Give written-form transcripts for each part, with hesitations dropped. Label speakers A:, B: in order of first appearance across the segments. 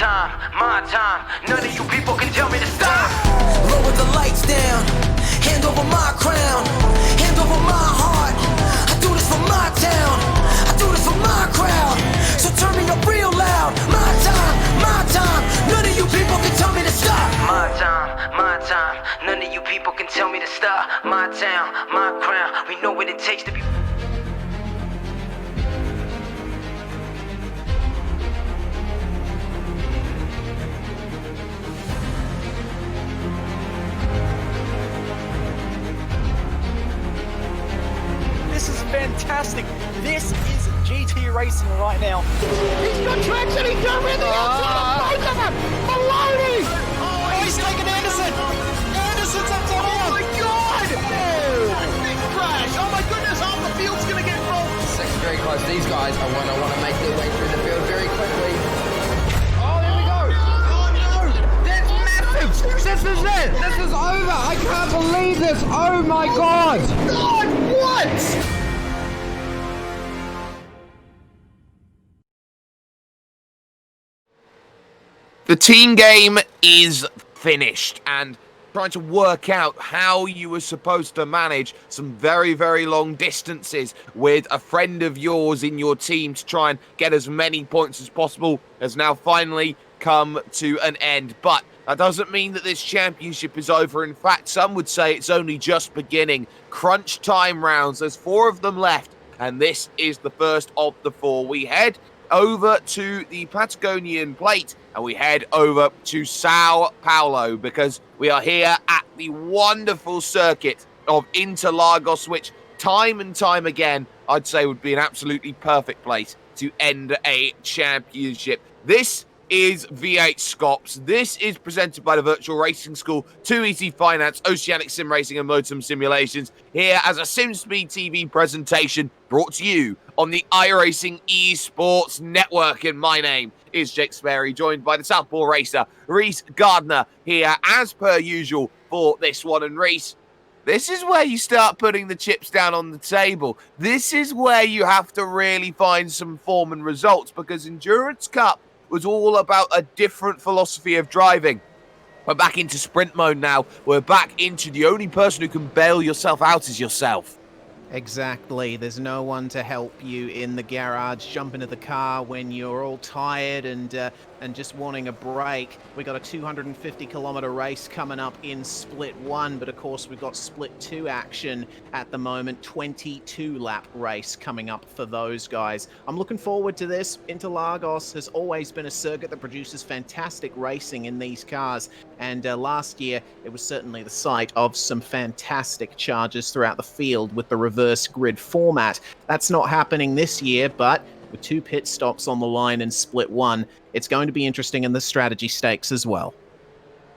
A: my time. None of you people can tell me to stop.
B: Lower the lights down, hand over my crown, hand over my heart. I do this for my town, I do this for my crowd. So turn me up real loud. My time, none of you people can tell me to stop.
A: My time, none of you people can tell me to stop. My town, my crown, we know what it takes to be.
C: This is fantastic. This is GT racing right now.
D: He's got traction, he's got everything outside of both of them. Maloney!
C: Oh, he's taking Anderson. Anderson's up to him.
D: Oh my God! Big crash. Oh my goodness, half the field's going to get rolled.
E: Second very close. These guys I want to make their way through the field very quickly.
D: Oh, there we go.
E: Oh no! That's massive! This is it! This is over! I can't believe this! Oh my God!
D: God, what?
F: The team game is finished, and trying to work out how you were supposed to manage some very, very long distances with a friend of yours in your team to try and get as many points as possible has now finally come to an end. But that doesn't mean that this championship is over. In fact, some would say it's only just beginning. Crunch time rounds, there's 4 of them left, and this is the first of the 4. We head over to the Patagonian plate and we head over to Sao Paulo because we are here at the wonderful circuit of Interlagos, which time and time again I'd say would be an absolutely perfect place to end a championship. This is V8SCOPS. This is presented by the Virtual Racing School to Ezy Finance, Oceanic Sim Racing and Motum Simulations, here as a SimSpeed TV presentation brought to you on the iRacing Esports Network. And my name is Jake Sperry, joined by the Southpaw racer, Reese Gardner, here as per usual for this one. And Reese, this is where you start putting the chips down on the table. This is where you have to really find some form and results, because Endurance Cup was all about a different philosophy of driving. We're back into sprint mode now. We're back into the only person who can bail yourself out is yourself.
G: Exactly. There's no one to help you in the garage. Jump into the car when you're all tired and just wanting a break. We got a 250-kilometer race coming up in Split 1, but of course we've got Split 2 action at the moment. 22-lap race coming up for those guys. I'm looking forward to this. Interlagos has always been a circuit that produces fantastic racing in these cars, and last year it was certainly the site of some fantastic charges throughout the field with the reverse grid format. That's not happening this year, but with 2 pit stops on the line in Split 1, it's going to be interesting in the strategy stakes as well.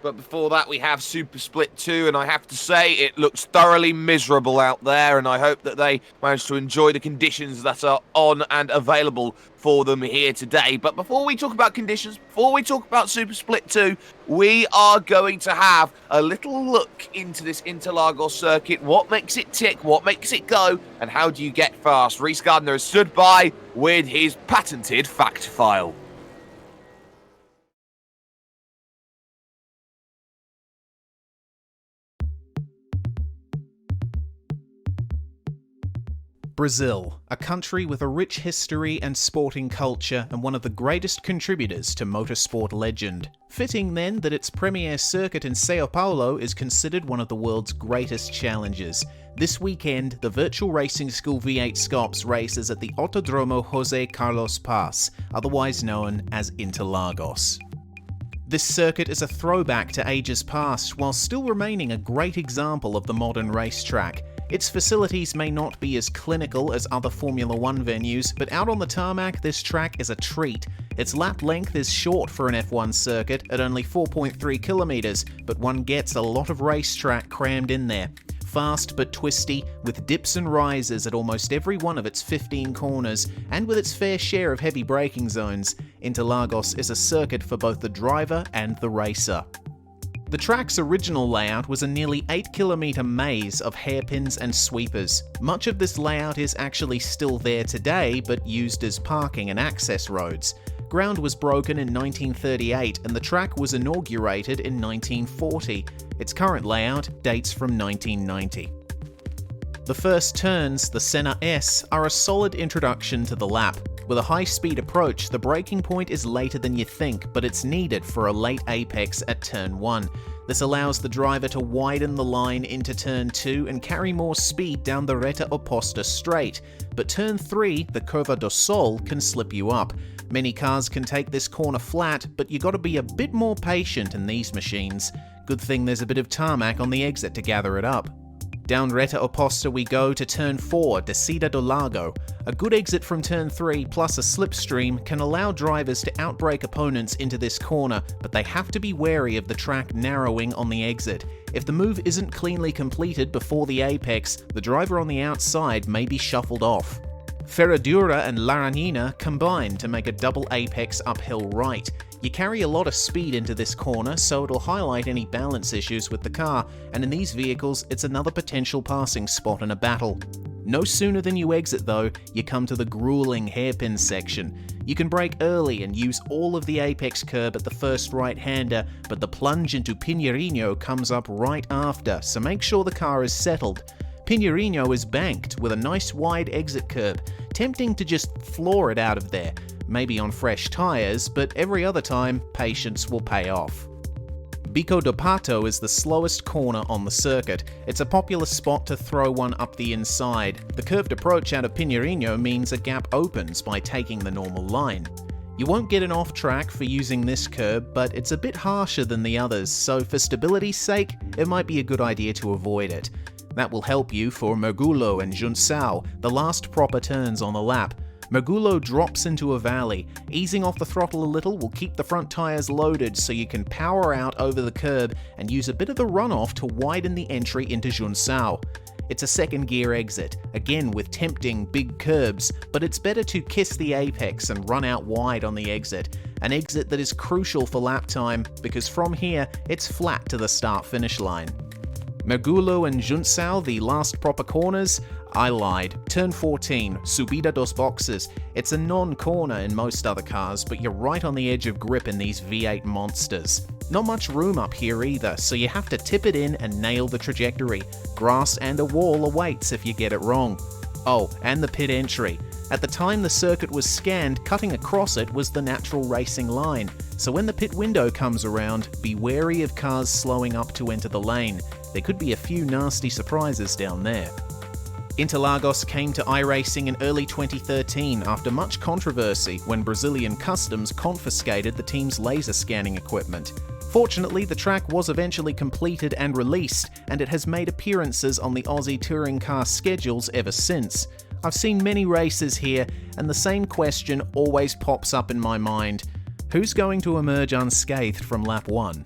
F: But before that, we have Super Split 2, and I have to say it looks thoroughly miserable out there, and I hope that they manage to enjoy the conditions that are on and available for them here today. But before we talk about conditions, before we talk about Super Split 2, we are going to have a little look into this Interlagos circuit. What makes it tick? What makes it go? And how do you get fast? Reese Gardner has stood by with his patented fact file.
G: Brazil, a country with a rich history and sporting culture and one of the greatest contributors to motorsport legend. Fitting then that its premier circuit in Sao Paulo is considered one of the world's greatest challenges. This weekend, the Virtual Racing School V8SCOPS races at the Autodromo José Carlos Paz, otherwise known as Interlagos. This circuit is a throwback to ages past, while still remaining a great example of the modern racetrack. Its facilities may not be as clinical as other Formula 1 venues, but out on the tarmac, this track is a treat. Its lap length is short for an F1 circuit at only 4.3 kilometers, but one gets a lot of racetrack crammed in there. Fast but twisty, with dips and rises at almost every one of its 15 corners, and with its fair share of heavy braking zones, Interlagos is a circuit for both the driver and the racer. The track's original layout was a nearly 8-kilometer maze of hairpins and sweepers. Much of this layout is actually still there today, but used as parking and access roads. Ground was broken in 1938 and the track was inaugurated in 1940. Its current layout dates from 1990. The first turns, the Senna S, are a solid introduction to the lap. With a high-speed approach, the braking point is later than you think, but it's needed for a late apex at turn 1. This allows the driver to widen the line into turn 2 and carry more speed down the Reta Opposta straight. But turn 3, the Curva do Sol, can slip you up. Many cars can take this corner flat, but you gotta be a bit more patient in these machines. Good thing there's a bit of tarmac on the exit to gather it up. Down Reta Opposta we go to turn 4, Descida do Lago. A good exit from turn 3 plus a slipstream can allow drivers to outbrake opponents into this corner, but they have to be wary of the track narrowing on the exit. If the move isn't cleanly completed before the apex, the driver on the outside may be shuffled off. Ferradura and Laranina combine to make a double apex uphill right. You carry a lot of speed into this corner, so it'll highlight any balance issues with the car, and in these vehicles, it's another potential passing spot in a battle. No sooner than you exit though, you come to the grueling hairpin section. You can brake early and use all of the apex curb at the first right-hander, but the plunge into Pinheirino comes up right after, so make sure the car is settled. Pinheirino is banked with a nice wide exit curb, tempting to just floor it out of there. Maybe on fresh tyres, but every other time, patience will pay off. Bico do Pato is the slowest corner on the circuit. It's a popular spot to throw one up the inside. The curved approach out of Pinheirino means a gap opens by taking the normal line. You won't get an off track for using this curb, but it's a bit harsher than the others, so for stability's sake, it might be a good idea to avoid it. That will help you for Mergulo and Junção, the last proper turns on the lap. Mergulo drops into a valley. Easing off the throttle a little will keep the front tyres loaded so you can power out over the curb and use a bit of the runoff to widen the entry into Junção. It's a second gear exit, again with tempting big curbs, but it's better to kiss the apex and run out wide on the exit. An exit that is crucial for lap time because from here it's flat to the start-finish line. Mergulo and Junção, the last proper corners? I lied. Turn 14, Subida dos Boxes. It's a non-corner in most other cars, but you're right on the edge of grip in these V8 monsters. Not much room up here either, so you have to tip it in and nail the trajectory. Grass and a wall awaits if you get it wrong. Oh, and the pit entry. At the time the circuit was scanned, cutting across it was the natural racing line. So when the pit window comes around, be wary of cars slowing up to enter the lane. There could be a few nasty surprises down there. Interlagos came to iRacing in early 2013 after much controversy when Brazilian Customs confiscated the team's laser scanning equipment. Fortunately, the track was eventually completed and released, and it has made appearances on the Aussie touring car schedules ever since. I've seen many races here, and the same question always pops up in my mind. Who's going to emerge unscathed from lap 1?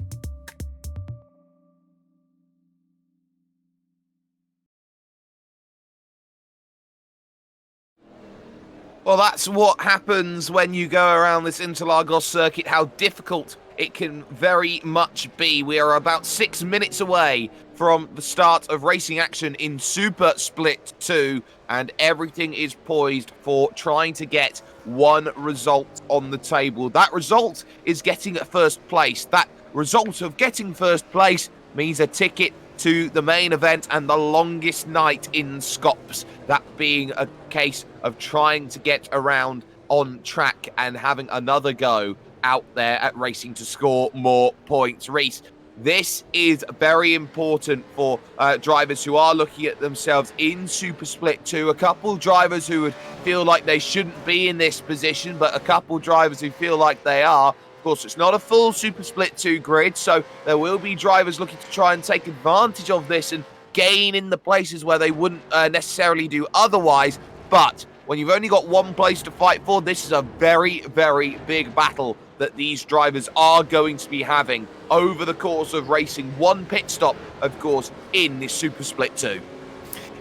F: Well, that's what happens when you go around this Interlagos circuit, how difficult it can very much be. We are about 6 minutes away from the start of racing action in Super Split 2, and everything is poised for trying to get one result on the table. That result is getting at first place. That result of getting first place means a ticket to the main event and the longest night in SCOPS. That being a case of trying to get around on track and having another go out there at racing to score more points. Reese, this is very important for drivers who are looking at themselves in Super Split 2. A couple drivers who would feel like they shouldn't be in this position, but a couple drivers who feel like they are. Of course, it's not a full Super Split 2 grid, so there will be drivers looking to try and take advantage of this and gain in the places where they wouldn't necessarily do otherwise. But when you've only got one place to fight for, this is a very, very big battle that these drivers are going to be having over the course of racing. One pit stop, of course, in this Super Split 2.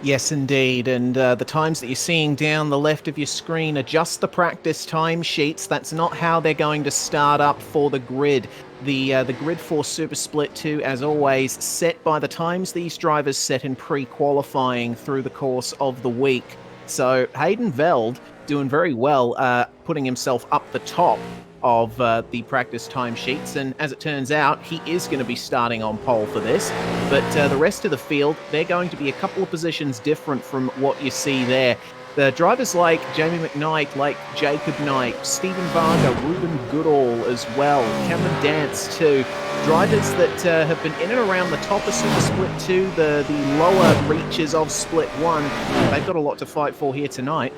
G: Yes, indeed, and the times that you're seeing down the left of your screen are just the practice timesheets. That's not how they're going to start up for the grid. The grid for Super Split 2, as always, set by the times these drivers set in pre-qualifying through the course of the week. So Hayden Veld doing very well, putting himself up the top of the practice timesheets, and as it turns out, he is going to be starting on pole for this. But the rest of the field, they're going to be a couple of positions different from what you see there. The drivers like Jamie McKnight, like Jacob Knight, Stephen Varga, Ruben Goodall as well, Cameron Dance too. Drivers that have been in and around the top of Super Split 2, the lower reaches of Split 1. They've got a lot to fight for here tonight.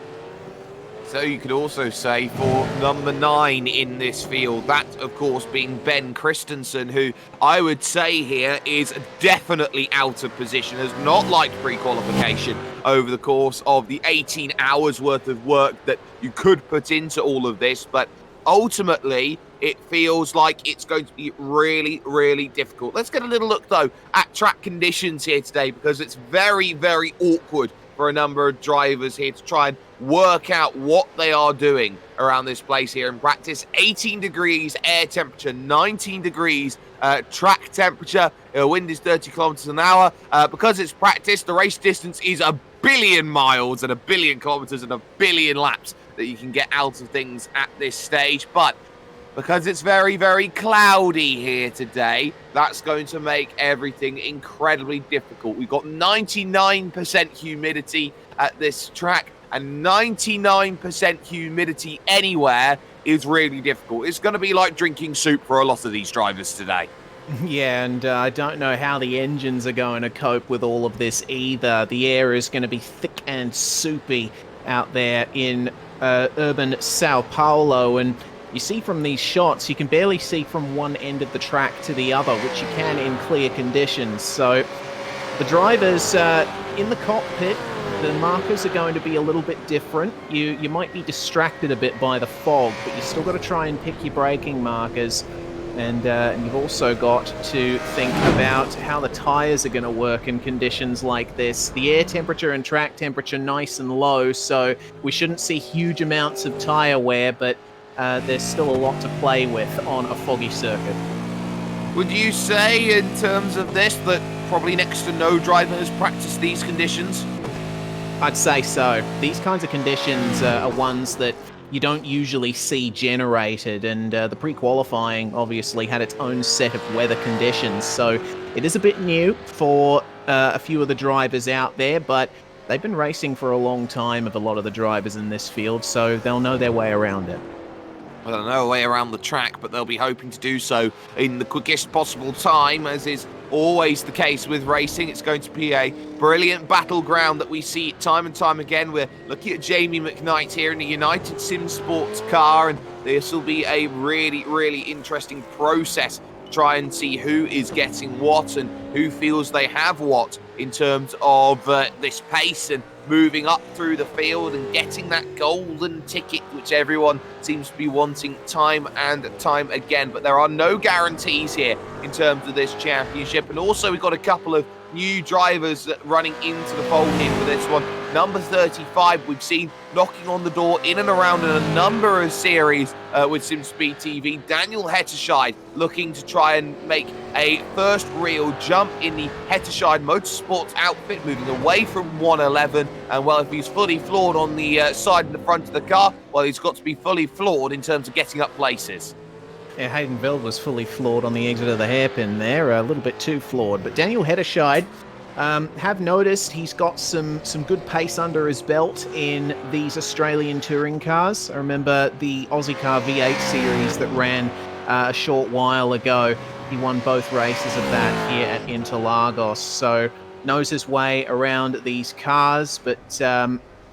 F: So you could also say for number 9 in this field, that of course being Ben Christensen, who I would say here is definitely out of position, has not liked pre-qualification over the course of the 18 hours worth of work that you could put into all of this, but ultimately it feels like it's going to be really, really difficult. Let's get a little look though at track conditions here today, because it's very, very awkward for a number of drivers here to try and work out what they are doing around this place here in practice. 18 degrees air temperature, 19 degrees track temperature, wind is 30 kilometers an hour. Because it's practice, the race distance is 1 billion miles and 1 billion kilometers and 1 billion laps that you can get out of things at this stage. But because it's very, very cloudy here today, that's going to make everything incredibly difficult. We've got 99% humidity at this track, and 99% humidity anywhere is really difficult. It's going to be like drinking soup for a lot of these drivers today.
G: Yeah, and I don't know how the engines are going to cope with all of this either. The air is going to be thick and soupy out there in urban Sao Paulo, and you see from these shots, you can barely see from one end of the track to the other, which you can in clear conditions. So the drivers in the cockpit, the markers are going to be a little bit different. You might be distracted a bit by the fog, but you still got to try and pick your braking markers. And you've also got to think about how the tires are going to work in conditions like this. The air temperature and track temperature nice and low, so we shouldn't see huge amounts of tire wear, but there's still a lot to play with on a foggy circuit.
F: Would you say, in terms of this, that probably next to no driver has practiced these conditions?
G: I'd say so. These kinds of conditions are ones that you don't usually see generated, and the pre-qualifying obviously had its own set of weather conditions, so it is a bit new for a few of the drivers out there, but they've been racing for a long time of a lot of the drivers in this field, so they'll know their way around it.
F: Well, they'll know a way around the track, but they'll be hoping to do so in the quickest possible time, as is always the case with racing. It's going to be a brilliant battleground that we see time and time again. We're looking at Jamie McKnight here in a United Sim Sports car, and this will be a really, really interesting process to try and see who is getting what and who feels they have what in terms of this pace and moving up through the field and getting that golden ticket, which everyone seems to be wanting time and time again. But there are no guarantees here in terms of this championship. And also we've got a couple of new drivers running into the fold here for this one. Number 35 we've seen knocking on the door in and around in a number of series with SimSpeed TV. Daniel Hetterscheid looking to try and make a first real jump in the Hetterscheid Motorsports outfit, moving away from 111. And well, if he's fully floored on the side and the front of the car, well, he's got to be fully floored in terms of getting up places.
G: Yeah, Hayden Veld was fully floored on the exit of the hairpin there, a little bit too floored. But Daniel Hetterscheid, have noticed he's got some good pace under his belt in these Australian touring cars. I remember the Aussie car V8 series that ran a short while ago. He won both races of that here at Interlagos, so knows his way around these cars. But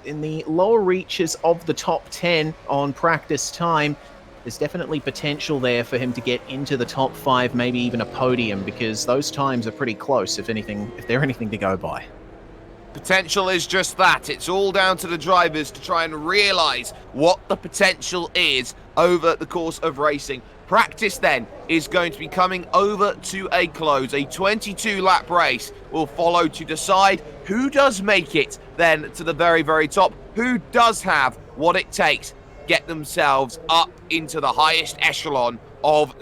G: in the lower reaches of the top 10 on practice time, there's definitely potential there for him to get into the top 5, maybe even a podium, because those times are pretty close, if they're anything to go by.
F: Potential is just that. It's all down to the drivers to try and realise what the potential is over the course of racing. Practice then is going to be coming over to a close. A 22-lap race will follow to decide who does make it then to the very, very top, who does have what it takes get themselves up into the highest echelon of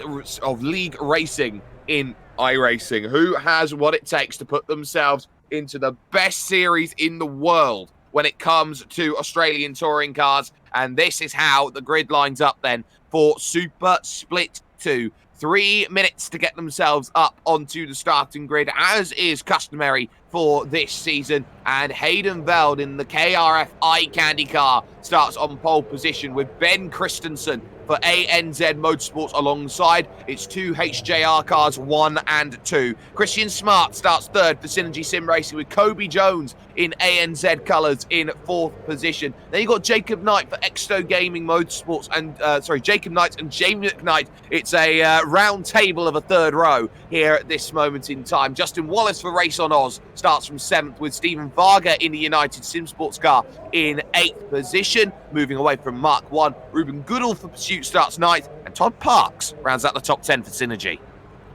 F: league racing in iRacing. Who has what it takes to put themselves into the best series in the world when it comes to Australian touring cars. And this is how the grid lines up then for Super Split 2. 3 minutes to get themselves up onto the starting grid, as is customary for this season. And Hayden Veld in the KRF Eye Candy car starts on pole position with Ben Christensen for ANZ Motorsports alongside its 2 HJR cars, 1 and 2. Christian Smart starts third for Synergy Sim Racing with Kobe Jones in ANZ colours in 4th position. Then you got Jacob Knight for Exto Gaming Motorsports and Jacob Knight and Jamie McKnight. It's a round table of a third row here at this moment in time. Justin Wallace for Race on Oz starts from 7th with Stephen Varga in the United Sim Sports car in 8th position. Moving away from Mark 1, Ruben Goodall for Pursuit starts 9th, and Todd Parks rounds out the top 10 for Synergy.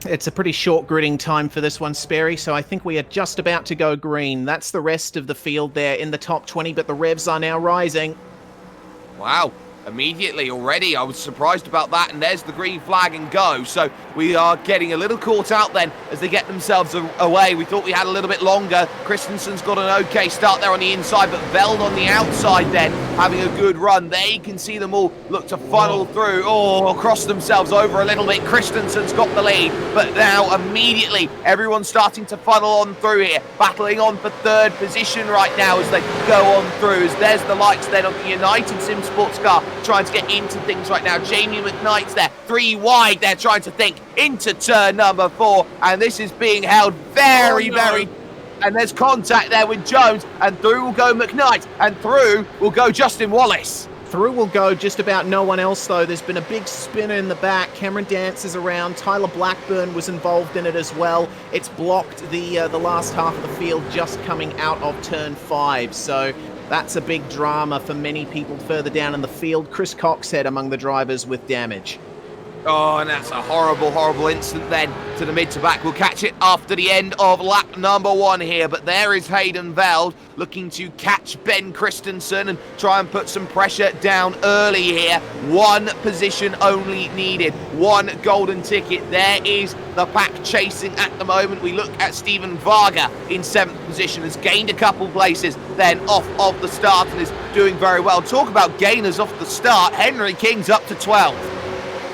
G: It's a pretty short gridding time for this one, Sperry, so I think we are just about to go green. That's the rest of the field there in the top 20, but the revs are now rising.
F: Wow. Immediately already, I was surprised about that, and there's the green flag and go. So we are getting a little caught out then as they get themselves away. We thought we had a little bit longer. Christensen's got an okay start there on the inside, but Veld on the outside then having a good run. They can see them all look to funnel through, cross themselves over a little bit. Christensen's got the lead, but now immediately everyone's starting to funnel on through here, battling on for 3rd position right now as they go on through. As there's the lights then of the United Sim Sports car trying to get into things right now. Jamie McKnight's there, 3 wide. They're trying to think into turn number 4, and this is being held very, and there's contact there with Jones, and through will go McKnight, and through will go Justin Wallace.
G: Through will go just about no one else, though. There's been a big spinner in the back. Cameron Dance is around. Tyler Blackburn was involved in it as well. It's blocked the last half of the field just coming out of turn 5, so that's a big drama for many people further down in the field. Chris Coxhead among the drivers with damage.
F: Oh, and that's a horrible, horrible incident then to the mid to back. We'll catch it after the end of lap number 1 here, but there is Hayden Veld looking to catch Ben Christensen and try and put some pressure down early here. 1 position only needed, 1 golden ticket. There is the pack chasing at the moment. We look at Stephen Varga in 7th position, has gained a couple places then off of the start and is doing very well. Talk about gainers off the start. Henry King's up to 12th.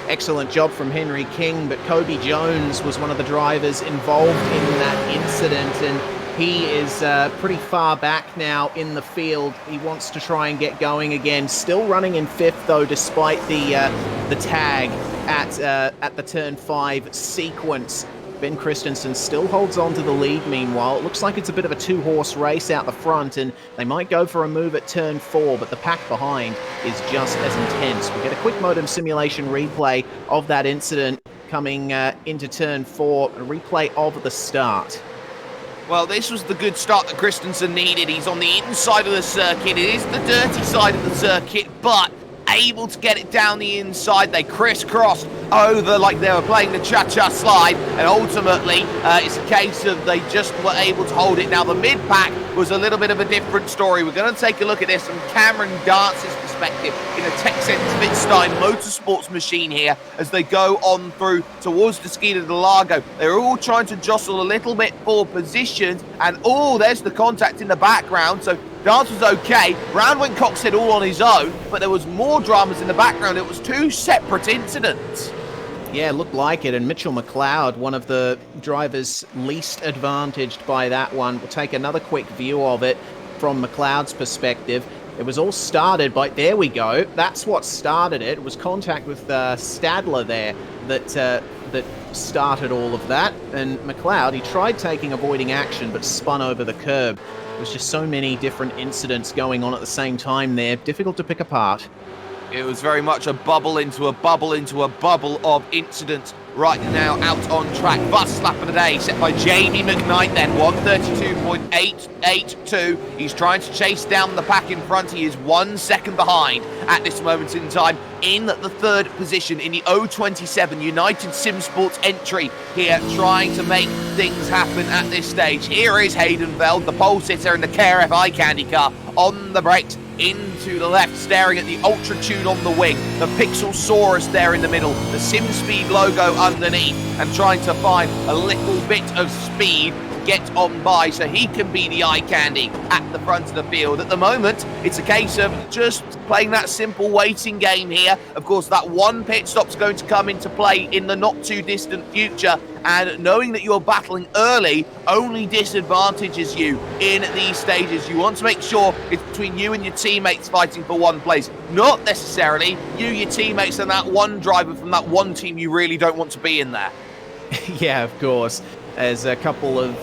G: Excellent job from Henry King, but Kobe Jones was one of the drivers involved in that incident, and he is pretty far back now in the field. He wants to try and get going again. Still running in 5th, though, despite the tag at the turn 5 sequence. Ben Christensen still holds on to the lead meanwhile. It looks like it's a bit of a 2-horse race out the front, and they might go for a move at turn 4, but the pack behind is just as intense. We get a quick modem simulation replay of that incident coming into turn 4, a replay of the start.
F: Well, this was the good start that Christensen needed. He's on the inside of the circuit. It is the dirty side of the circuit, but able to get it down the inside. They crisscrossed over like they were playing the cha-cha slide, and ultimately it's a case of they just were able to hold it. Now the mid-pack was a little bit of a different story. We're going to take a look at this from Cameron Dance's perspective in a Texan Wittstein Motorsports machine here as they go on through towards the Ski de Lago. They're all trying to jostle a little bit for positions, and there's the contact in the background, so Dance was okay. Brown went Coxhead all on his own, but there was more dramas in the background. It was 2 separate incidents.
G: Yeah, looked like it, and Mitchell McLeod, one of the drivers least advantaged by that one. We'll take another quick view of it from McLeod's perspective. It was all started by, there we go, that's what started it. It was contact with Stadler there that started all of that, and McLeod, he tried avoiding action, but spun over the curb. There's just so many different incidents going on at the same time there, difficult to pick apart.
F: It was very much a bubble into a bubble into a bubble of incidents right now out on track. Bus lap of the day set by Jamie McKnight then, 132.882. He's trying to chase down the pack in front. He is 1 second behind at this moment in time in the 3rd position in the 027 United Sim Sports entry here, trying to make things happen at this stage. Here is Hayden Veld, the pole sitter in the KRF Eye Candy car, on the brakes into the left, staring at the Ultra Tune on the wing, the Pixelsaurus there in the middle, the SimSpeed logo underneath, and trying to find a little bit of speed to get on by so he can be the eye candy at the front of the field. At the moment, it's a case of just playing that simple waiting game here. Of course, that one pit stop's going to come into play in the not too distant future, and knowing that you're battling early only disadvantages you in these stages. You want to make sure it's between you and your teammates fighting for one place, not necessarily you, your teammates, and that one driver from that one team you really don't want to be in there.
G: Yeah, of course. There's a couple of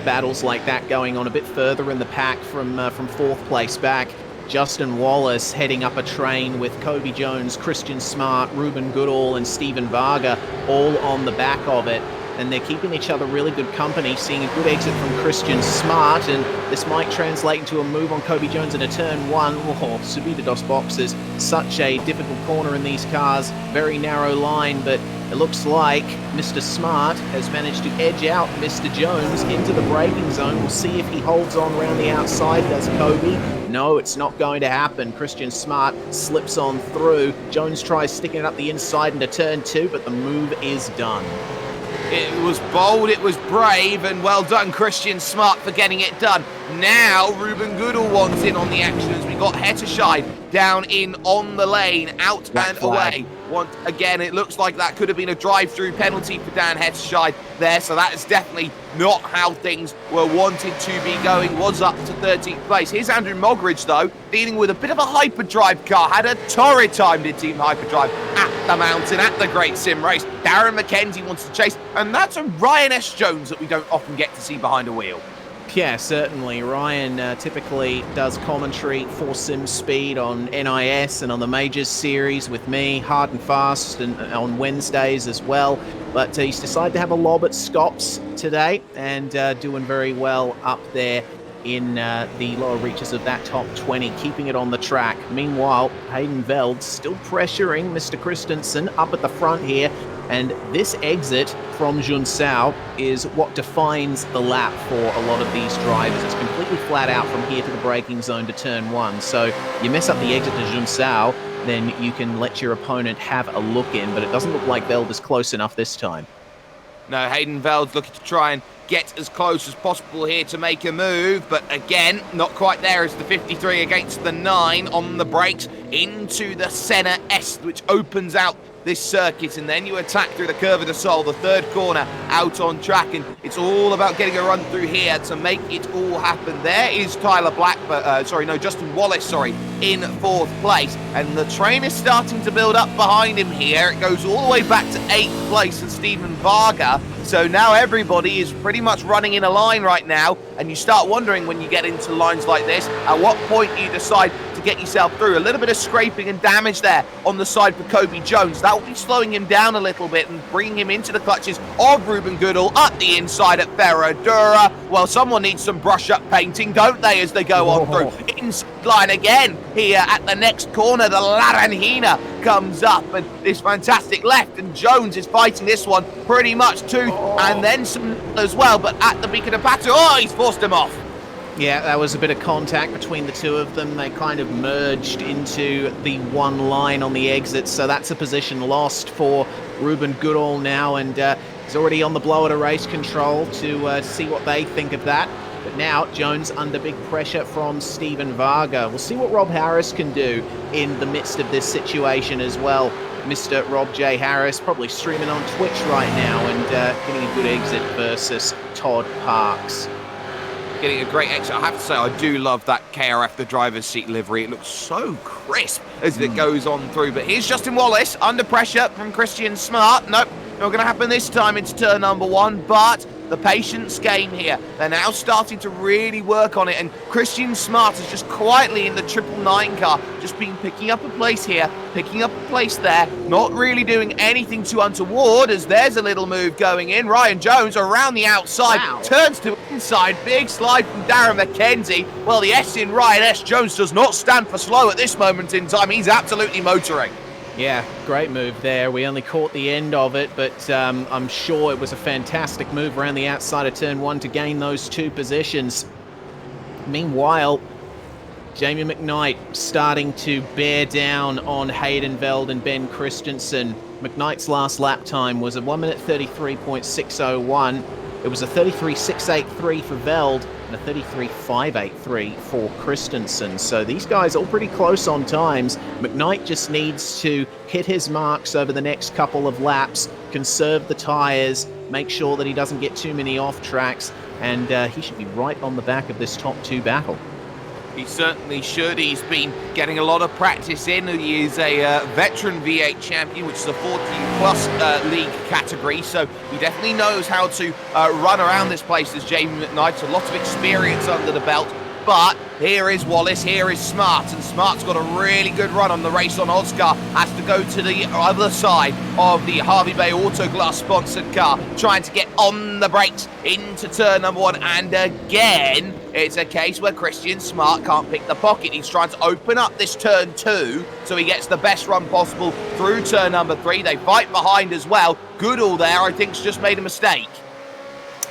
G: battles like that going on a bit further in the pack from fourth place back. Justin Wallace heading up a train with Kobe Jones, Christian Smart, Ruben Goodall, and Stephen Varga all on the back of it. And they're keeping each other really good company, seeing a good exit from Christian Smart, and this might translate into a move on Kobe Jones into turn one. Oh, Subida dos Boxes, such a difficult corner in these cars, very narrow line, but it looks like Mr. Smart has managed to edge out Mr. Jones into the braking zone. We'll see if he holds on around the outside. Does Kobe? No, it's not going to happen. Christian Smart slips on through. Jones tries sticking it up the inside into turn two, but the move is done.
F: It was bold, it was brave, and well done, Christian Smart, for getting it done. Now, Ruben Goodall wants in on the action as we got Hetterscheid down in on the lane, out
G: Black
F: and
G: flag.
F: away. Once again, it looks like that could have been a drive-through penalty for Dan Hetterscheid there, so that is definitely not how things were wanted to be going. Was up to 13th place. Here's Andrew Mogridge, though, dealing with a bit of a hyperdrive car. Had a torrid time, did Team Hyperdrive, at the mountain, at the Great Sim Race. Darren McKenzie wants to chase, and that's a Ryan S. Jones that we don't often get to see behind a wheel.
G: Yeah, certainly. Ryan typically does commentary for Sim Speed on NIS and on the Majors series with me, hard and fast, and on Wednesdays as well. But he's decided to have a lob at Scops today, and doing very well up there in the lower reaches of that top 20, keeping it on the track. Meanwhile, Hayden Veld still pressuring Mr. Christensen up at the front here. And this exit from Junsao is what defines the lap for a lot of these drivers. It's completely flat out from here to the braking zone to turn one. So you mess up the exit to Junsao, then you can let your opponent have a look in, but it doesn't look like Veld is close enough this time.
F: No, Hayden Veld's looking to try and get as close as possible here to make a move, but again, not quite there as the 53 against the 9 on the brakes into the Senna S, which opens out this circuit, and then you attack through the Curva de Sol, the third corner out on track, and it's all about getting a run through here to make it all happen. There is Tyler Justin Wallace, in fourth place, and the train is starting to build up behind him here. It goes all the way back to 8th place and Stephen Varga, so now everybody is pretty much running in a line right now, and you start wondering when you get into lines like this, at what point you decide to get yourself through. A little bit of scraping and damage there on the side for Kobe Jones. That will be slowing him down a little bit and bringing him into the clutches of Ruben Goodall up the inside at Ferradura. Well, someone needs some brush-up painting, don't they, as they go on through. Inside line again here at the next corner. The Laranjina comes up, and this fantastic left, and Jones is fighting this one pretty much tooth and then some as well, but at the Beacon of Pato, he's forced him off.
G: Yeah, that was a bit of contact between the two of them. They kind of merged into the one line on the exit, so that's a position lost for Ruben Goodall now, and he's already on the blower to race control to see what they think of that. But now Jones under big pressure from Stephen Varga. We'll see what Rob Harris can do in the midst of this situation as well. Mr. Rob J. Harris probably streaming on Twitch right now and getting a good exit versus Todd Parks.
F: Getting a great exit. I have to say, I do love that KRF, the driver's seat livery. It looks so crisp as it goes on through. But here's Justin Wallace under pressure from Christian Smart. Nope, not going to happen this time into turn number one, but the patience game here. They're now starting to really work on it, and Christian Smart is just quietly in the 999 car, just been picking up a place here, picking up a place there, not really doing anything too untoward, as there's a little move going in. Ryan Jones around the outside, turns to inside, big slide from Darren McKenzie. Well, the S in Ryan S. Jones does not stand for slow at this moment in time. He's absolutely motoring.
G: Yeah, great move there. We only caught the end of it, but I'm sure it was a fantastic move around the outside of turn one to gain those two positions. Meanwhile, Jamie McKnight starting to bear down on Hayden Veld and Ben Christensen. McKnight's last lap time was a 1 minute 33.601. It was a 33.683 for Veld and a 33.583 for Christensen. So these guys are all pretty close on times. McKnight just needs to hit his marks over the next couple of laps, conserve the tyres, make sure that he doesn't get too many off tracks, and he should be right on the back of this top two battle.
F: He certainly should. He's been getting a lot of practice in. He is a veteran V8 champion, which is a 40-plus league category, so he definitely knows how to run around this place as Jamie McKnight. A lot of experience under the belt. But here is Wallace, here is Smart, and Smart's got a really good run on the race on Oscar. Has to go to the other side of the Harvey Bay Autoglass sponsored car, trying to get on the brakes into turn number 1. And again, it's a case where Christian Smart can't pick the pocket. He's trying to open up this turn 2 so he gets the best run possible through turn number 3. They fight behind as well. Goodall there, I think, has just made a mistake.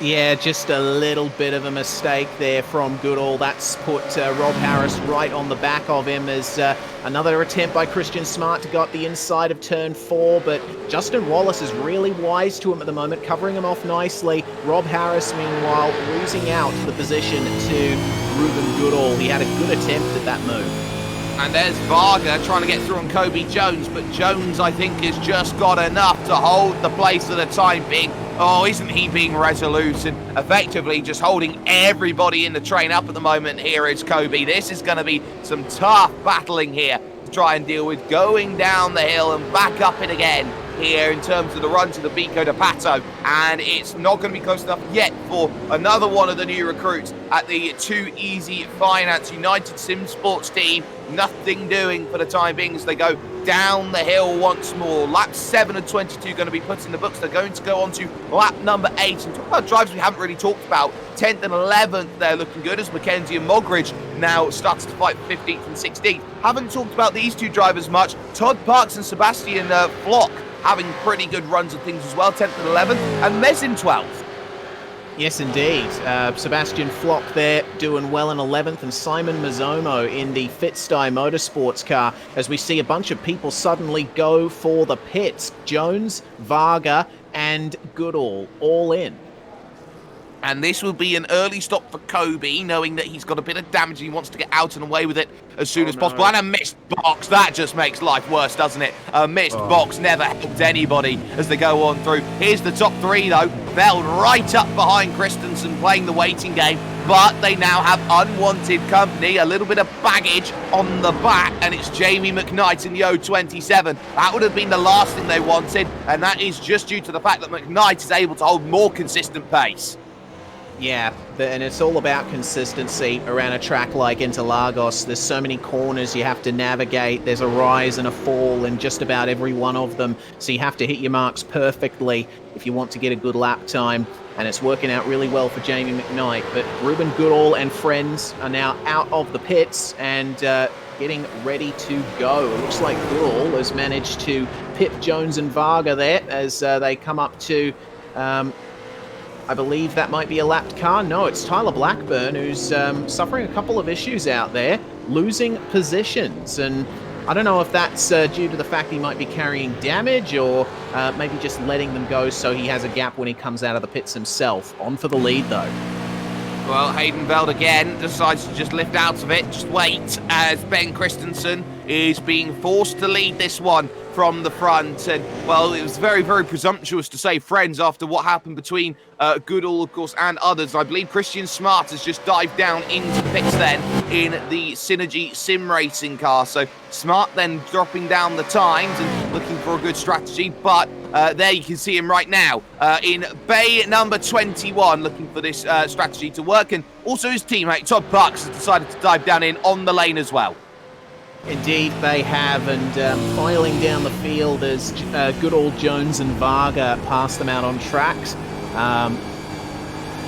G: Yeah, just a little bit of a mistake there from Goodall. That's put Rob Harris right on the back of him as another attempt by Christian Smart to go up the inside of turn 4, but Justin Wallace is really wise to him at the moment, covering him off nicely. Rob Harris, meanwhile, losing out the position to Ruben Goodall. He had a good attempt at that move.
F: And there's Varga trying to get through on Kobe Jones, but Jones, I think, has just got enough to hold the place for the time being. Oh, isn't he being resolute and effectively just holding everybody in the train up at the moment? Here is Kobe. This is going to be some tough battling here to try and deal with, going down the hill and back up it again here in terms of the run to the Bico de Pato, and it's not going to be close enough yet for another one of the new recruits at the Ezy Finance United Sim Sports team. Nothing doing for the time being as they go down the hill once more. Lap 7 and 22 going to be put in the books. They're going to go on to lap number 8. And talk about drives we haven't really talked about. 10th and 11th, they're looking good as Mackenzie and Mogridge now starts to fight for 15th and 16th. Haven't talked about these two drivers much. Todd Parks and Sebastian Flock having pretty good runs and things as well. 10th and 11th, and Mez in 12th.
G: Yes, indeed. Sebastian Flock there doing well in 11th, and Simon Mazzomo in the Fitstye Motorsports car as we see a bunch of people suddenly go for the pits. Jones, Varga, and Goodall all in.
F: And this will be an early stop for Kobe, knowing that he's got a bit of damage and he wants to get out and away with it as soon as possible. And a missed box, that just makes life worse, doesn't it? A missed box never helped anybody as they go on through. Here's the top 3, though. Veld right up behind Christensen playing the waiting game, but they now have unwanted company, a little bit of baggage on the back, and it's Jamie McKnight in the 027. That would have been the last thing they wanted, and that is just due to the fact that McKnight is able to hold more consistent pace.
G: Yeah, and it's all about consistency around a track like Interlagos. There's so many corners you have to navigate. There's a rise and a fall in just about every one of them. So you have to hit your marks perfectly if you want to get a good lap time. And it's working out really well for Jamie McKnight. But Ruben Goodall and friends are now out of the pits and getting ready to go. It looks like Goodall has managed to pip Jones and Varga there as they come up to... I believe that might be a lapped car. No, it's Tyler Blackburn who's suffering a couple of issues out there, losing positions. And I don't know if that's due to the fact he might be carrying damage or maybe just letting them go so he has a gap when he comes out of the pits himself. On for the lead, though.
F: Well, Hayden Veld again decides to just lift out of it, just wait, as Ben Christensen is being forced to lead this one from the front. And, well, it was very, very presumptuous to say friends after what happened between Goodall, of course, and others. I believe Christian Smart has just dived down into pits then in the Synergy Sim Racing car. So Smart then dropping down the times and looking for a good strategy. But there you can see him right now in bay number 21, looking for this strategy to work. And also his teammate, Todd Parks, has decided to dive down in on the lane as well.
G: Indeed, they have, and filing down the field as Goodall, Jones and Varga pass them out on tracks.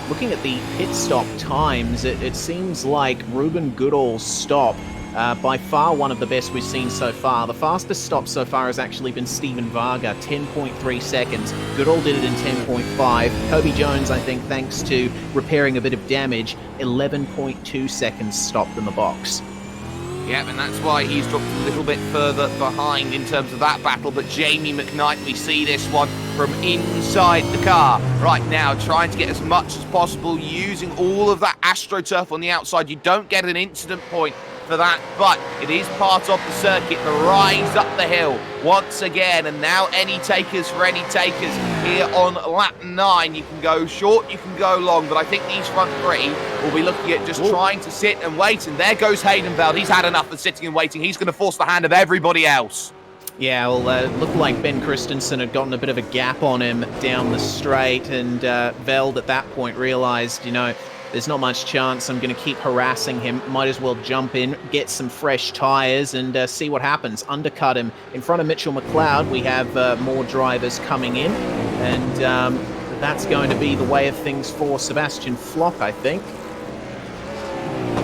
G: Looking at the pit stop times, it seems like Ruben Goodall's stop, by far one of the best we've seen so far. The fastest stop so far has actually been Stephen Varga, 10.3 seconds. Goodall did it in 10.5. Kobe Jones, I think, thanks to repairing a bit of damage, 11.2 seconds stopped in the box.
F: Yep, and that's why he's dropped a little bit further behind in terms of that battle. But Jamie McKnight, we see this one from inside the car right now, trying to get as much as possible, using all of that AstroTurf on the outside. You don't get an incident point for that, but it is part of the circuit, the rise up the hill once again. And now any takers for any takers here on lap 9. You can go short, you can go long, but I think these front three will be looking at just trying to sit and wait. And there goes Hayden Veld. He's had enough of sitting and waiting. He's going to force the hand of everybody else.
G: Yeah, well, it looked like Ben Christensen had gotten a bit of a gap on him down the straight, and Veld at that point realised, there's not much chance. I'm going to keep harassing him. Might as well jump in, get some fresh tyres, and see what happens. Undercut him. In front of Mitchell McLeod, we have more drivers coming in, and that's going to be the way of things for Sebastian Flock, I think.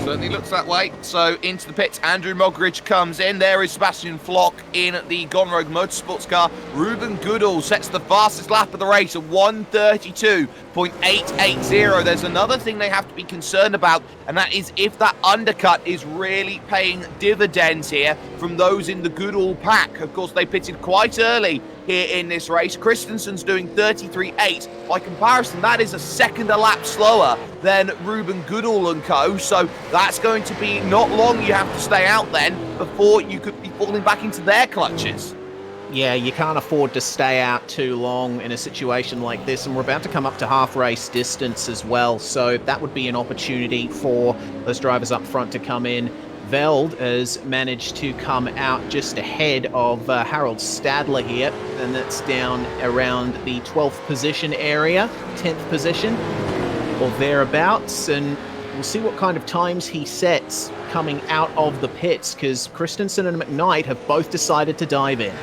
F: Certainly looks that way. So into the pits, Andrew Mogridge comes in. There is Sebastian Flock in the Gone Rogue Motorsports car. Ruben Goodall sets the fastest lap of the race at 1:32.880. There's another thing they have to be concerned about, and that is if that undercut is really paying dividends here from those in the Goodall pack. Of course, they pitted quite early here in this race. Christensen's doing 33.8. By comparison, that is a second a lap slower than Ruben Goodall and co. So that's going to be not long you have to stay out then before you could be falling back into their clutches.
G: Yeah, you can't afford to stay out too long in a situation like this, and we're about to come up to half race distance as well, so that would be an opportunity for those drivers up front to come in. Veld has managed to come out just ahead of Harold Stadler here, and that's down around the 12th position area, 10th position, or thereabouts, and we'll see what kind of times he sets coming out of the pits, because Christensen and McKnight have both decided to dive in.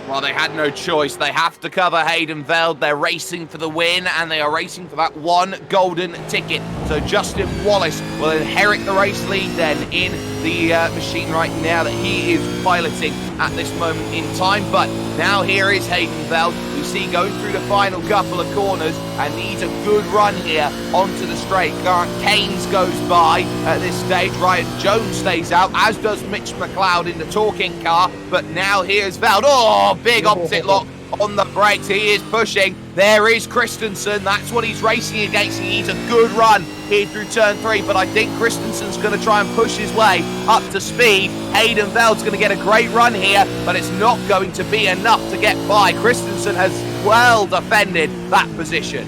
F: Well, they had no choice. They have to cover Hayden Veld. They're racing for the win, and they are racing for that one golden ticket. So Justin Wallace will inherit the race lead then in the machine right now that he is piloting at this moment in time. But now here is Hayden Veld. We see going through the final couple of corners and needs a good run here onto the straight. Grant Keynes goes by at this stage. Ryan Jones stays out, as does Mitch McLeod in the talking car. But now here's Veld. Oh, big opposite lock on the brakes. He is pushing. There is Christensen. That's what he's racing against. He needs a good run here through turn 3, but I think Christensen's going to try and push his way up to speed. Hayden Veld's going to get a great run here, but it's not going to be enough to get by. Christensen has well defended that position.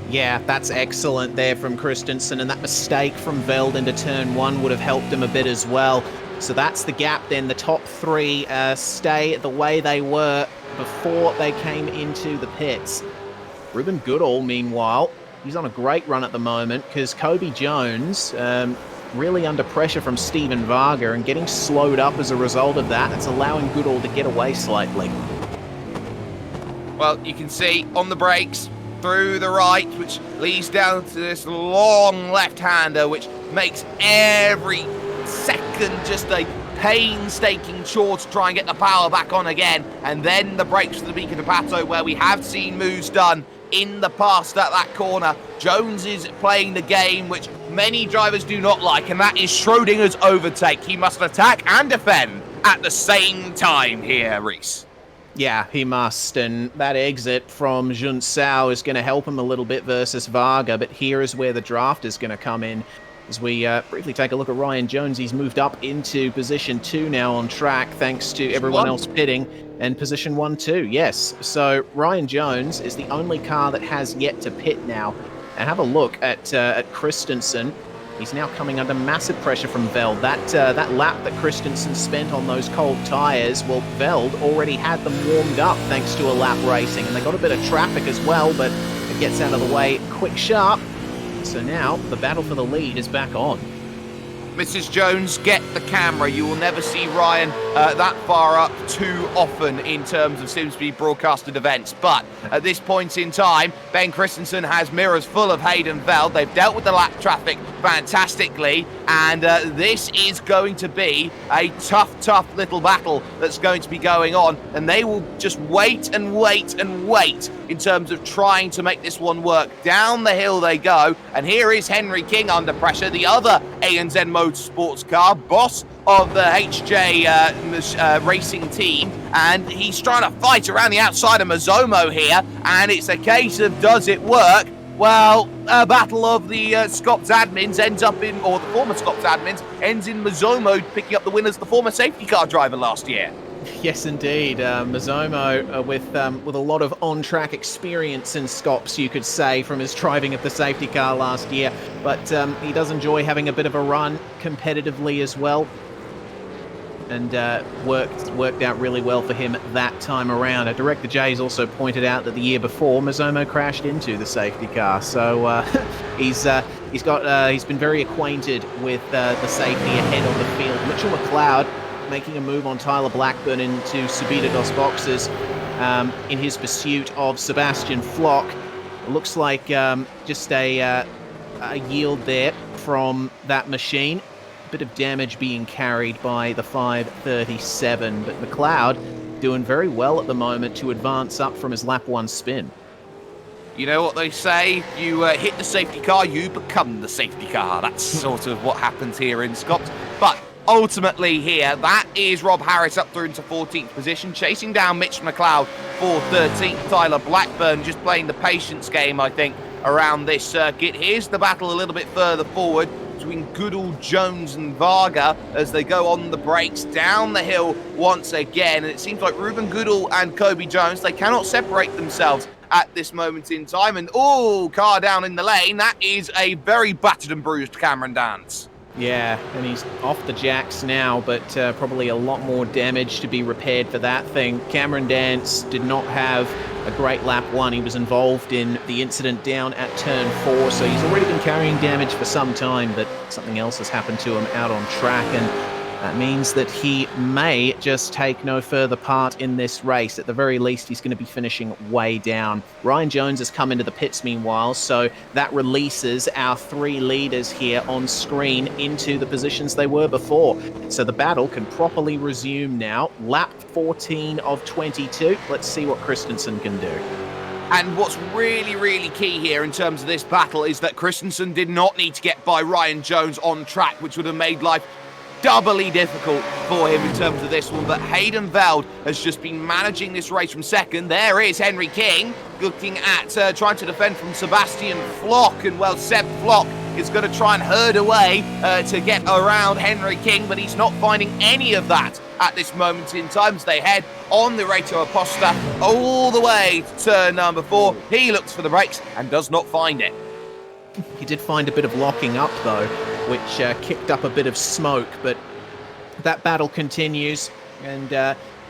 G: Yeah, that's excellent there from Christensen, and that mistake from Veld into turn 1 would have helped him a bit as well. So that's the gap then. The top 3 stay the way they were before they came into the pits. Ruben Goodall, meanwhile, he's on a great run at the moment because Kobe Jones really under pressure from Steven Varga and getting slowed up as a result of that. It's allowing Goodall to get away slightly.
F: Well, you can see on the brakes through the right, which leads down to this long left-hander, which makes every second just a painstaking chore to try and get the power back on again. And then the brakes for the Beacon of Pato, where we have seen moves done in the past at that corner. Jones is playing the game which many drivers do not like, and that is Schrodinger's overtake. He must attack and defend at the same time here, Reese.
G: Yeah, he must, and that exit from Jun Sao is going to help him a little bit versus Varga, but here is where the draft is going to come in. As we briefly take a look at Ryan Jones, he's moved up into position 2 now on track, thanks to everyone else pitting, and position 1 too, yes. So Ryan Jones is the only car that has yet to pit now. And have a look at Christensen. He's now coming under massive pressure from Veld. That lap that Christensen spent on those cold tyres, well, Veld already had them warmed up thanks to a lap racing, and they got a bit of traffic as well, but it gets out of the way quick sharp. So now the battle for the lead is back on.
F: Mrs. Jones, get the camera. You will never see Ryan that far up too often in terms of SimSpeed broadcasted events. But at this point in time, Ben Christensen has mirrors full of Hayden Veld. They've dealt with the lap traffic fantastically, and this is going to be a tough little battle that's going to be going on, and they will just wait and wait and wait in terms of trying to make this one work. Down the hill they go, and here is Henry King under pressure, the other ANZ Motorsports car. Boss of the Racing team, and he's trying to fight around the outside of Mazomo here, and it's a case of does it work? Well, a battle of the SCOPS admins ends up in, or the former SCOPS admins, ends in Mazomo picking up the win as the former safety car driver last year.
G: Yes, indeed. Mazomo with a lot of on-track experience in SCOPS, you could say, from his driving of the safety car last year. But he does enjoy having a bit of a run competitively as well. And worked out really well for him that time around. Director J's also pointed out that the year before, Mazomo crashed into the safety car. So he's been very acquainted with the safety ahead on the field. Mitchell McLeod making a move on Tyler Blackburn into Subida dos Boxes in his pursuit of Sebastian Flock. It looks like just a yield there from that machine. Bit of damage being carried by the 537, but McLeod doing very well at the moment to advance up from his lap 1 spin.
F: You know what they say, you hit the safety car, you become the safety car. That's sort of what happens here in SCOPS. But ultimately here, that is Rob Harris up through into 14th position, chasing down Mitch McLeod for 13th. Tyler Blackburn just playing the patience game, I think, around this circuit. Here's the battle a little bit further forward between Goodall, Jones and Varga as they go on the brakes down the hill once again. And it seems like Ruben Goodall and Kobe Jones, they cannot separate themselves at this moment in time. And car down in the lane. That is a very battered and bruised Cameron Dance.
G: Yeah, and he's off the jacks now, but probably a lot more damage to be repaired for that thing. Cameron Dance did not have a great lap 1. He was involved in the incident down at turn 4, so he's already been carrying damage for some time, but something else has happened to him out on track, and that means that he may just take no further part in this race. At the very least, he's going to be finishing way down. Ryan Jones has come into the pits meanwhile, so that releases our 3 leaders here on screen into the positions they were before. So the battle can properly resume now. Lap 14 of 22. Let's see what Christensen can do.
F: And what's really, really key here in terms of this battle is that Christensen did not need to get by Ryan Jones on track, which would have made life doubly difficult for him in terms of this one. But Hayden Veld has just been managing this race from second. There is Henry King looking at trying to defend from Sebastian Flock, and well, Seb Flock is going to try and herd away to get around Henry King, but he's not finding any of that at this moment in time as they head on the Reto Aposta all the way to turn number 4. He looks for the brakes and does not find it.
G: He did find a bit of locking up, though, which kicked up a bit of smoke, but that battle continues, and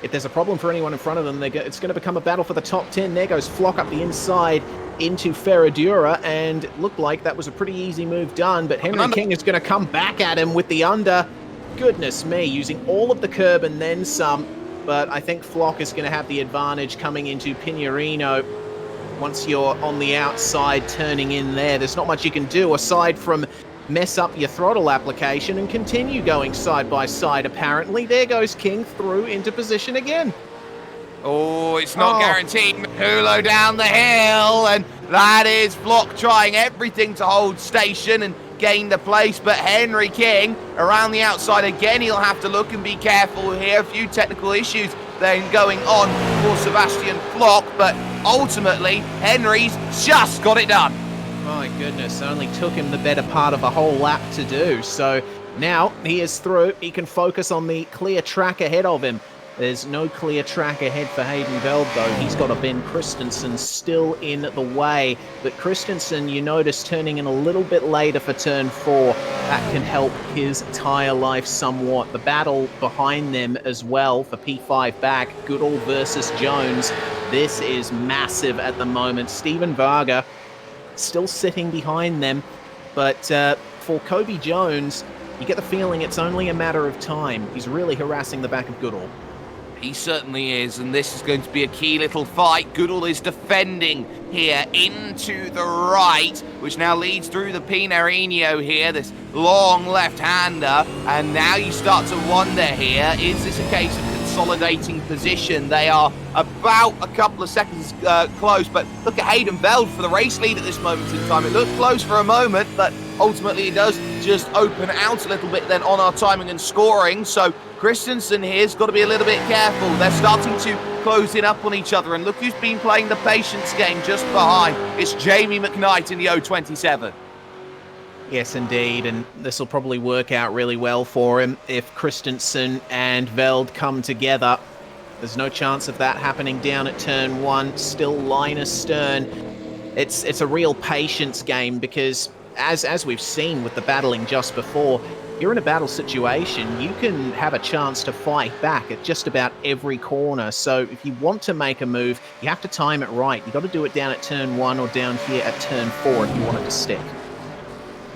G: if there's a problem for anyone in front of them, it's going to become a battle for the top 10. There goes Flock up the inside into Ferradura, and it looked like that was a pretty easy move done, but Henry King is going to come back at him with the under. Goodness me, using all of the curb and then some, but I think Flock is going to have the advantage coming into Pinheirino. Once you're on the outside turning in there's not much you can do aside from mess up your throttle application and continue going side by side, apparently. There goes King through into position again.
F: Oh, it's not guaranteed. Makulo down the hill, and that is Flock trying everything to hold station and gain the place, but Henry King around the outside again. He'll have to look and be careful here. A few technical issues then going on for Sebastian Flock, but ultimately Henry's just got it done.
G: My goodness, only took him the better part of a whole lap to do. So now he is through. He can focus on the clear track ahead of him. There's no clear track ahead for Hayden Veld, though. He's got a Ben Christensen still in the way. But Christensen, you notice, turning in a little bit later for turn 4. That can help his tyre life somewhat. The battle behind them as well for P5 back. Goodall versus Jones. This is massive at the moment. Stephen Varga still sitting behind them. But for Kobe Jones, you get the feeling it's only a matter of time. He's really harassing the back of Goodall.
F: He certainly is, and this is going to be a key little fight. Goodall is defending here into the right, which now leads through the Pinheirino here, this long left-hander, and now you start to wonder here, is this a case of consolidating position. They are about a couple of seconds close, but look at Hayden Veld for the race lead at this moment in time. It looked close for a moment, but ultimately it does just open out a little bit then on our timing and scoring. So Christensen here's got to be a little bit careful. They're starting to close in up on each other, and look who's been playing the patience game just behind. It's Jamie McKnight in the 027.
G: Yes, indeed, and this will probably work out really well for him if Christensen and Veld come together. There's no chance of that happening down at turn 1, still line astern. It's a real patience game because, as we've seen with the battling just before, you're in a battle situation, you can have a chance to fight back at just about every corner. So if you want to make a move, you have to time it right. You've got to do it down at turn 1 or down here at turn 4 if you want it to stick.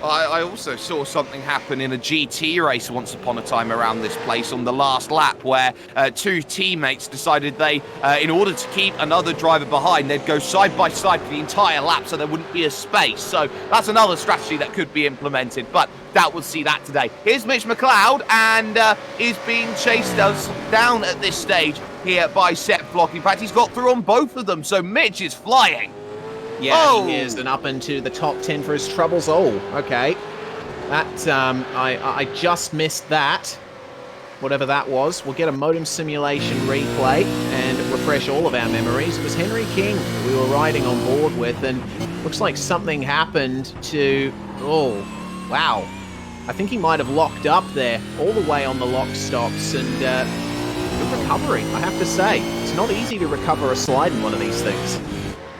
F: I also saw something happen in a GT race once upon a time around this place on the last lap, where two teammates decided they, in order to keep another driver behind, they'd go side by side for the entire lap so there wouldn't be a space. So that's another strategy that could be implemented, but doubt we'll see that today. Here's Mitch McLeod, and is being chased down at this stage here by Sepp Block. In fact, he's got through on both of them, so Mitch is flying.
G: Yeah, he is, and up into the top 10 for his troubles. Oh, okay. That, I just missed that. Whatever that was. We'll get a modem simulation replay and refresh all of our memories. It was Henry King that we were riding on board with, and looks like something happened to... Oh, wow. I think he might have locked up there, all the way on the lock stops, and good recovery, I have to say. It's not easy to recover a slide in one of these things.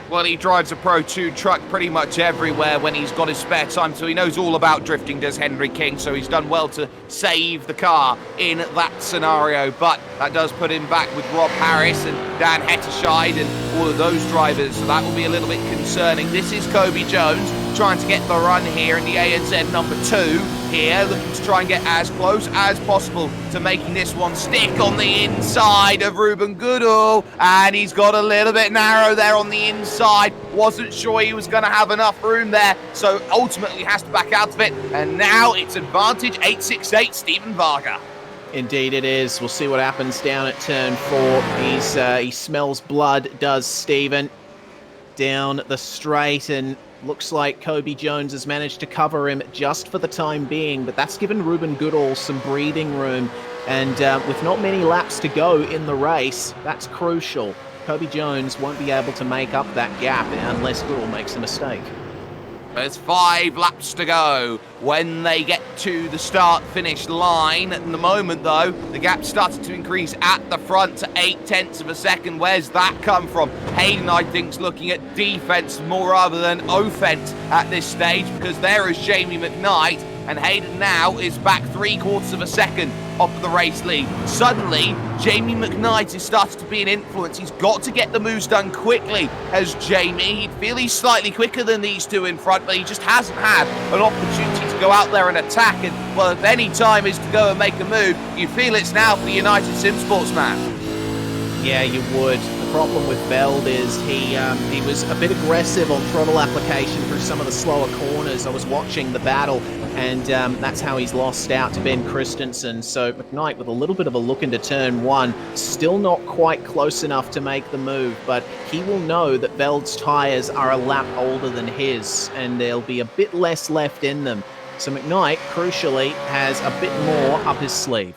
F: Well, he drives a Pro 2 truck pretty much everywhere when he's got his spare time, so he knows all about drifting, does Henry King, so he's done well to save the car in that scenario. But that does put him back with Rob Harris and Dan Hetterscheid and all of those drivers, so that will be a little bit concerning. This is Kobe Jones trying to get the run here in the ANZ number 2 here, looking to try and get as close as possible to making this one stick on the inside of Ruben Goodall, and he's got a little bit narrow there on the inside. Wasn't sure he was going to have enough room there, so ultimately has to back out of it, and now it's advantage 868 Stephen Varga.
G: Indeed it is. We'll see what happens down at turn 4. He smells blood, does Stephen, down the straight, and looks like Kobe Jones has managed to cover him just for the time being, but that's given Ruben Goodall some breathing room, and with not many laps to go in the race, that's crucial. Kobe Jones won't be able to make up that gap unless Goodall makes a mistake.
F: There's 5 laps to go when they get to the start-finish line. At the moment, though, the gap started to increase at the front to 0.8 of a second. Where's that come from? Hayden, I think, is looking at defense more rather than offense at this stage, because there is Jamie McKnight, and Hayden now is back 3/4 of a second off of the race lead. Suddenly, Jamie McKnight is starting to be an influence. He's got to get the moves done quickly as Jamie. He'd feel he's slightly quicker than these two in front, but he just hasn't had an opportunity to go out there and attack. And, well, if any time is to go and make a move, you feel it's now for the United Sim Sports man.
G: Yeah, you would. The problem with Veld is he was a bit aggressive on throttle application through some of the slower corners. I was watching the battle, and that's how he's lost out to Ben Christensen. So McKnight, with a little bit of a look into turn 1, still not quite close enough to make the move, but he will know that Veld's tyres are a lap older than his, and there'll be a bit less left in them. So McKnight, crucially, has a bit more up his sleeve.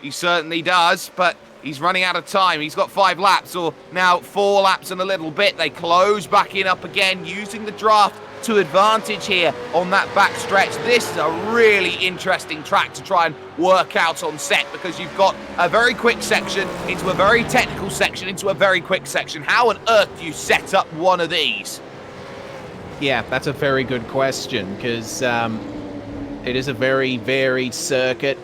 F: He certainly does, but he's running out of time. He's got 5 laps, or now 4 laps and a little bit. They close back in up again, using the draft to advantage here on that back stretch. This is a really interesting track to try and work out on set, because you've got a very quick section into a very technical section into a very quick section. How on earth do you set up one of these?
G: Yeah, that's a very good question, because it is a very varied circuit.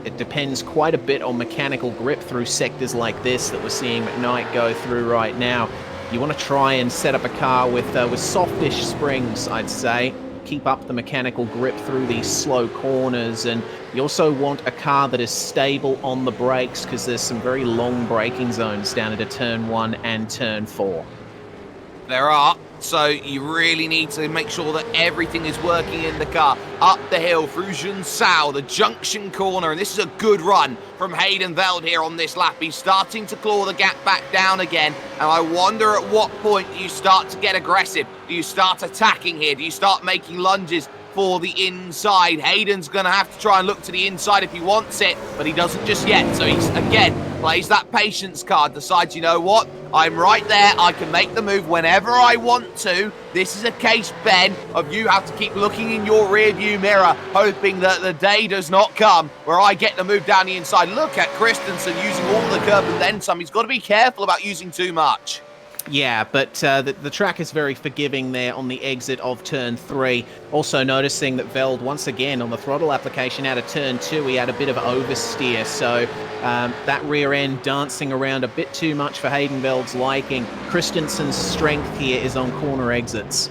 G: It depends quite a bit on mechanical grip through sectors like this that we're seeing McKnight go through right now. You want to try and set up a car with softish springs, I'd say. Keep up the mechanical grip through these slow corners, and you also want a car that is stable on the brakes, because there's some very long braking zones down into turn 1 and turn 4.
F: There are. So you really need to make sure that everything is working in the car. Up the hill through Junsao, the junction corner, and this is a good run from Hayden Veld here on this lap. He's starting to claw the gap back down again, and I wonder at what point you start to get aggressive. Do you start attacking here? Do you start making lunges for the inside? Hayden's going to have to try and look to the inside if he wants it, but he doesn't just yet. So he's, again, plays that patience card, decides, you know what? I'm right there. I can make the move whenever I want to. This is a case, Ben, of you have to keep looking in your rearview mirror, hoping that the day does not come where I get the move down the inside. Look at Christensen using all the curb and then some. He's got to be careful about using too much.
G: Yeah, but the track is very forgiving there on the exit of turn 3. Also noticing that Veld, once again, on the throttle application out of turn 2, he had a bit of oversteer. So that rear end dancing around a bit too much for Hayden Veld's liking. Christensen's strength here is on corner exits.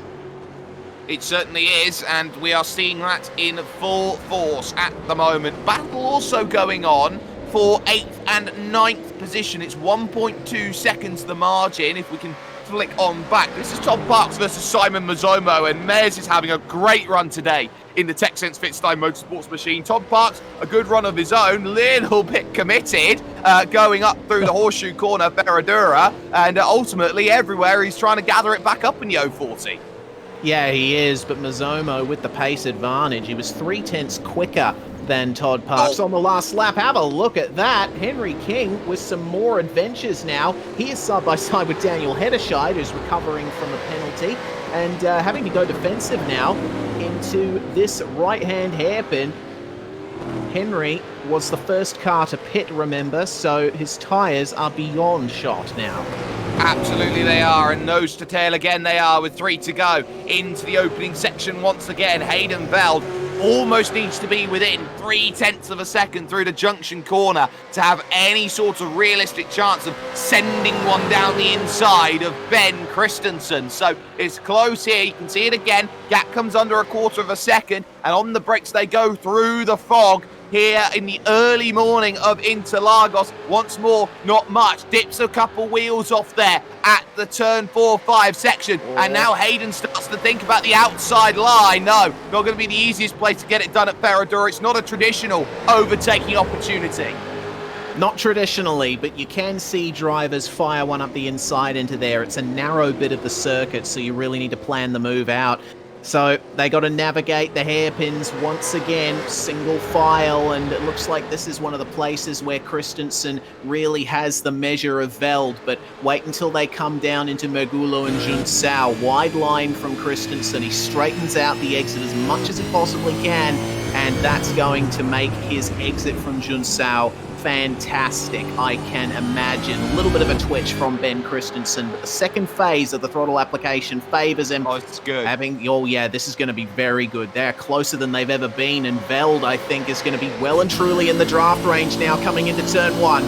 F: It certainly is, and we are seeing that in full force at the moment. Battle also going on for 8th and 9th position. It's 1.2 seconds the margin if we can flick on back. This is Tom Parks versus Simon Mazomo, and Mez is having a great run today in the TechSense Fitstyle Motorsports machine. Tom Parks, a good run of his own, little bit committed, going up through the horseshoe corner, Ferradura, and ultimately everywhere he's trying to gather it back up in the 040.
G: Yeah, he is, but Mazomo with the pace advantage. He was 0.3 quicker than Todd Parks on the last lap. Have a look at that. Henry King with some more adventures now. He is side by side with Daniel Hederscheid, who's recovering from a penalty and having to go defensive now into this right-hand hairpin. Henry was the first car to pit, remember, so his tyres are beyond shot now.
F: Absolutely they are, and nose to tail again they are with 3 to go into the opening section once again. Hayden Veld almost needs to be within 0.3 of a second through the junction corner to have any sort of realistic chance of sending one down the inside of Ben Christensen. So it's close here. You can see it again. Gap comes under 1/4 of a second, and on the brakes they go through the fog here in the early morning of Interlagos. Once more, not much. Dips a couple wheels off there at the turn 4-5 section. And now Hayden starts to think about the outside line. No, not going to be the easiest place to get it done at Ferradura. It's not a traditional overtaking opportunity.
G: Not traditionally, but you can see drivers fire one up the inside into there. It's a narrow bit of the circuit, so you really need to plan the move out. So they got to navigate the hairpins once again, single file, and it looks like this is one of the places where Christensen really has the measure of Veld. But wait until they come down into Megulo and Junsao. Wide line from Christensen. He straightens out the exit as much as he possibly can, and that's going to make his exit from Junsao fantastic, I can imagine. A little bit of a twitch from Ben Christensen, but the second phase of the throttle application favors him.
F: Oh, it's good.
G: Oh yeah, this is going to be very good. They're closer than they've ever been, and Veld, I think, is going to be well and truly in the draft range now coming into turn 1.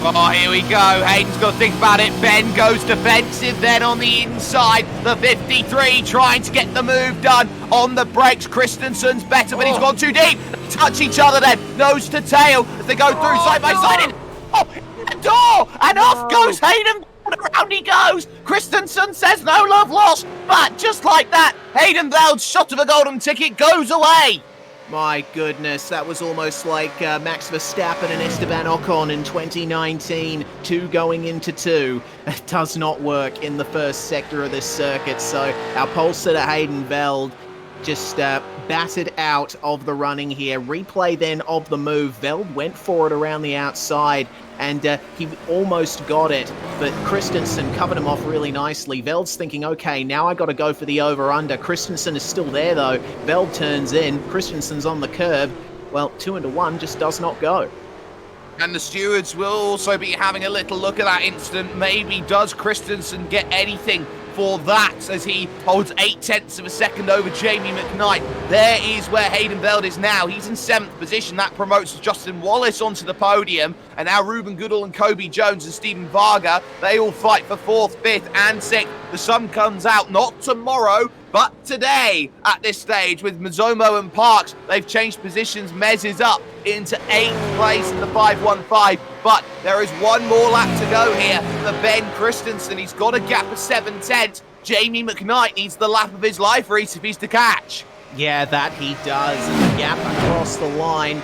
F: Oh, here we go. Hayden's got to think about it. Ben goes defensive then on the inside. The 53 trying to get the move done on the brakes. Christensen's better, but he's gone too deep. They touch each other then, nose to tail, as they go through side by side. In the door, and off goes Hayden. Around he goes. Christensen says no love lost, but just like that, Hayden Veld's shot of a golden ticket goes away.
G: My goodness, that was almost like Max Verstappen and Esteban Ocon in 2019, 2 going into 2. It does not work in the first sector of this circuit, so our pole sitter Hayden Veld just battered out of the running here. Replay then of the move. Veld went for it around the outside, and he almost got it, but Christensen covered him off really nicely. Veld's thinking, okay, now I got to go for the over-under. Christensen is still there, though. Veld turns in. Christensen's on the curb. Well, 2 into 1 just does not go.
F: And the stewards will also be having a little look at that incident. Maybe does Christensen get anything for that as he holds 0.8 of a second over Jamie McKnight. There is where Hayden Veld is now. He's in 7th position. That promotes Justin Wallace onto the podium. And now Ruben Goodall and Kobe Jones and Stephen Varga, they all fight for 4th, 5th and 6th. The sun comes out not tomorrow, but today at this stage with Mazomo and Parks. They've changed positions. Mez is up into 8th place in the 5-1-5, but there is one more lap to go here for Ben Christensen. He's got a gap of 7/10. Jamie McKnight needs the lap of his life, Reese, if he's to catch.
G: Yeah, that he does. And the gap across the line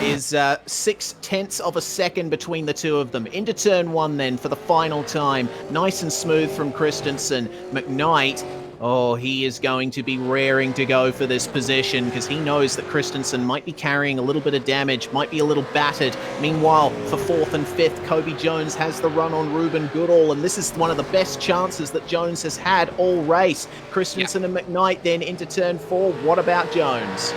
G: is 0.6 of a second between the two of them. Into turn 1 then for the final time. Nice and smooth from Christensen. McKnight, oh, he is going to be raring to go for this position because he knows that Christensen might be carrying a little bit of damage, might be a little battered. Meanwhile, for 4th and 5th, Kobe Jones has the run on Ruben Goodall, and this is one of the best chances that Jones has had all race. Christensen and McKnight then into turn 4. What about Jones?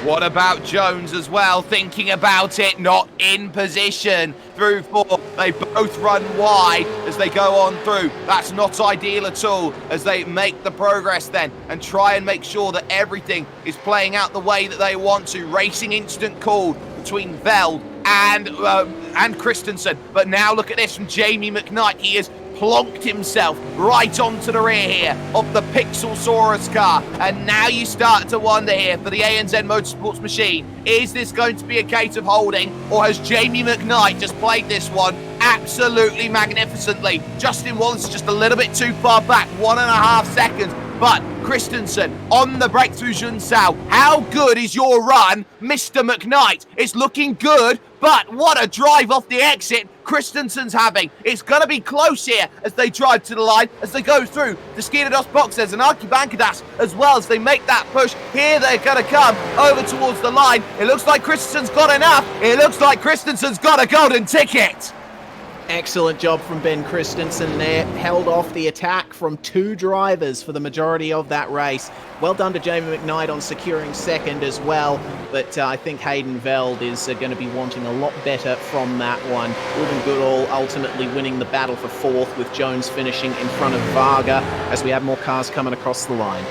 F: What about Jones as well? Thinking about it, not in position. Through 4, they both run wide as they go on through. That's not ideal at all as they make the progress then and try and make sure that everything is playing out the way that they want to. Racing incident called between Veld and Christensen. But now look at this from Jamie McKnight. He is plonked himself right onto the rear here of the Pixelsaurus car. And now you start to wonder here for the ANZ Motorsports machine, is this going to be a case of holding, or has Jamie McKnight just played this one absolutely magnificently? Justin Wallace is just a little bit too far back, 1.5 seconds. But Christensen on the break through Junsao. How good is your run, Mr. McKnight? It's looking good, but what a drive off the exit Christensen's having. It's going to be close here as they drive to the line, as they go through the Skidados boxes and Arki Bankadas as well as they make that push. Here they're going to come over towards the line. It looks like Christensen's got enough. It looks like Christensen's got a golden ticket.
G: Excellent job from Ben Christensen there. Held off the attack from 2 drivers for the majority of that race. Well done to Jamie McKnight on securing 2nd as well. But I think Hayden Veld is going to be wanting a lot better from that one. Ruben Goodall ultimately winning the battle for 4th, with Jones finishing in front of Varga as we have more cars coming across the line.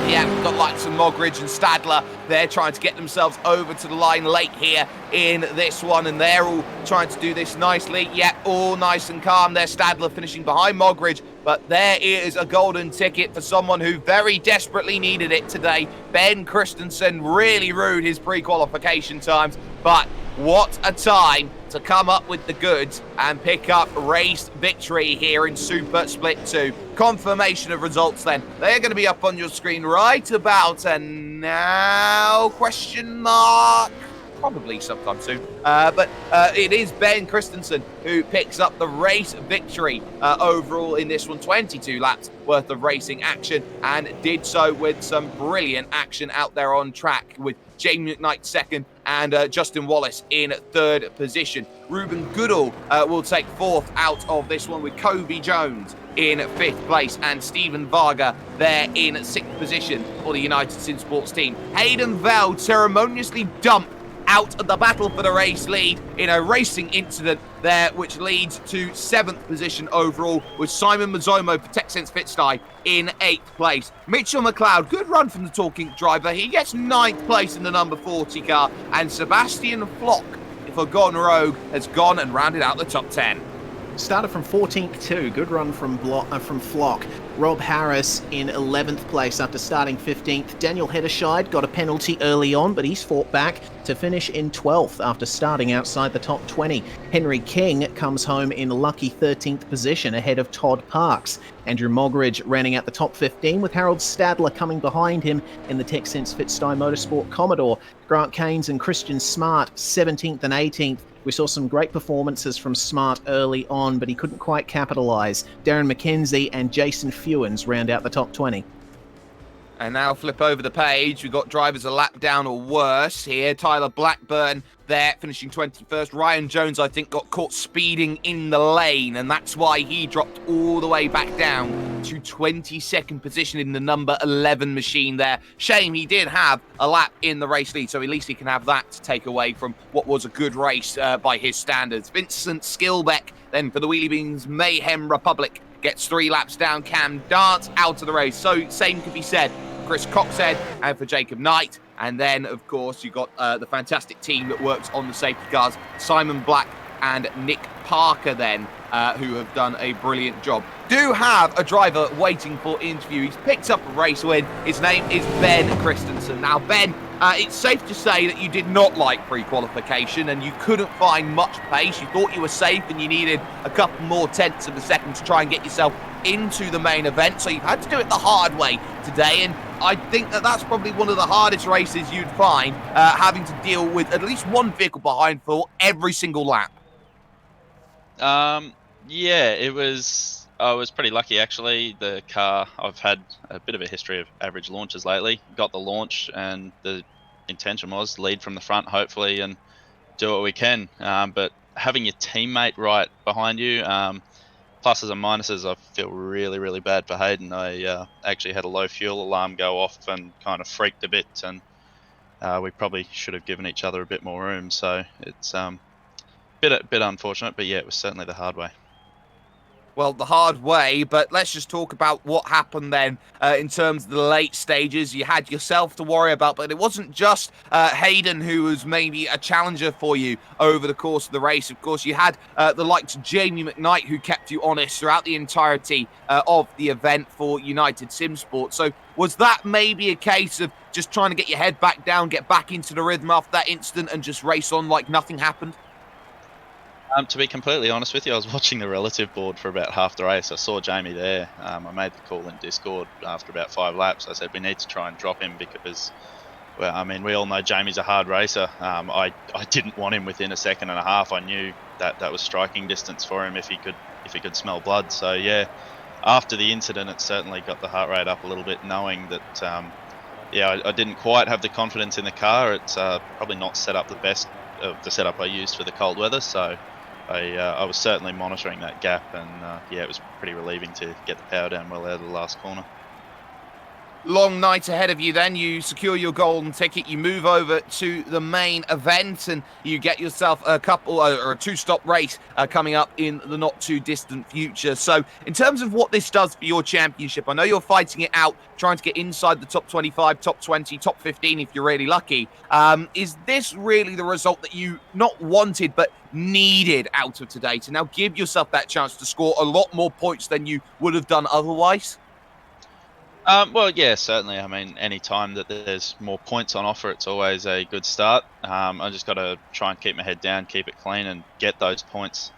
F: Yeah, we've got likes of Mogridge and Stadler. They're trying to get themselves over to the line late here in this one, and they're all trying to do this nicely. Yeah, all nice and calm there. Stadler finishing behind Mogridge, but there is a golden ticket for someone who very desperately needed it today. Ben Christensen really rued his pre-qualification times, but what a time to come up with the goods and pick up race victory here in Super Split 2. Confirmation of results then. They're going to be up on your screen right about now, question mark? Probably sometime soon. But it is Ben Christensen who picks up the race victory overall in this one. 22 laps worth of racing action, and did so with some brilliant action out there on track, with Jamie McKnight 2nd and Justin Wallace in 3rd position. Ruben Goodall will take 4th out of this one, with Kobe Jones in 5th place and Stephen Varga there in 6th position for the United Sim Sports team. Hayden Veld ceremoniously dumped out of the battle for the race lead in a racing incident there, which leads to 7th position overall, with Simon Mazzomo for TechSense Fitstye in 8th place. Mitchell McLeod, good run from the talking driver. He gets 9th place in the number 40 car, and Sebastian Flock for Gone Rogue has gone and rounded out the top 10.
G: Started from 14th too. Good run from Flock. Rob Harris in 11th place after starting 15th. Daniel Hedderscheid got a penalty early on, but he's fought back to finish in 12th after starting outside the top 20. Henry King comes home in lucky 13th position ahead of Todd Parks. Andrew Mogridge running at the top 15, with Harold Stadler coming behind him in the TechSense Fitstye Motorsport Commodore. Grant Caines and Christian Smart 17th and 18th. We saw some great performances from Smart early on, but he couldn't quite capitalise. Darren McKenzie and Jason Fewens round out the top 20.
F: And now flip over the page. We've got drivers a lap down or worse here. Tyler Blackburn there, finishing 21st. Ryan Jones, I think, got caught speeding in the lane, and that's why he dropped all the way back down to 22nd position in the number 11 machine there. Shame he did have a lap in the race lead, so at least he can have that to take away from what was a good race by his standards. Vincent Skilbeck, then for the Wheelie Beans Mayhem Republic, gets 3 laps down. Cam Dart out of the race. So same could be said for Chris Coxhead and for Jacob Knight. And then, of course, you've got the fantastic team that works on the safety cars, Simon Black and Nick Parker then who have done a brilliant job. Do have a driver waiting for interview. He's picked up a race win. His name is Ben Christensen. Now, Ben, it's safe to say that you did not like pre-qualification and you couldn't find much pace. You thought you were safe and you needed a couple more tenths of a second to try and get yourself into the main event. So you've had to do it the hard way today. And I think that that's probably one of the hardest races you'd find, having to deal with at least one vehicle behind for every single lap.
H: Yeah, it was. I was pretty lucky actually. The car, I've had a bit of a history of average launches lately. Got the launch, and the intention was lead from the front, hopefully, and do what we can. But having your teammate right behind you, pluses and minuses, I feel really, really bad for Hayden. I actually had a low fuel alarm go off and kind of freaked a bit, and we probably should have given each other a bit more room. So it's bit unfortunate, but yeah, it was certainly the hard way.
F: Well, the hard way, but let's just talk about what happened then in terms of the late stages. You had yourself to worry about, but it wasn't just Hayden who was maybe a challenger for you over the course of the race. Of course, you had the likes of Jamie McKnight who kept you honest throughout the entirety of the event for United Simsport. So was that maybe a case of just trying to get your head back down, get back into the rhythm after that incident and just race on like nothing happened?
H: To be completely honest with you, I was watching the relative board for about half the race. I saw Jamie there. I made the call in Discord after about 5 laps. I said we need to try and drop him because, well, I mean, we all know Jamie's a hard racer. I didn't want him within a second and a half. I knew that was striking distance for him if he could smell blood. So yeah, after the incident, it certainly got the heart rate up a little bit, knowing that I didn't quite have the confidence in the car. It's probably not set up the best of the setup I used for the cold weather. So I was certainly monitoring that gap, and yeah, it was pretty relieving to get the power down well out of the last corner.
F: Long night ahead of you then. You secure your golden ticket, you move over to the main event, and you get yourself a couple or a 2-stop race coming up in the not too distant future. So in terms of what this does for your championship, I know you're fighting it out, trying to get inside the top 25, top 20, top 15 if you're really lucky. Is this really the result that you not wanted but needed out of today to now give yourself that chance to score a lot more points than you would have done otherwise?
H: Well, yeah, certainly. I mean, any time that there's more points on offer, it's always a good start. I just got to try and keep my head down, keep it clean, and get those points.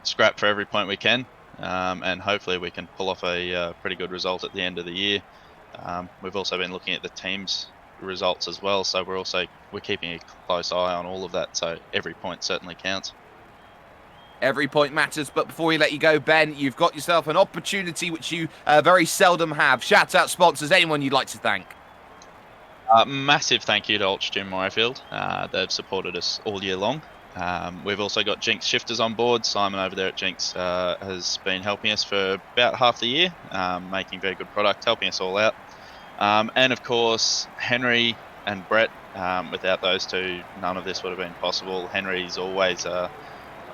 H: Scrap for every point we can, and hopefully we can pull off a pretty good result at the end of the year. We've also been looking at the team's results as well, so we're keeping a close eye on all of that. So every point certainly counts.
F: Every point matters, but before we let you go, Ben, you've got yourself an opportunity which you very seldom have. Shout out sponsors, anyone you'd like to thank.
H: Massive thank you to Ultra Morayfield. They've supported us all year long. We've also got Jinx Shifters on board. Simon over there at Jinx has been helping us for about half the year, making very good product, helping us all out. And of course, Henry and Brett. Without those two, none of this would have been possible. Henry's always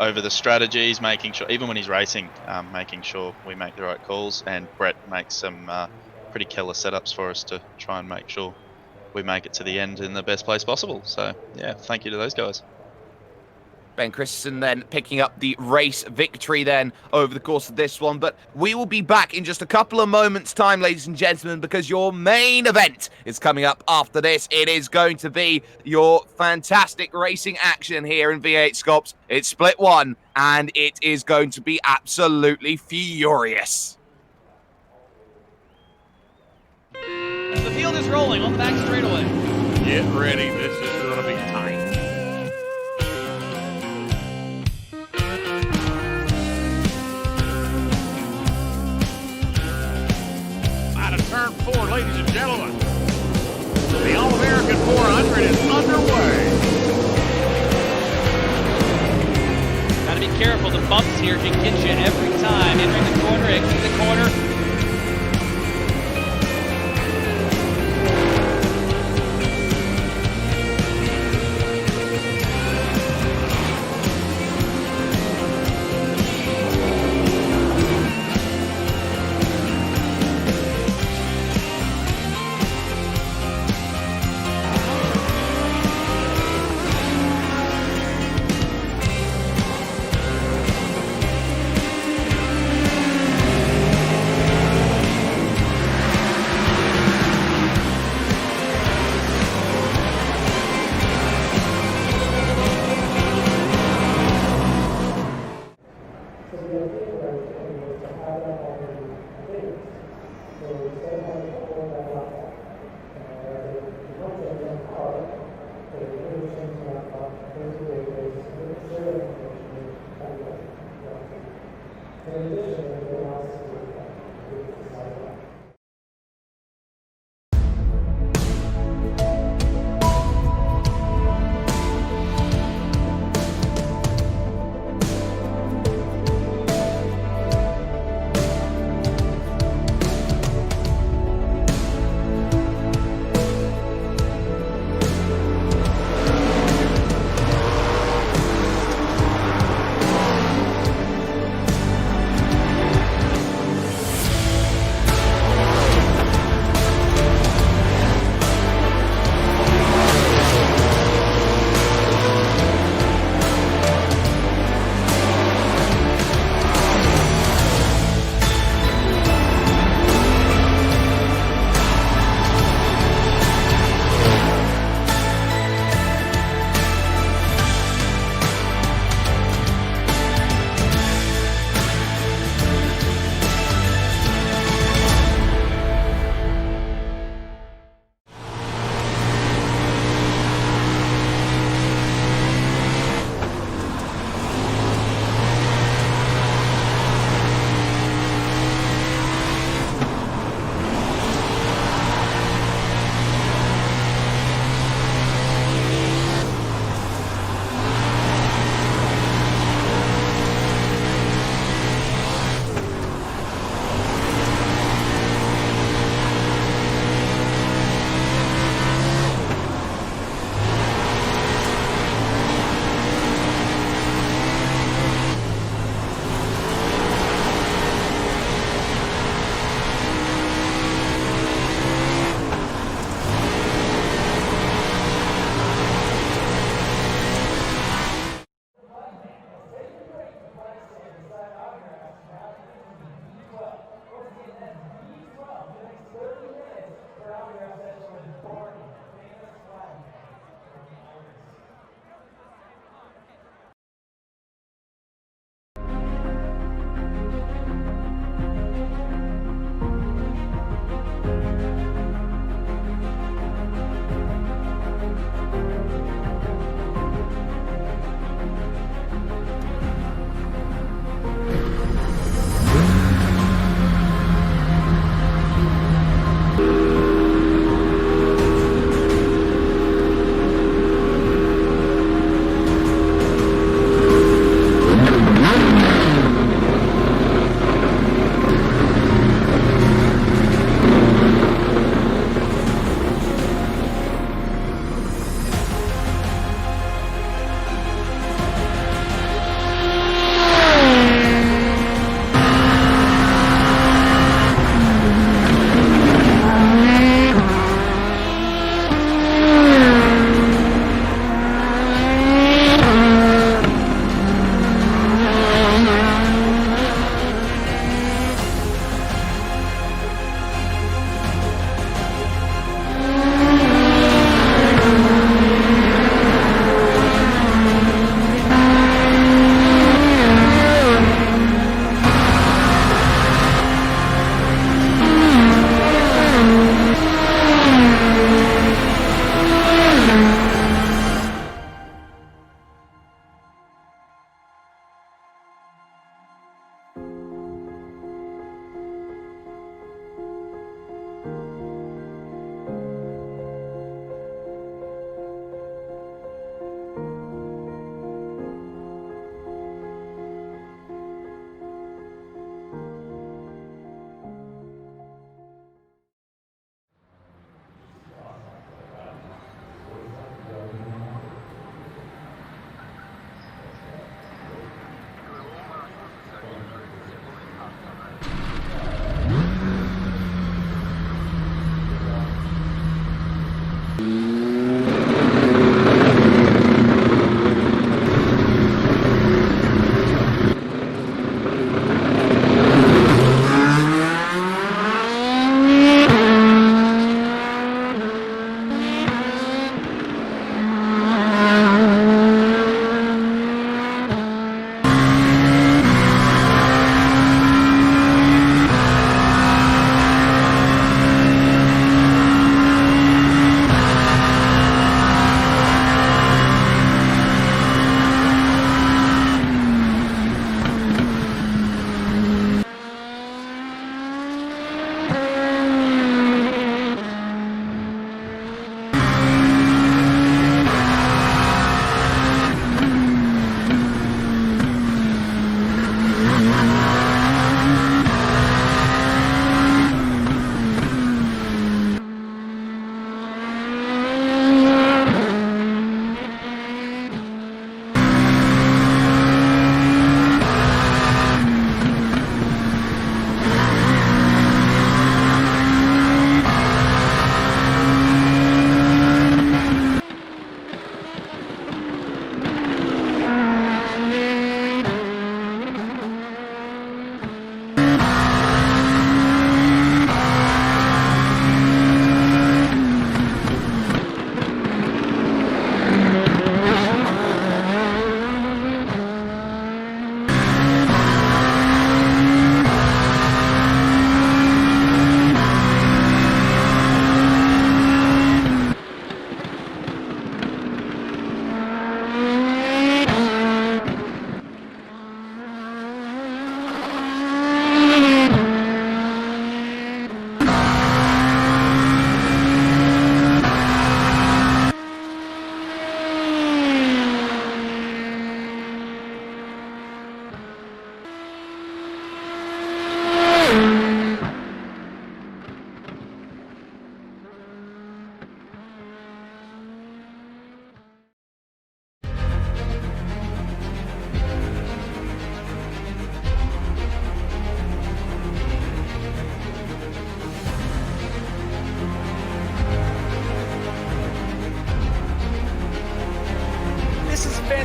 H: over the strategies, making sure, even when he's racing, making sure we make the right calls, and Brett makes some pretty killer setups for us to try and make sure we make it to the end in the best place possible. So yeah, thank you to those guys.
F: Ben Christensen then picking up the race victory then over the course of this one. But we will be back in just a couple of moments' time, ladies and gentlemen, because your main event is coming up after this. It is going to be your fantastic racing action here in V8SCOPS. It's Split 1, and it is going to be absolutely furious.
C: The field is rolling on the back straightaway.
I: Get ready, this is going to be tight. Out of turn 4, ladies and gentlemen. The All-American 400 is underway.
C: Gotta be careful, the bumps here can get you every time. Entering the corner, exiting the corner.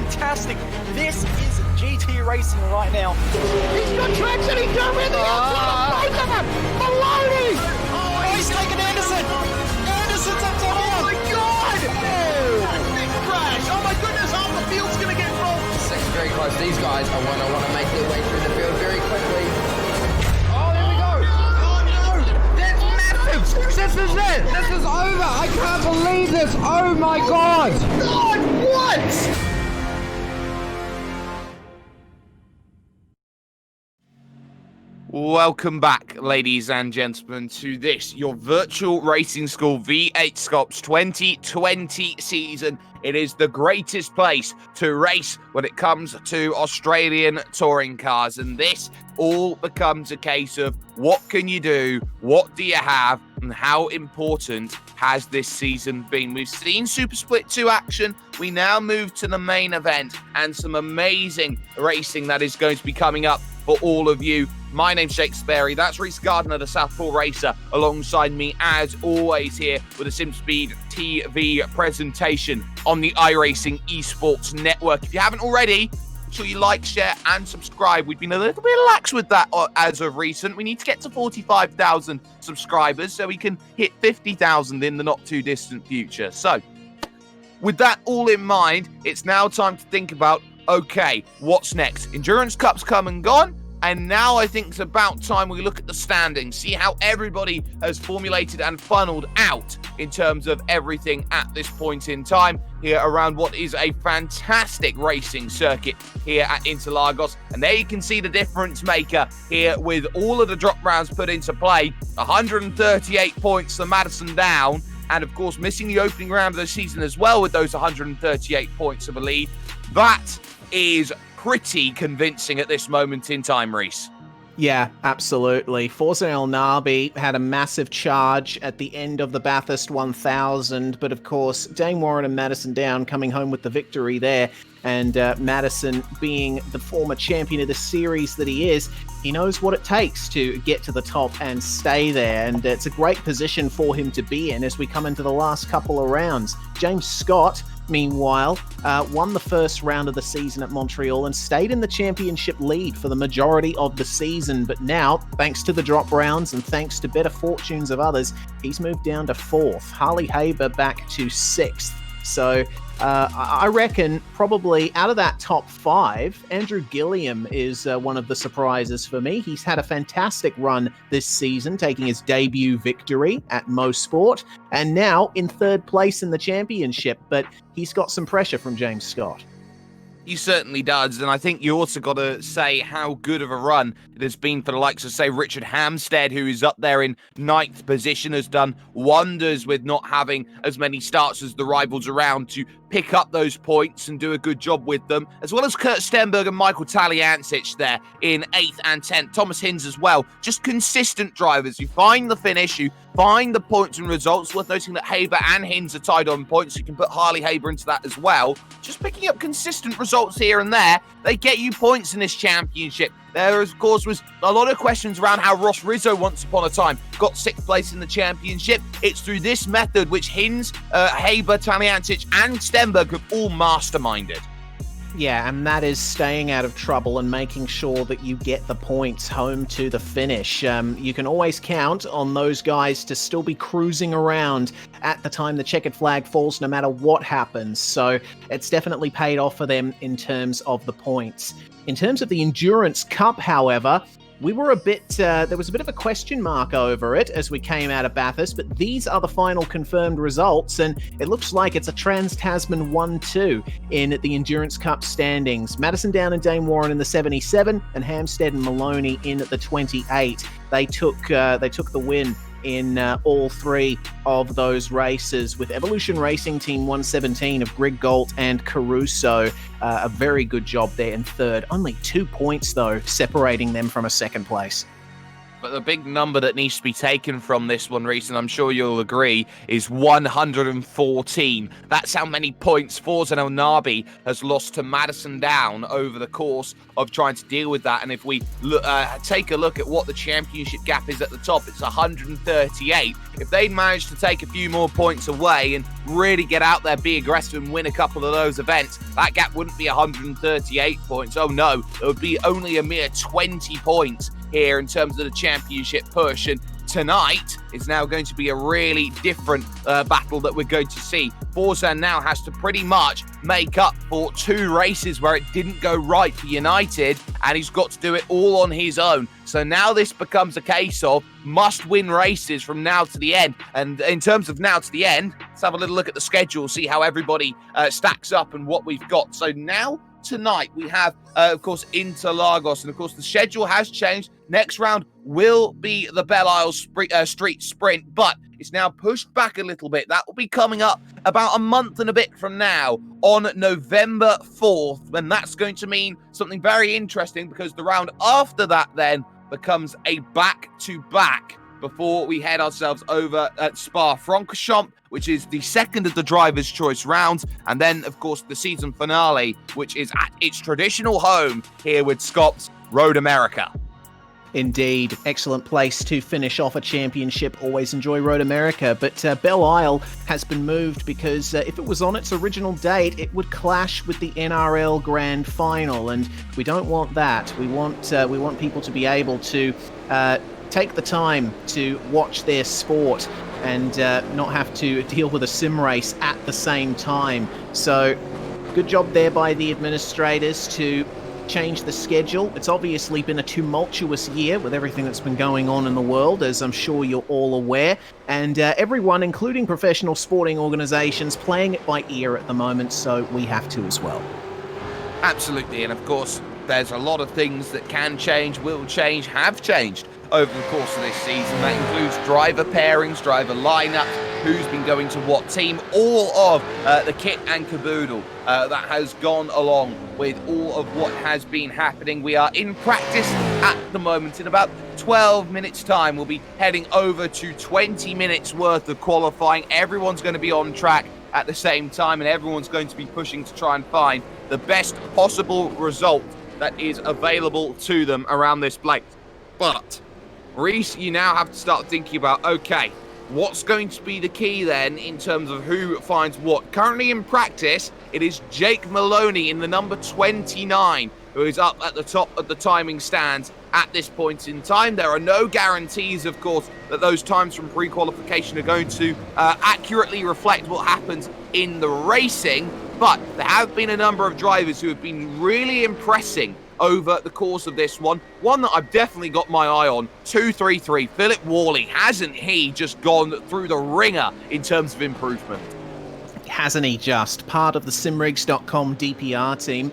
J: fantastic. This is GT racing right now.
D: He's got traction. He's got with the outside of both of them. Maloney.
J: Oh, he's taken Anderson. Anderson's up top.
D: Oh my God. Oh, big crash. Oh my goodness, half the field's going to get rolled.
E: Six very close. These guys are want to make their way through the field very quickly. This is it! This is over! I can't believe this! Oh my God!
D: God, what?
F: Welcome back, ladies and gentlemen, to this, your virtual racing school V8SCOPS 2020 season. It is the greatest place to race when it comes to Australian touring cars, and this all becomes a case of what can you do, what do you have, and how important has this season been. We've seen Super Split 2 action. We now move to the main event and some amazing racing that is going to be coming up for all of you. My name's Jake Sperry. That's Reese Gardner, the Southpaw Racer, alongside me as always here with a SimSpeed TV presentation on the iRacing Esports Network. If you haven't already, make sure you like, share, and subscribe. We've been a little bit lax with that as of recent. We need to get to 45,000 subscribers so we can hit 50,000 in the not-too-distant future. So, with that all in mind, it's now time to think about, okay, what's next? Endurance Cup's come and gone. And now I think it's about time we look at the standings, see how everybody has formulated and funneled out in terms of everything at this point in time here around what is a fantastic racing circuit here at Interlagos. And there you can see the difference maker here with all of the drop rounds put into play. 138 points for Madison down. And of course, missing the opening round of the season as well with those 138 points of a lead. That is pretty convincing at this moment in time, Reese.
G: Yeah, absolutely. Forza El Narbi had a massive charge at the end of the Bathurst 1000, but of course, Dane Warren and Madison Down coming home with the victory there. And Madison, being the former champion of the series that he is, he knows what it takes to get to the top and stay there. And it's a great position for him to be in as we come into the last couple of rounds. James Scott, meanwhile, won the first round of the season at Montreal and stayed in the championship lead for the majority of the season. But now, thanks to the drop rounds and thanks to better fortunes of others, he's moved down to 4th. Harley Haber back to 6th. So I reckon probably out of that top 5, Andrew Gilliam is one of the surprises for me. He's had a fantastic run this season, taking his debut victory at Mosport, and now in 3rd place in the championship. But he's got some pressure from James Scott.
F: He certainly does, and I think you also got to say how good of a run it has been for the likes of, say, Richard Hamstead, who is up there in 9th position, has done wonders with not having as many starts as the rivals around to pick up those points and do a good job with them, as well as Kurt Stenberg and Michael Taliancic there in 8th and 10th. Thomas Hinz as well. Just consistent drivers. You find the finish, you find the points and results. Worth noting that Haber and Hinz are tied on points. You can put Harley Haber into that as well. Just picking up consistent results here and there. They get you points in this championship. There, of course, was a lot of questions around how Ross Rizzo once upon a time got 6th place in the championship. It's through this method which Hinz, Haber, Taliancic, and Stenberg have all masterminded.
G: Yeah, and that is staying out of trouble and making sure that you get the points home to the finish. You can always count on those guys to still be cruising around at the time the checkered flag falls, no matter what happens. So it's definitely paid off for them in terms of the points. In terms of the Endurance Cup, however, we were there was a bit of a question mark over it as we came out of Bathurst, but these are the final confirmed results, and it looks like it's a Trans-Tasman 1-2 in the Endurance Cup standings. Madison Down and Dane Warren in the 77, and Hamstead and Maloney in the 28. They took the win in all 3 of those races, with Evolution Racing Team 117 of Greg Galt and Caruso. A very good job there in 3rd. Only 2 points, though, separating them from a 2nd place.
F: But the big number that needs to be taken from this one, Reese, and I'm sure you'll agree, is 114. That's how many points Forza El Nabi has lost to Madison Down over the course of trying to deal with that. And if we take a look at what the championship gap is at the top, it's 138. If they'd managed to take a few more points away and really get out there, be aggressive and win a couple of those events, that gap wouldn't be 138 points. Oh no, it would be only a mere 20 points here in terms of the championship push. And tonight is now going to be a really different battle that we're going to see. Forza now has to pretty much make up for 2 races where it didn't go right for United, and he's got to do it all on his own. So now this becomes a case of must-win races from now to the end. And in terms of now to the end, let's have a little look at the schedule, see how everybody stacks up and what we've got. So now tonight we have, of course, Interlagos, and of course the schedule has changed. Next round will be the Belle Isle Street Sprint, but it's now pushed back a little bit. That will be coming up about a month and a bit from now on November 4th, and that's going to mean something very interesting, because the round after that then becomes a back-to-back before we head ourselves over at Spa-Francorchamps, which is the second of the driver's choice rounds, and then, of course, the season finale, which is at its traditional home here with Scops Road America.
G: Indeed, excellent place to finish off a championship. Always enjoy Road America, but Belle Isle has been moved because if it was on its original date, it would clash with the NRL Grand Final, and we don't want that. We want people to be able to take the time to watch their sport and not have to deal with a sim race at the same time. So, good job there by the administrators to change the schedule. It's obviously been a tumultuous year with everything that's been going on in the world, as I'm sure you're all aware, and everyone, including professional sporting organisations, playing it by ear at the moment, so we have to as well.
F: Absolutely, and of course, there's a lot of things that can change, will change, have changed over the course of this season. That includes driver pairings, driver lineups, who's been going to what team, all of the kit and caboodle that has gone along with all of what has been happening. We are in practice at the moment. In about 12 minutes time, we'll be heading over to 20 minutes worth of qualifying. Everyone's going to be on track at the same time, and everyone's going to be pushing to try and find the best possible result that is available to them around this place. But Reese, you now have to start thinking about, okay, what's going to be the key then in terms of who finds what? Currently in practice, it is Jake Maloney in the number 29 who is up at the top of the timing stands at this point in time. There are no guarantees, of course, that those times from pre-qualification are going to accurately reflect what happens in the racing, but there have been a number of drivers who have been really impressing over the course of this one. One that I've definitely got my eye on, 233, Philip Worley. Hasn't he just gone through the ringer in terms of improvement?
G: Hasn't he just? Part of the simrigs.com DPR team.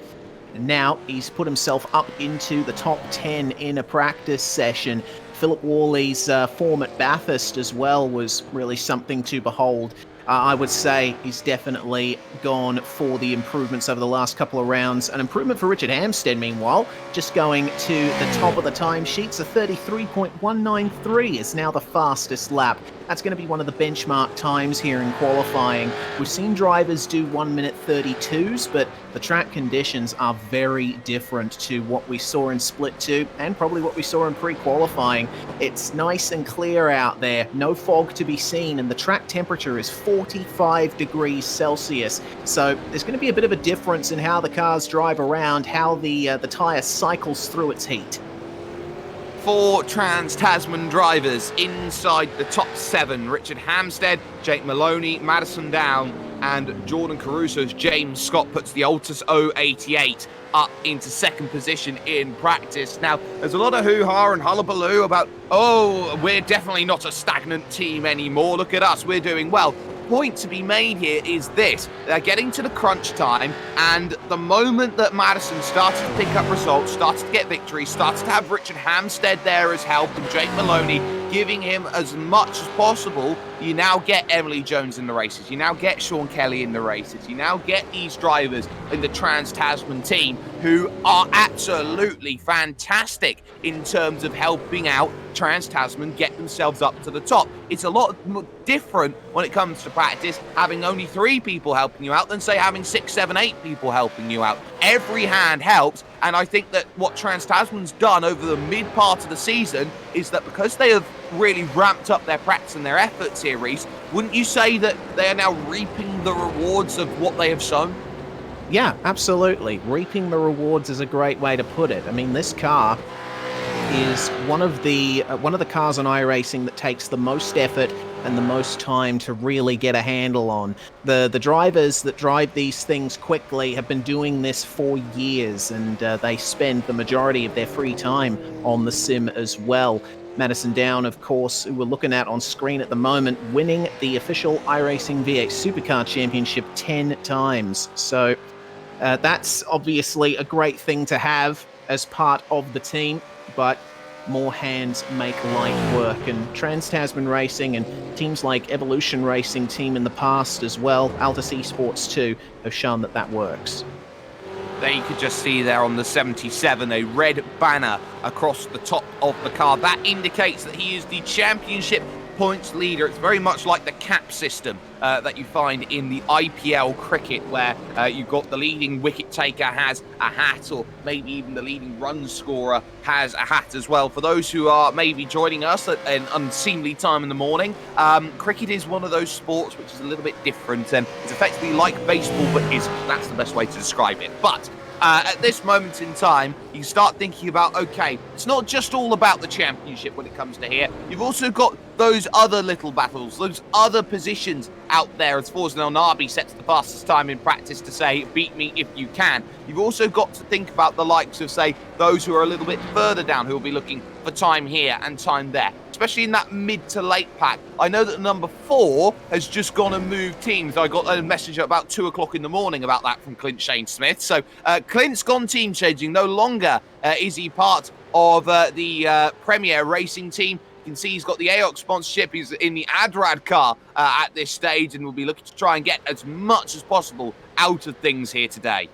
G: And now he's put himself up into the top 10 in a practice session. Philip Worley's form at Bathurst as well was really something to behold. I would say he's definitely gone for the improvements over the last couple of rounds. An improvement for Richard Hampstead, meanwhile, just going to the top of the timesheets. A 33.193 is now the fastest lap. That's going to be one of the benchmark times here in qualifying. We've seen drivers do 1 minute 32s, but the track conditions are very different to what we saw in Split 2 and probably what we saw in pre-qualifying. It's nice and clear out there, no fog to be seen, and the track temperature is 45 degrees Celsius. So there's going to be a bit of a difference in how the cars drive around, how the tyre cycles through its heat.
F: 4 Trans-Tasman drivers inside the top 7. Richard Hampstead, Jake Maloney, Madison Down, and Jordan Caruso's James Scott puts the Altus 088 up into second position in practice. Now, there's a lot of hoo-ha and hullabaloo about, oh, we're definitely not a stagnant team anymore. Look at us, we're doing well. Point to be made here is this: they're getting to the crunch time, and the moment that Madison started to pick up results, started to get victories, started to have Richard Hampstead there as help, and Jake Maloney giving him as much as possible, you now get Emily Jones in the races. You now get Sean Kelly in the races. You now get these drivers in the Trans-Tasman team who are absolutely fantastic in terms of helping out Trans-Tasman get themselves up to the top. It's a lot more different when it comes to practice, having only 3 people helping you out than, say, having 6, 7, 8 people helping you out. Every hand helps, and I think that what Trans-Tasman's done over the mid part of the season is that because they have really ramped up their practice and their efforts here, Reese, wouldn't you say that they are now reaping the rewards of what they have sown?
G: Yeah, absolutely. Reaping the rewards is a great way to put it. I mean, this car is one of the cars on iRacing that takes the most effort and the most time to really get a handle on. The drivers that drive these things quickly have been doing this for years, and they spend the majority of their free time on the sim as well. Madison Down, of course, who we're looking at on screen at the moment, winning the official iRacing V8 Supercar Championship 10 times. So that's obviously a great thing to have as part of the team, but more hands make light work. And Trans-Tasman Racing and teams like Evolution Racing Team in the past as well, Altus Esports too, have shown that that works.
F: There you could just see there on the 77, a red banner across the top of the car. That indicates that he is the championship points leader. It's very much like the cap system that you find in the IPL cricket, where you've got the leading wicket taker has a hat, or maybe even the leading run scorer has a hat as well. For those who are maybe joining us at an unseemly time in the morning, cricket is one of those sports which is a little bit different, and it's effectively like baseball, but isn't. That's the best way to describe it. But at this moment in time, you start thinking about, okay, it's not just all about the championship when it comes to here. You've also got those other little battles, those other positions out there, as Forza El Nabi sets the fastest time in practice to say, beat me if you can. You've also got to think about the likes of, say, those who are a little bit further down, who will be looking for time here and time there, especially in that mid to late pack. I know that number 4 has just gone and moved teams. I got a message at about 2 o'clock in the morning about that from Clint Shane Smith. So Clint's gone team changing, no longer is he part of the Premier Racing team. You can see he's got the AOC sponsorship. He's in the Adrad car at this stage, and will be looking to try and get as much as possible out of things here today.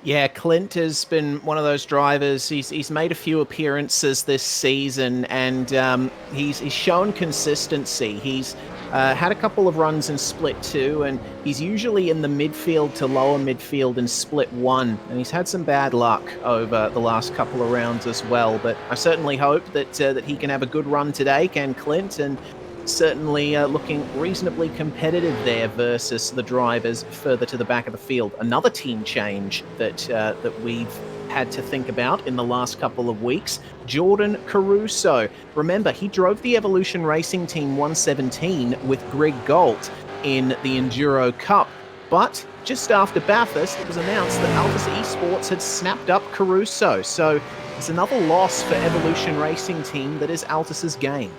G: Yeah, Clint has been one of those drivers. He's made a few appearances this season, and he's shown consistency. He's had a couple of runs in Split 2, and he's usually in the midfield to lower midfield in Split 1, and he's had some bad luck over the last couple of rounds as well. But I certainly hope that he can have a good run today, can Clint, and certainly looking reasonably competitive there versus the drivers further to the back of the field. Another team change that we've had to think about in the last couple of weeks, Jordan Caruso. Remember, he drove the Evolution Racing Team 117 with Greg Galt in the Enduro Cup, but just after Bathurst, it was announced that Altus Esports had snapped up Caruso, so it's another loss for Evolution Racing Team that is Altus's game.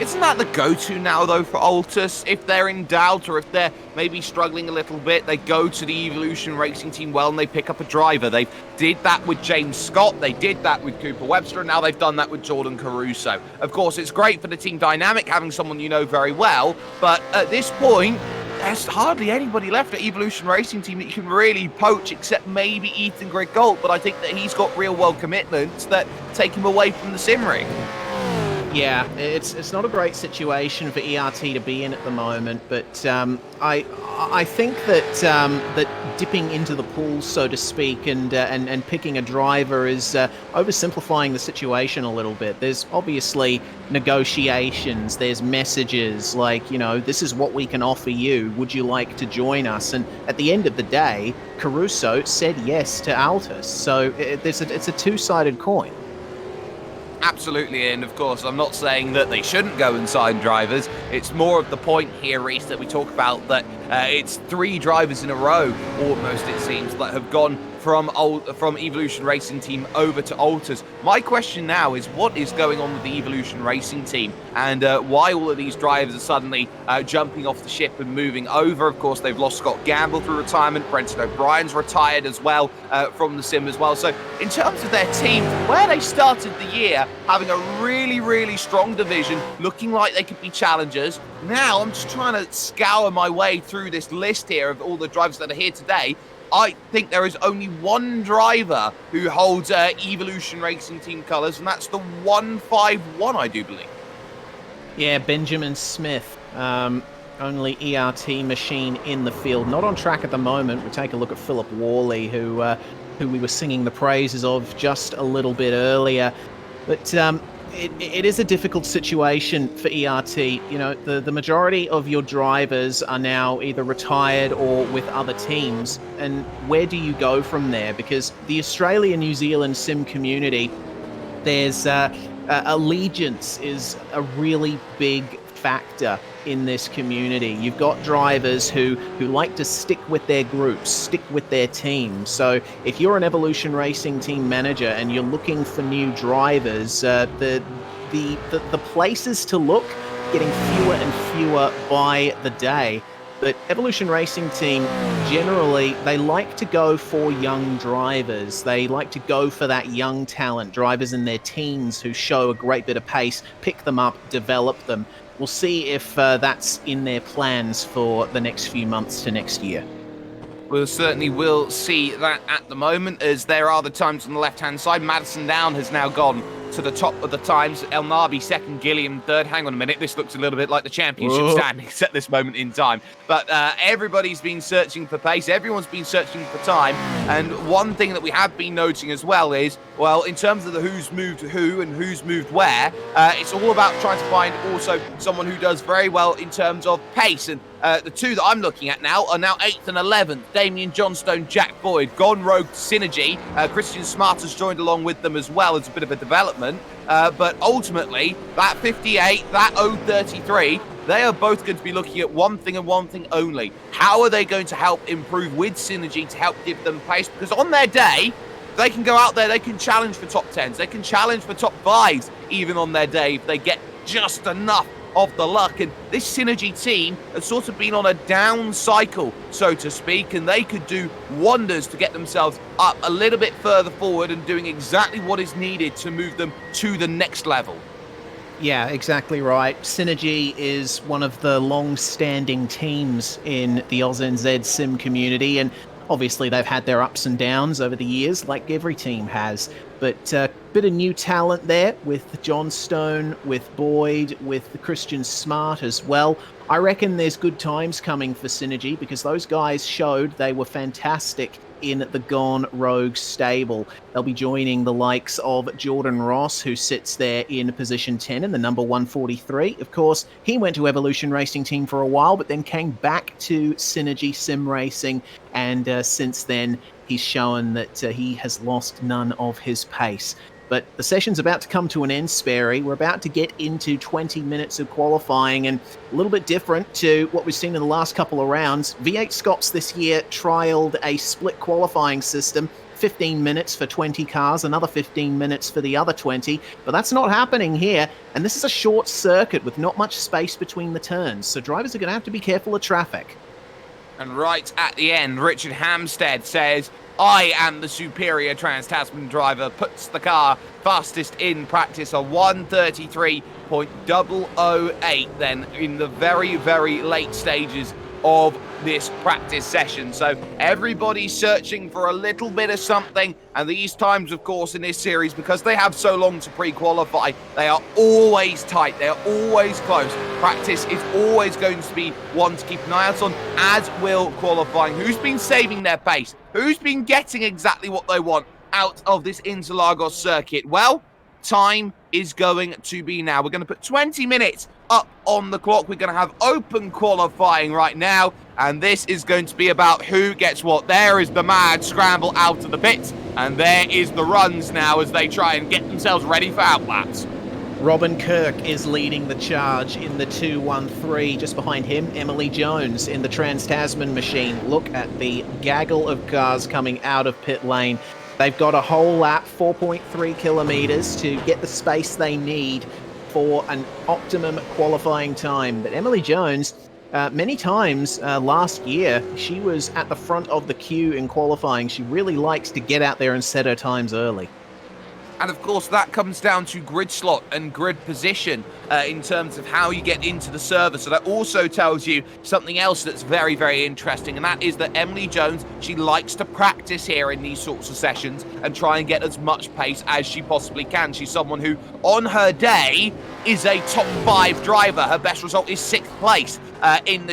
F: Isn't that the go-to now, though, for Altus? If they're in doubt, or if they're maybe struggling a little bit, they go to the Evolution Racing Team well, and they pick up a driver. They did that with James Scott, they did that with Cooper Webster, and now they've done that with Jordan Caruso. Of course, it's great for the team dynamic, having someone you know very well, but at this point, there's hardly anybody left at Evolution Racing Team that you can really poach, except maybe Ethan Greg Galt, but I think that he's got real-world commitments that take him away from the sim ring.
G: Yeah, it's not a great situation for ERT to be in at the moment, but I think that dipping into the pool, so to speak, and picking a driver is oversimplifying the situation a little bit. There's obviously negotiations, there's messages like, you know, this is what we can offer you, would you like to join us? And at the end of the day, Caruso said yes to Altus, so it's a two-sided coin.
F: Absolutely, and of course, I'm not saying that they shouldn't go and sign drivers. It's more of the point here, Reese, that we talk about that it's 3 drivers in a row, almost it seems, that have gone from Evolution Racing Team over to Alters. My question now is, what is going on with the Evolution Racing Team, and why all of these drivers are suddenly jumping off the ship and moving over? Of course, they've lost Scott Gamble through retirement. Brenton O'Brien's retired as well from the sim as well. So in terms of their team, where they started the year having a really, really strong division, looking like they could be challengers, now I'm just trying to scour my way through this list here of all the drivers that are here today. I think there is only one driver who holds Evolution Racing Team colours, and that's the 151, I do believe.
G: Yeah, Benjamin Smith. Only ERT machine in the field. Not on track at the moment. We take a look at Philip Worley, who we were singing the praises of just a little bit earlier. But it is a difficult situation for ERT. You know, the majority of your drivers are now either retired or with other teams. And where do you go from there? Because the Australia-New Zealand sim community, there's allegiance is a really big factor in this community. You've got drivers who like to stick with their groups, stick with their teams. So if you're an Evolution Racing Team manager and you're looking for new drivers, the places to look getting fewer and fewer by the day. But Evolution Racing Team, generally, they like to go for young drivers. They like to go for that young talent, drivers in their teens who show a great bit of pace, pick them up, develop them. We'll see if that's in their plans for the next few months to next year.
F: We certainly will see that at the moment, as there are the times on the left-hand side. Madison Down has now gone to the top of the times. El Nabi second, Gilliam third. Hang on a minute, this looks a little bit like the championship standings at this moment in time. But everybody's been searching for pace, everyone's been searching for time, and one thing that we have been noting as well is, well, in terms of the who's moved who and who's moved where, it's all about trying to find also someone who does very well in terms of pace. And the two that I'm looking at now are now 8th and 11th. Damien Johnstone, Jack Boyd, gone rogue to Synergy. Christian Smart has joined along with them as well as a bit of a development. But ultimately, that 58, that 033, they are both going to be looking at one thing and one thing only. How are they going to help improve with Synergy to help give them pace? Because on their day, they can go out there, they can challenge for top 10s, they can challenge for top 5s even on their day if they get just enough of the luck. And this Synergy team has sort of been on a down cycle, so to speak, and they could do wonders to get themselves up a little bit further forward and doing exactly what is needed to move them to the next level.
G: Yeah, exactly right. Synergy is one of the long-standing teams in the AusNZ sim community, and obviously they've had their ups and downs over the years, like every team has. But a bit of new talent there with Johnstone, with Boyd, with the Christian Smart as well. I reckon there's good times coming for Synergy because those guys showed they were fantastic in the Gone Rogue stable. They'll be joining the likes of Jordan Ross, who sits there in position 10 in the number 143. Of course, he went to Evolution Racing Team for a while, but then came back to Synergy Sim Racing, and since then, he's shown that he has lost none of his pace. But the session's about to come to an end, Sperry. We're about to get into 20 minutes of qualifying, and a little bit different to what we've seen in the last couple of rounds. V8SCOPS this year trialled a split qualifying system, 15 minutes for 20 cars, another 15 minutes for the other 20, but that's not happening here, and this is a short circuit with not much space between the turns, so drivers are going to have to be careful of traffic.
F: And right at the end, Richard Hampstead says, I am the superior Trans-Tasman driver, puts the car fastest in practice, a 133.008 then in the very, very late stages of this practice session. So everybody's searching for a little bit of something, and these times, of course, in this series, because they have so long to pre-qualify, they are always tight, they are always close. Practice is always going to be one to keep an eye out on, as will qualifying. Who's been saving their pace? Who's been getting exactly what they want out of this Interlagos circuit? Well, time is going to be now. We're going to put 20 minutes up on the clock. We're going to have open qualifying right now, and this is going to be about who gets what. There is the mad scramble out of the pits, and there is the runs now as they try and get themselves ready for outlaps.
G: Robin Kirk is leading the charge in the 2-1-3. Just behind him, Emily Jones in the Trans-Tasman machine. Look at the gaggle of cars coming out of pit lane. They've got a whole lap, 4.3 kilometres, to get the space they need for an optimum qualifying time. But Emily Jones, many times last year, she was at the front of the queue in qualifying. She really likes to get out there and set her times early.
F: And of course, that comes down to grid slot and grid position in terms of how you get into the server. So that also tells you something else that's very, very interesting. And that is that Emily Jones, she likes to practice here in these sorts of sessions and try and get as much pace as she possibly can. She's someone who, on her day, is a top 5 driver. Her best result is 6th place in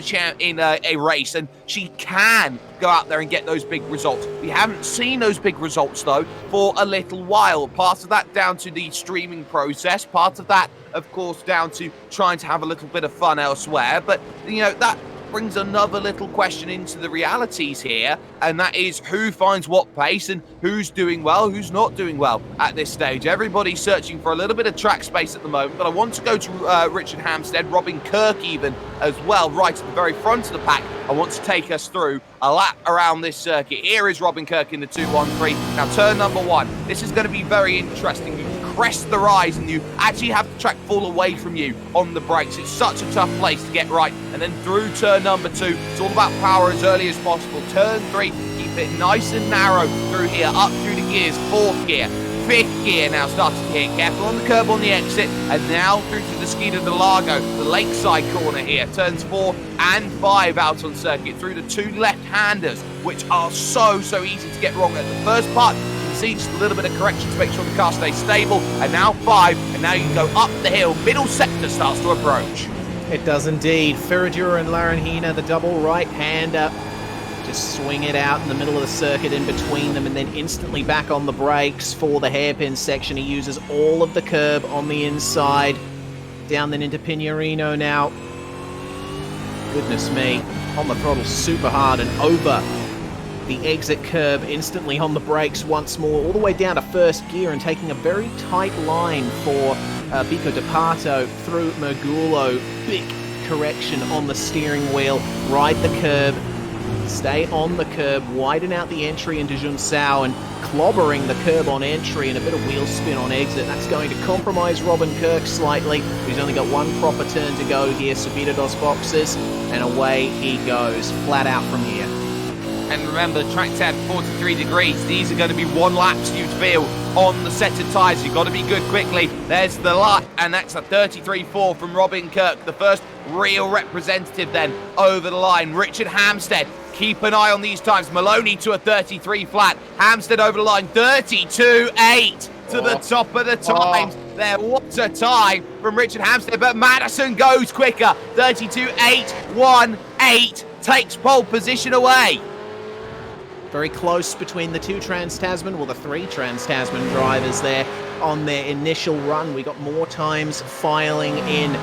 F: a race, and she can go out there and get those big results. We haven't seen those big results, though, for a little while. Part of that down to the streaming process, part of that, of course, down to trying to have a little bit of fun elsewhere. But, you know, that brings another little question into the realities here, and that is who finds what pace and who's doing well, who's not doing well at this stage. Everybody's searching for a little bit of track space at the moment, but I want to go to Richard Hampstead, Robin Kirk even as well, right at the very front of the pack. I want to take us through a lap around this circuit. Here is Robin Kirk in the 2-1-3. Now, turn number 1. This is going to be very interesting. You crest the rise and you actually have the track fall away from you on the brakes. It's such a tough place to get right. And then through turn number 2, it's all about power as early as possible. Turn 3, keep it nice and narrow through here, up through the gears. 4th gear, 5th gear now starts to hit. Careful on the curb on the exit, and now through to the Ski de Lago, the lakeside corner here. Turns 4 and 5 out on circuit through the 2 left-handers, which are so easy to get wrong at the first part. See just a little bit of correction to make sure the car stays stable, and now 5, and now you can go up the hill. Middle sector starts to approach.
G: It does indeed. Ferradura and Laranjina, the double right-hander, just swing it out in the middle of the circuit in between them, and then instantly back on the brakes for the hairpin section. He uses all of the curb on the inside. Down then into Pinerino now. Goodness me. On the throttle super hard and over the exit curb, instantly on the brakes once more, all the way down to first gear and taking a very tight line for Vico De Pato through Mergulo. Big correction on the steering wheel. Ride the curb, stay on the curb, widen out the entry into Junsao and clobbering the curb on entry and a bit of wheel spin on exit. That's going to compromise Robin Kirk slightly. He's only got one proper turn to go here. Subida dos boxes, and away he goes, flat out from here.
F: And remember, the track's at 43 degrees. These are going to be 1 laps you'd feel on the set of tyres. You've got to be good quickly. There's the lap, and that's a 33.4 from Robin Kirk. The first real representative then over the line. Richard Hampstead, keep an eye on these times. Maloney to a 33 flat. Hampstead over the line, 32.8 to the top of the times. There, what a time from Richard Hampstead, but Madison goes quicker. 32.818 takes pole position away.
G: Very close between the 2 Trans-Tasman, well, the 3 Trans-Tasman drivers there on their initial run. We got more times filing in.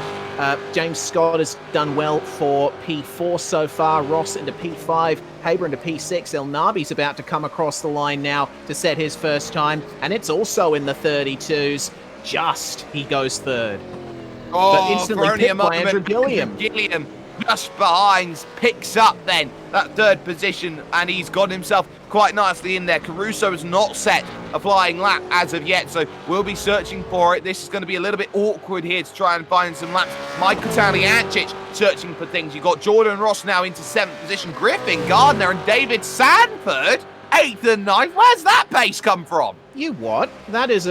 G: James Scott has done well for P4 so far. Ross into P5, Haber into P6. El Nabi's about to come across the line now to set his first time, and it's also in the 32s. Just he goes 3rd. But instantly picked by Andrew Gilliam.
F: Gilliam just behind, picks up then that 3rd position, and he's got himself quite nicely in there. Caruso has not set a flying lap as of yet, so we'll be searching for it. This is going to be a little bit awkward here to try and find some laps. Michael Taliancic searching for things. You've got Jordan Ross now into 7th position. Griffin Gardner and David Sanford 8th and 9th. Where's that pace come from?
G: You what? That is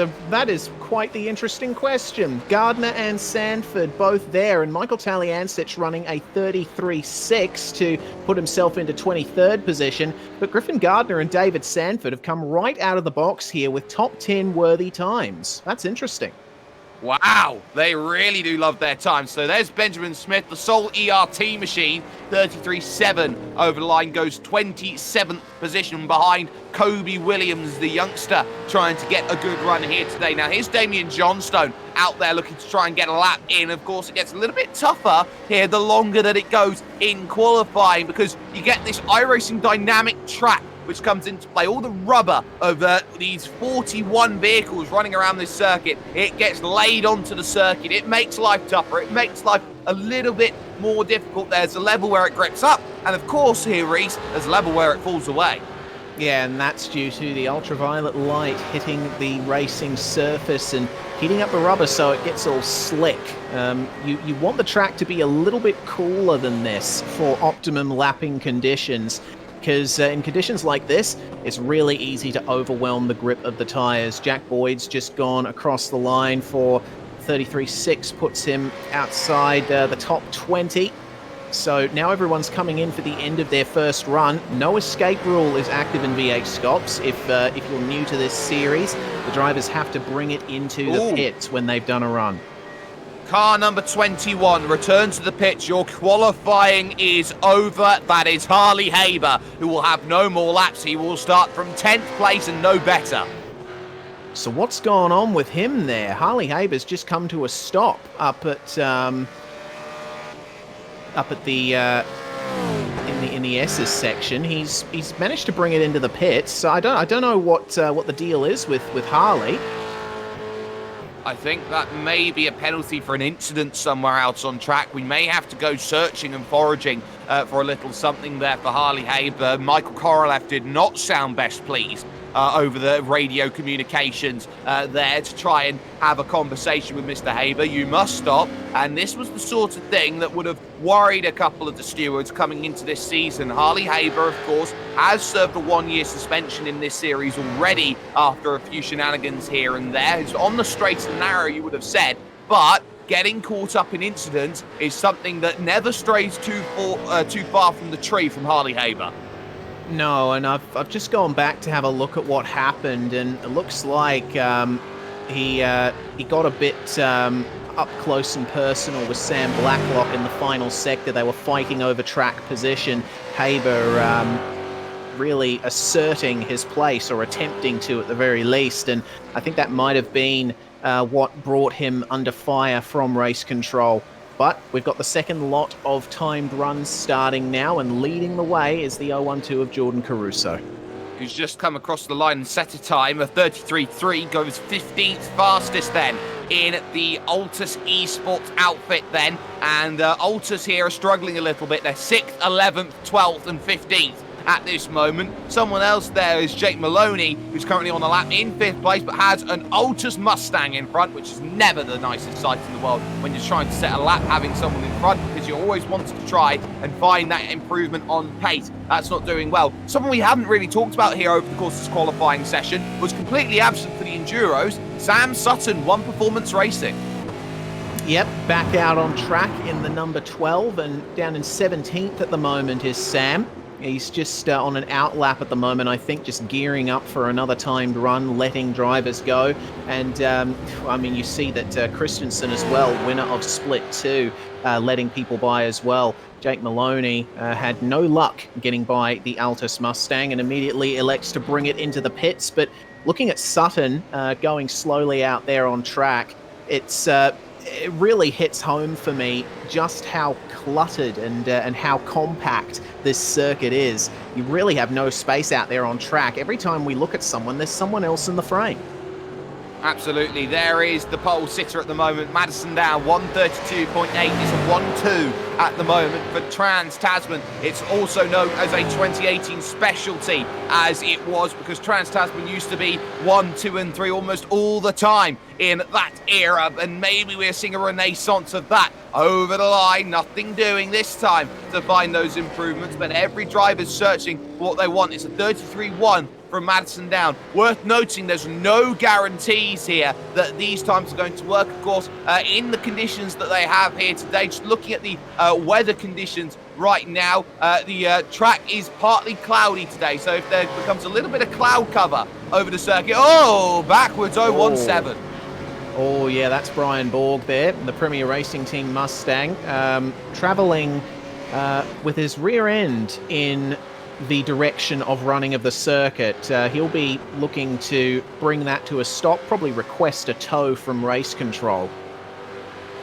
G: quite the interesting question. Gardner and Sanford both there, and Michael Taliancic running a 33.6 to put himself into 23rd position. But Griffin Gardner and David Sanford have come right out of the box here with top 10 worthy times. That's interesting.
F: Wow, they really do love their time. So there's Benjamin Smith, the sole ERT machine, 33.7 over the line, goes 27th position behind Kobe Williams, the youngster, trying to get a good run here today. Now here's Damian Johnstone out there looking to try and get a lap in. Of course, it gets a little bit tougher here the longer that it goes in qualifying, because you get this iRacing dynamic track which comes into play. All the rubber of these 41 vehicles running around this circuit, it gets laid onto the circuit. It makes life tougher. It makes life a little bit more difficult. There's a level where it grips up, and of course here, Reese, there's a level where it falls away.
G: Yeah, and that's due to the ultraviolet light hitting the racing surface and heating up the rubber so it gets all slick. You want the track to be a little bit cooler than this for optimum lapping conditions, because in conditions like this, it's really easy to overwhelm the grip of the tyres. Jack Boyd's just gone across the line for 33.6, puts him outside the top 20. So now everyone's coming in for the end of their first run. No escape rule is active in V8SCOPS. If you're new to this series, the drivers have to bring it into the pits when they've done a run.
F: Car number 21, return to the pitch. Your qualifying is over. That is Harley Haber, who will have no more laps. He will start from 10th place and no better.
G: So what's going on with him there? Harley Haber's just come to a stop up at the in the S's section. He's managed to bring it into the pits. So I don't know what the deal is with Harley.
F: I think that may be a penalty for an incident somewhere else on track. We may have to go searching and foraging for a little something there for Harley Haber. Michael Korolev did not sound best pleased over the radio communications there to try and have a conversation with Mr. Haber. You must stop. And this was the sort of thing that would have worried a couple of the stewards coming into this season. Harley Haber, of course, has served a 1-year suspension in this series already after a few shenanigans here and there. It's on the straight and narrow, you would have said, but getting caught up in incidents is something that never strays too far from the tree from Harley Haber.
G: No, and I've just gone back to have a look at what happened, and it looks like he got a bit up close and personal with Sam Blacklock in the final sector. They were fighting over track position. Haber really asserting his place, or attempting to at the very least, and I think that might have been what brought him under fire from race control. But we've got the second lot of timed runs starting now, and leading the way is the 012 of Jordan Caruso,
F: who's just come across the line and set a time of 33.3, goes 15th fastest then in the Altus Esports outfit then. And Altus here are struggling a little bit. They're 6th, 11th, 12th and 15th at this moment. Someone else there is Jake Maloney, who's currently on the lap in 5th place, but has an Altus Mustang in front, which is never the nicest sight in the world when you're trying to set a lap having someone in front, because you always want to try and find that improvement on pace. That's not doing well. Someone we haven't really talked about here over the course of this qualifying session was completely absent for the Enduros, Sam Sutton, One Performance Racing.
G: Yep, back out on track in the number 12, and down in 17th at the moment is Sam. He's just on an out lap at the moment, I think, just gearing up for another timed run, letting drivers go. And, I mean, you see that Christensen as well, winner of Split 2, letting people by as well. Jake Maloney had no luck getting by the Altus Mustang and immediately elects to bring it into the pits. But looking at Sutton going slowly out there on track, it really hits home for me just how cluttered and how compact this circuit is. You really have no space out there on track. Every time we look at someone, there's someone else in the frame.
F: Absolutely. There is the pole sitter at the moment. Madison Down, 132.8 is a 1-2 at the moment for Trans Tasman. It's also known as a 2018 specialty, as it was, because Trans Tasman used to be 1, 2 and 3 almost all the time in that era, and maybe we're seeing a renaissance of that over the line. Nothing doing this time to find those improvements, but every driver's searching for what they want. It's a 33.1 from Madison Down. Worth noting, there's no guarantees here that these times are going to work. Of course, in the conditions that they have here today, just looking at the weather conditions right now, the track is partly cloudy today, so if there becomes a little bit of cloud cover over the circuit, backwards 017.
G: Oh yeah, that's Brian Borg there, the Premier Racing Team Mustang, travelling with his rear end in the direction of running of the circuit. He'll be looking to bring that to a stop, probably request a tow from race control.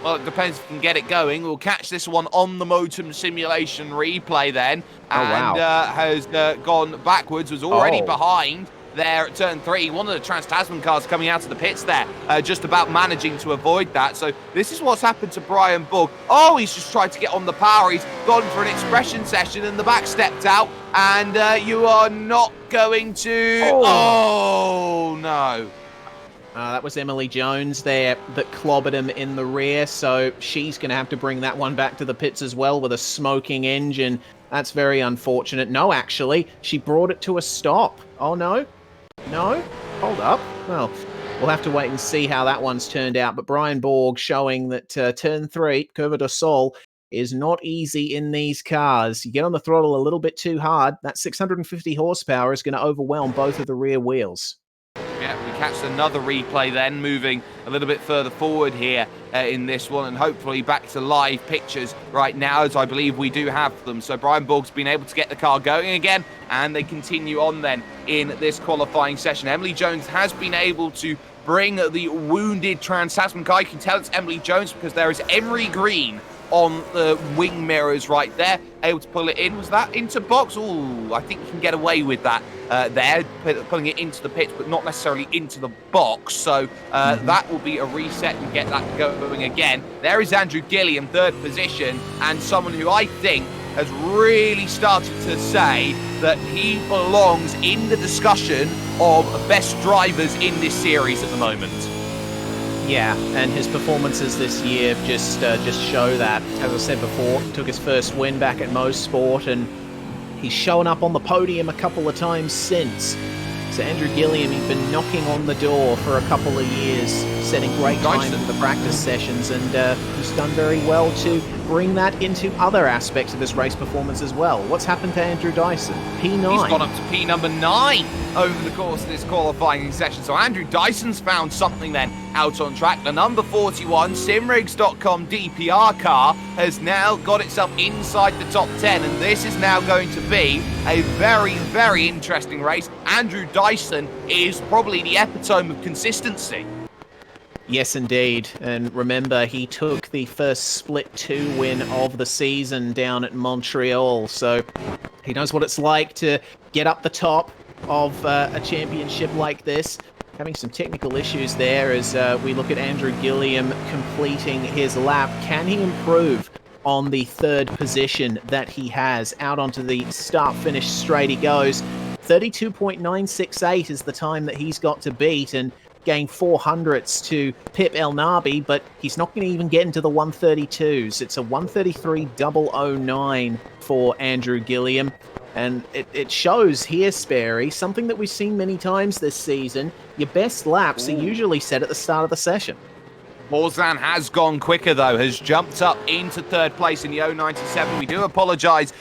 F: Well, it depends if we can get it going. We'll catch this one on the Motum simulation replay then. And has gone backwards, was already behind there at turn 3. One of the Trans-Tasman cars coming out of the pits there, just about managing to avoid that. So this is what's happened to Brian Bugg. Oh, he's just tried to get on the power. He's gone for an expression session and the back stepped out. And you are not going to... Oh no.
G: That was Emily Jones there that clobbered him in the rear, so she's going to have to bring that one back to the pits as well with a smoking engine. That's very unfortunate. No, actually, she brought it to a stop. Oh, no? No? Hold up. Well, we'll have to wait and see how that one's turned out, but Brian Borg showing that turn 3, Curva do Sol, is not easy in these cars. You get on the throttle a little bit too hard, that 650 horsepower is going to overwhelm both of the rear wheels.
F: Yeah, we catch another replay then, moving a little bit further forward here in this one, and hopefully back to live pictures right now, as I believe we do have them. So Brian Borg's been able to get the car going again, and they continue on then in this qualifying session. Emily Jones has been able to bring the wounded Trans-Tasman car. You can tell it's Emily Jones because there is Emery Green on the wing mirrors right there, able to pull it in. Was that into box? Ooh, I think you can get away with that there, pulling it into the pits, but not necessarily into the box. So that will be a reset and get that going again. There is Andrew Gilliam, 3rd position, and someone who I think has really started to say that he belongs in the discussion of best drivers in this series at the moment.
G: Yeah, and his performances this year just show that. As I said before, he took his first win back at Mosport, and he's shown up on the podium a couple of times since. So Andrew Gilliam, he's been knocking on the door for a couple of years, setting great time in the practice sessions, and he's done very well to bring that into other aspects of his race performance as well. What's happened to Andrew Dyson? P9.
F: He's gone up to P number 9 over the course of this qualifying session. So Andrew Dyson's found something then out on track. The number 41 Simrigs.com DPR car has now got itself inside the top 10, and this is now going to be a very, very interesting race. Andrew Dyson is probably the epitome of consistency.
G: Yes, indeed. And remember, he took the first Split 2 win of the season down at Montreal, so he knows what it's like to get up the top of a championship like this. Having some technical issues there as we look at Andrew Gilliam completing his lap. Can he improve on the 3rd position that he has? Out onto the start-finish straight he goes. 32.968 is the time that he's got to beat, and gain 400ths to Pip El Nabi, but he's not going to even get into the 132s. It's a 133.009 for Andrew Gilliam, and it shows here, Sperry, something that we've seen many times this season. Your best laps are usually set at the start of the session.
F: Borzan has gone quicker, though, has jumped up into 3rd place in the 097. We do apologise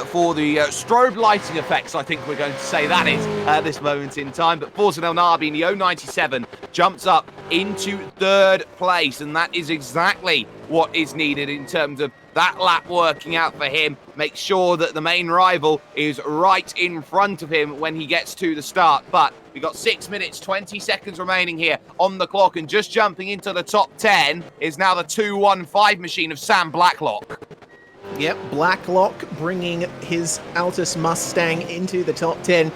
F: for the strobe lighting effects, I think we're going to say that is at this moment in time. But Borzan El Nabi in the 097 jumps up into 3rd place, and that is exactly what is needed in terms of that lap working out for him. Make sure that the main rival is right in front of him when he gets to the start. But we've got 6 minutes, 20 seconds remaining here on the clock, and just jumping into the top 10 is now the 215 machine of Sam Blacklock.
G: Yep, Blacklock bringing his Altus Mustang into the top 10.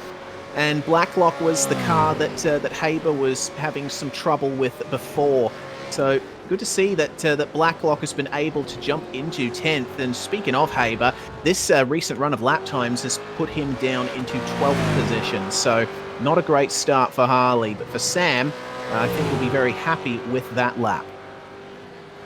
G: And Blacklock was the car that Haber was having some trouble with before. So good to see that that Blacklock has been able to jump into 10th. And speaking of Haber, this recent run of lap times has put him down into 12th position. So not a great start for Harley, but for Sam, I think he'll be very happy with that lap.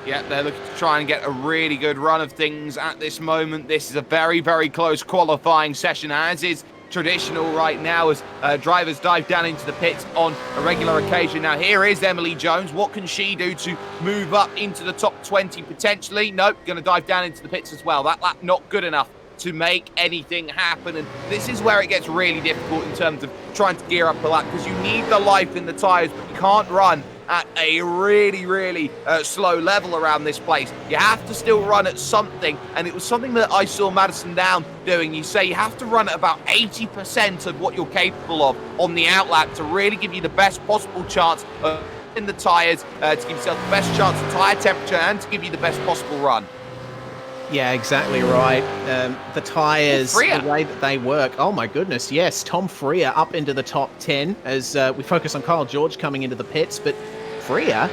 F: Yeah, they're looking to try and get a really good run of things at this moment. This is a very, very close qualifying session, as is traditional right now, as drivers dive down into the pits on a regular occasion. Now here is Emily Jones. What can she do to move up into the top 20 potentially? Nope, going to dive down into the pits as well. That lap not good enough to make anything happen, and this is where it gets really difficult in terms of trying to gear up a lap, because you need the life in the tyres, but you can't run at a really, really slow level around this place. You have to still run at something, and it was something that I saw Madison Down doing. You say you have to run at about 80% of what you're capable of on the outlap to really give you the best possible chance of in the tyres to give yourself the best chance of tyre temperature and to give you the best possible run.
G: Yeah, exactly right. The tyres,
F: Freer.
G: the way that they work. Oh my goodness, yes. Tom Freer up into the top 10 as we focus on Kyle George coming into the pits. But Freer,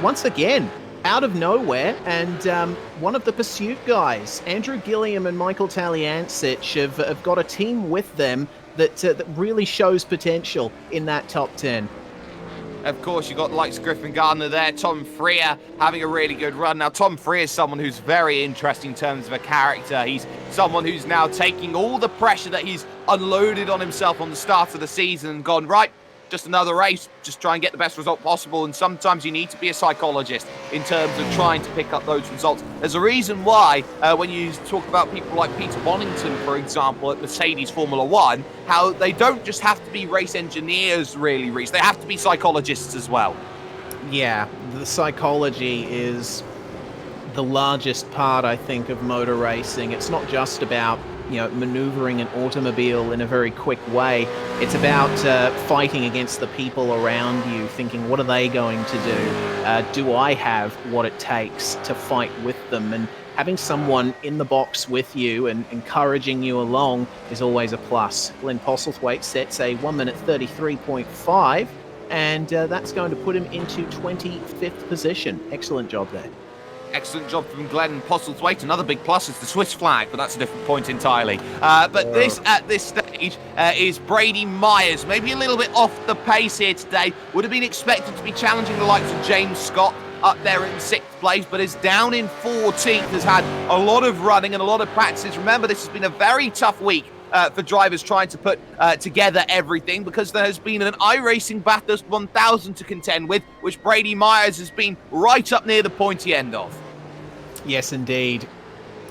G: once again, out of nowhere, and one of the pursuit guys, Andrew Gilliam and Michael Taliancic, have got a team with them that really shows potential in that top 10.
F: Of course, you've got the likes of Griffin Gardner there, Tom Freer having a really good run. Now, Tom Freer is someone who's very interesting in terms of a character. He's someone who's now taking all the pressure that he's unloaded on himself on the start of the season and gone, right, just another race, just try and get the best result possible. And sometimes you need to be a psychologist in terms of trying to pick up those results. There's a reason why when you talk about people like Peter Bonington, for example, at Mercedes Formula One, how they don't just have to be race engineers, really, Reece. They have to be psychologists as well.
G: Yeah, the psychology is the largest part, I think, of motor racing. It's not just about, maneuvering an automobile in a very quick way. It's about fighting against the people around you, thinking, what are they going to do? Do I have what it takes to fight with them? And having someone in the box with you and encouraging you along is always a plus. Glenn Postlethwaite sets a 1 minute 33.5, and that's going to put him into 25th position. Excellent job there.
F: Excellent job from Glenn Postlethwaite. Another big plus is the Swiss flag, but that's a different point entirely. But this, at this stage, is Brady Myers. Maybe a little bit off the pace here today. Would have been expected to be challenging the likes of James Scott up there in 6th place, but is down in 14th, has had a lot of running and a lot of practices. Remember, this has been a very tough week for drivers trying to put together everything, because there has been an iRacing Bathurst 1000 to contend with, which Brady Myers has been right up near the pointy end of.
G: Yes, indeed.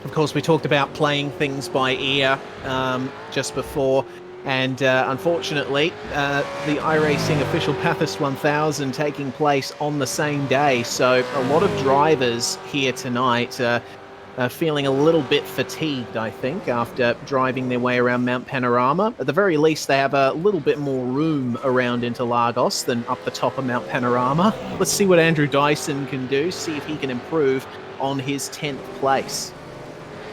G: Of course, we talked about playing things by ear just before, and unfortunately, the iRacing official Bathurst 1000 taking place on the same day, so a lot of drivers here tonight feeling a little bit fatigued, I think, after driving their way around Mount Panorama. At the very least, they have a little bit more room around Interlagos than up the top of Mount Panorama. Let's see what Andrew Dyson can do, see if he can improve on his 10th place.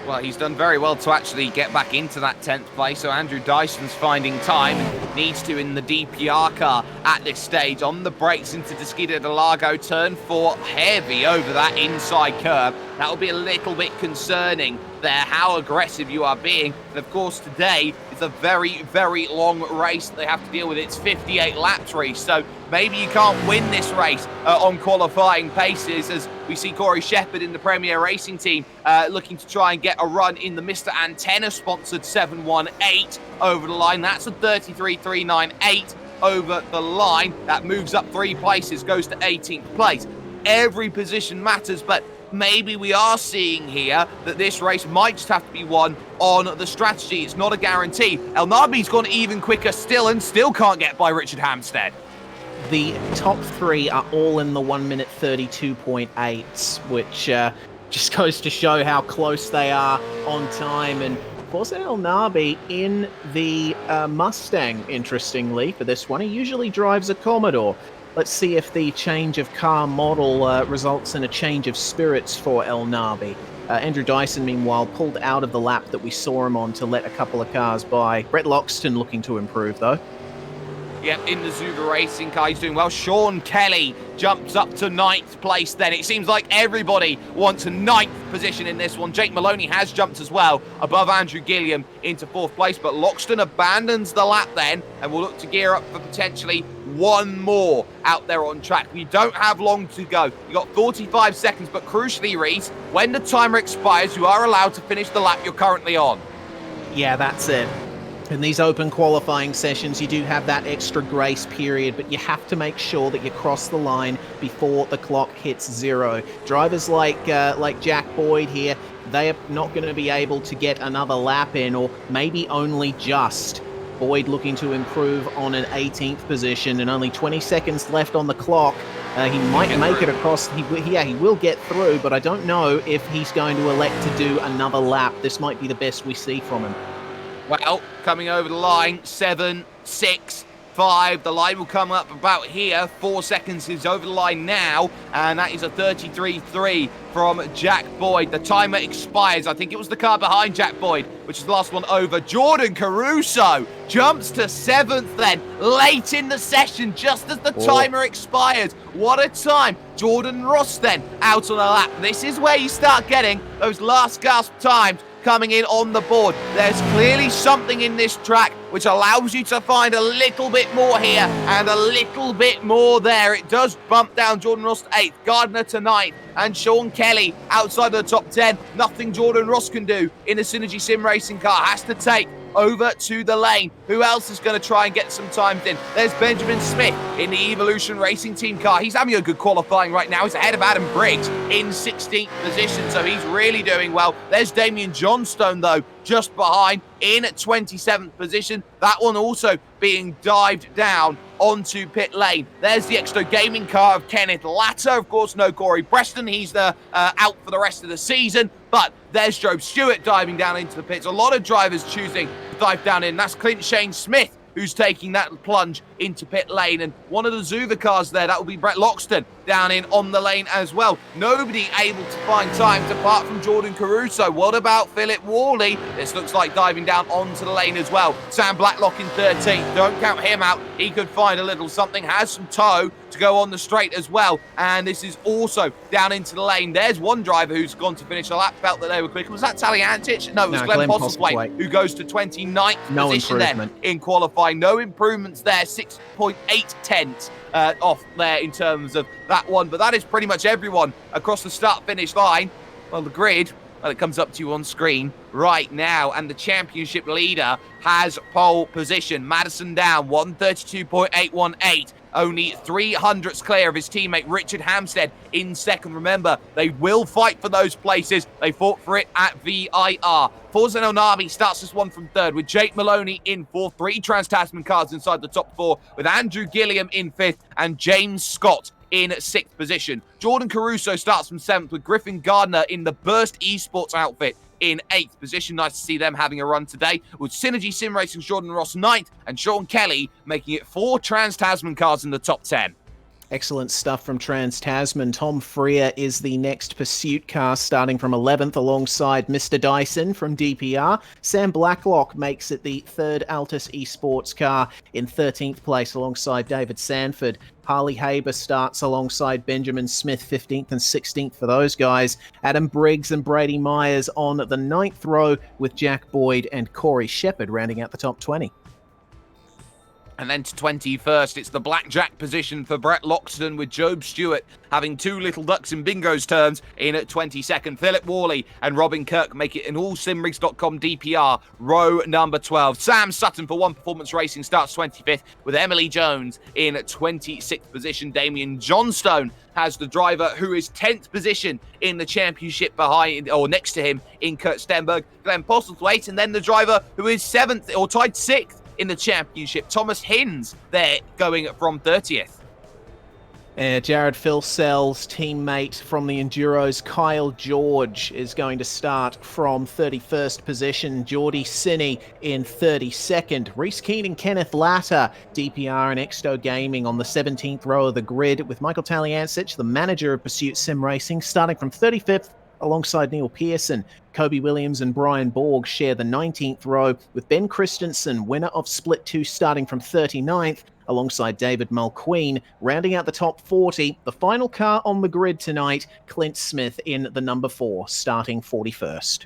F: Well, he's done very well to actually get back into that 10th place, so Andrew Dyson's finding time and needs to in the DPR car at this stage. On the brakes into Desquita de Lago, turn 4, heavy over that inside curve. That will be a little bit concerning there, how aggressive you are being. And of course, today is a very, very long race that they have to deal with. It's 58 laps race, so maybe you can't win this race on qualifying paces, as we see Corey Shepherd in the Premier Racing team looking to try and get a run in the Mr. Antenna-sponsored 718 over the line. That's a 33.398 over the line. That moves up 3 places, goes to 18th place. Every position matters, but maybe we are seeing here that this race might just have to be won on the strategy. It's not a guarantee. El Nabi's gone even quicker still and still can't get by Richard Hampstead.
G: The top 3 are all in the 1 minute 32.8s, which just goes to show how close they are on time. And of course, El Nabi in the Mustang, interestingly, for this one. He usually drives a Commodore. Let's see if the change of car model results in a change of spirits for El Nabi. Andrew Dyson, meanwhile, pulled out of the lap that we saw him on to let a couple of cars by. Brett Loxton looking to improve, though.
F: Yep, in the Zuba Racing car, he's doing well. Sean Kelly jumps up to 9th place then. It seems like everybody wants a 9th position in this one. Jake Maloney has jumped as well, above Andrew Gilliam into 4th place, but Loxton abandons the lap then, and will look to gear up for potentially one more out there on track. We don't have long to go. You've got 45 seconds, but crucially, Reece, when the timer expires, you are allowed to finish the lap you're currently on.
G: Yeah, that's it. In these open qualifying sessions, you do have that extra grace period, but you have to make sure that you cross the line before the clock hits 0. Drivers like Jack Boyd here, they are not going to be able to get another lap in, or maybe only just. Boyd looking to improve on an 18th position, and only 20 seconds left on the clock. He might make it across. He will get through, but I don't know if he's going to elect to do another lap. This might be the best we see from him.
F: Well, coming over the line, 7, 6, 5. The line will come up about here. 4 seconds is over the line now, and that is a 33.3 from Jack Boyd. The timer expires. I think it was the car behind Jack Boyd, which is the last one over. Jordan Caruso jumps to 7th then, late in the session, just as the timer expires. What a time. Jordan Ross then out on a lap. This is where you start getting those last gasp times coming in on the board. There's clearly something in this track which allows you to find a little bit more here and a little bit more there. It does bump down Jordan Ross to 8th, Gardner to 9th, and Sean Kelly outside of the top 10. Nothing Jordan Ross can do in a Synergy Sim Racing car. Has to take over to the lane. Who else is going to try and get some times in? There's Benjamin Smith in the Evolution Racing Team car. He's having a good qualifying right now. He's ahead of Adam Briggs in 16th position, so he's really doing well. There's Damien Johnstone, though, just behind in 27th position. That one also being dived down onto pit lane. There's the Exto Gaming car of Kenneth Latter. Of course, no Corey Preston. He's out for the rest of the season. But there's Job Stewart diving down into the pits. A lot of drivers choosing to dive down in. That's Clint Shane Smith who's taking that plunge into pit lane. And one of the Zuva cars there, that will be Brett Loxton down in on the lane as well. Nobody able to find times apart from Jordan Caruso. What about Philip Worley? This looks like diving down onto the lane as well. Sam Blacklock in 13th. Don't count him out. He could find a little something. Has some toe to go on the straight as well. And this is also down into the lane. There's one driver who's gone to finish a lap, felt that they were quick. Was that Taliantich? No, it was Glenn Postlethwaite who goes to 29th position there in qualifying. No improvements there. 6.8 tenths off there in terms of that one. But that is pretty much everyone across the start-finish line. Well, the grid, well, it comes up to you on screen right now, and the championship leader has pole position. Madison down, 132.818. Only 300ths clear of his teammate Richard Hampstead in second. Remember, they will fight for those places. They fought for it at VIR. Forzen Onami starts this one from third, with Jake Maloney in fourth. 3 Trans-Tasman cars inside the top 4, with Andrew Gilliam in 5th and James Scott in 6th position. Jordan Caruso starts from 7th, with Griffin Gardner in the Burst Esports outfit in 8th position. Nice to see them having a run today, with Synergy Sim Racing's Jordan Ross 9th and Sean Kelly making it 4 Trans-Tasman cars in the top 10.
G: Excellent stuff from Trans-Tasman. Tom Freer is the next pursuit car, starting from 11th alongside Mr. Dyson from DPR. Sam Blacklock makes it the 3rd Altus Esports car in 13th place alongside David Sanford. Harley Haber starts alongside Benjamin Smith, 15th and 16th for those guys. Adam Briggs and Brady Myers on the 9th row, with Jack Boyd and Corey Shepherd rounding out the top 20.
F: And then to 21st, it's the blackjack position for Brett Loxton, with Job Stewart having 2 little ducks in bingo's terms in at 22nd. Philip Worley and Robin Kirk make it in allsimrigs.com DPR, row number 12. Sam Sutton for One Performance Racing starts 25th, with Emily Jones in 26th position. Damien Johnstone has the driver who is 10th position in the championship behind, or next to him, in Kurt Stenberg, Glenn Postlethwaite, and then the driver who is 7th, or tied 6th, in the championship, Thomas Hinds, there going from 30th.
G: Jared Filsell's teammate from the Enduros, Kyle George, is going to start from 31st position. Geordie Sinney in 32nd. Reese Keane and Kenneth Latter, DPR and Exto Gaming, on the 17th row of the grid, with Michael Taliancic, the manager of Pursuit Sim Racing, starting from 35th alongside Neil Pearson. Kobe Williams and Brian Borg share the 19th row, with Ben Christensen, winner of Split 2, starting from 39th, alongside David Mulqueen, rounding out the top 40. The final car on the grid tonight, Clint Smith in the number 4, starting 41st.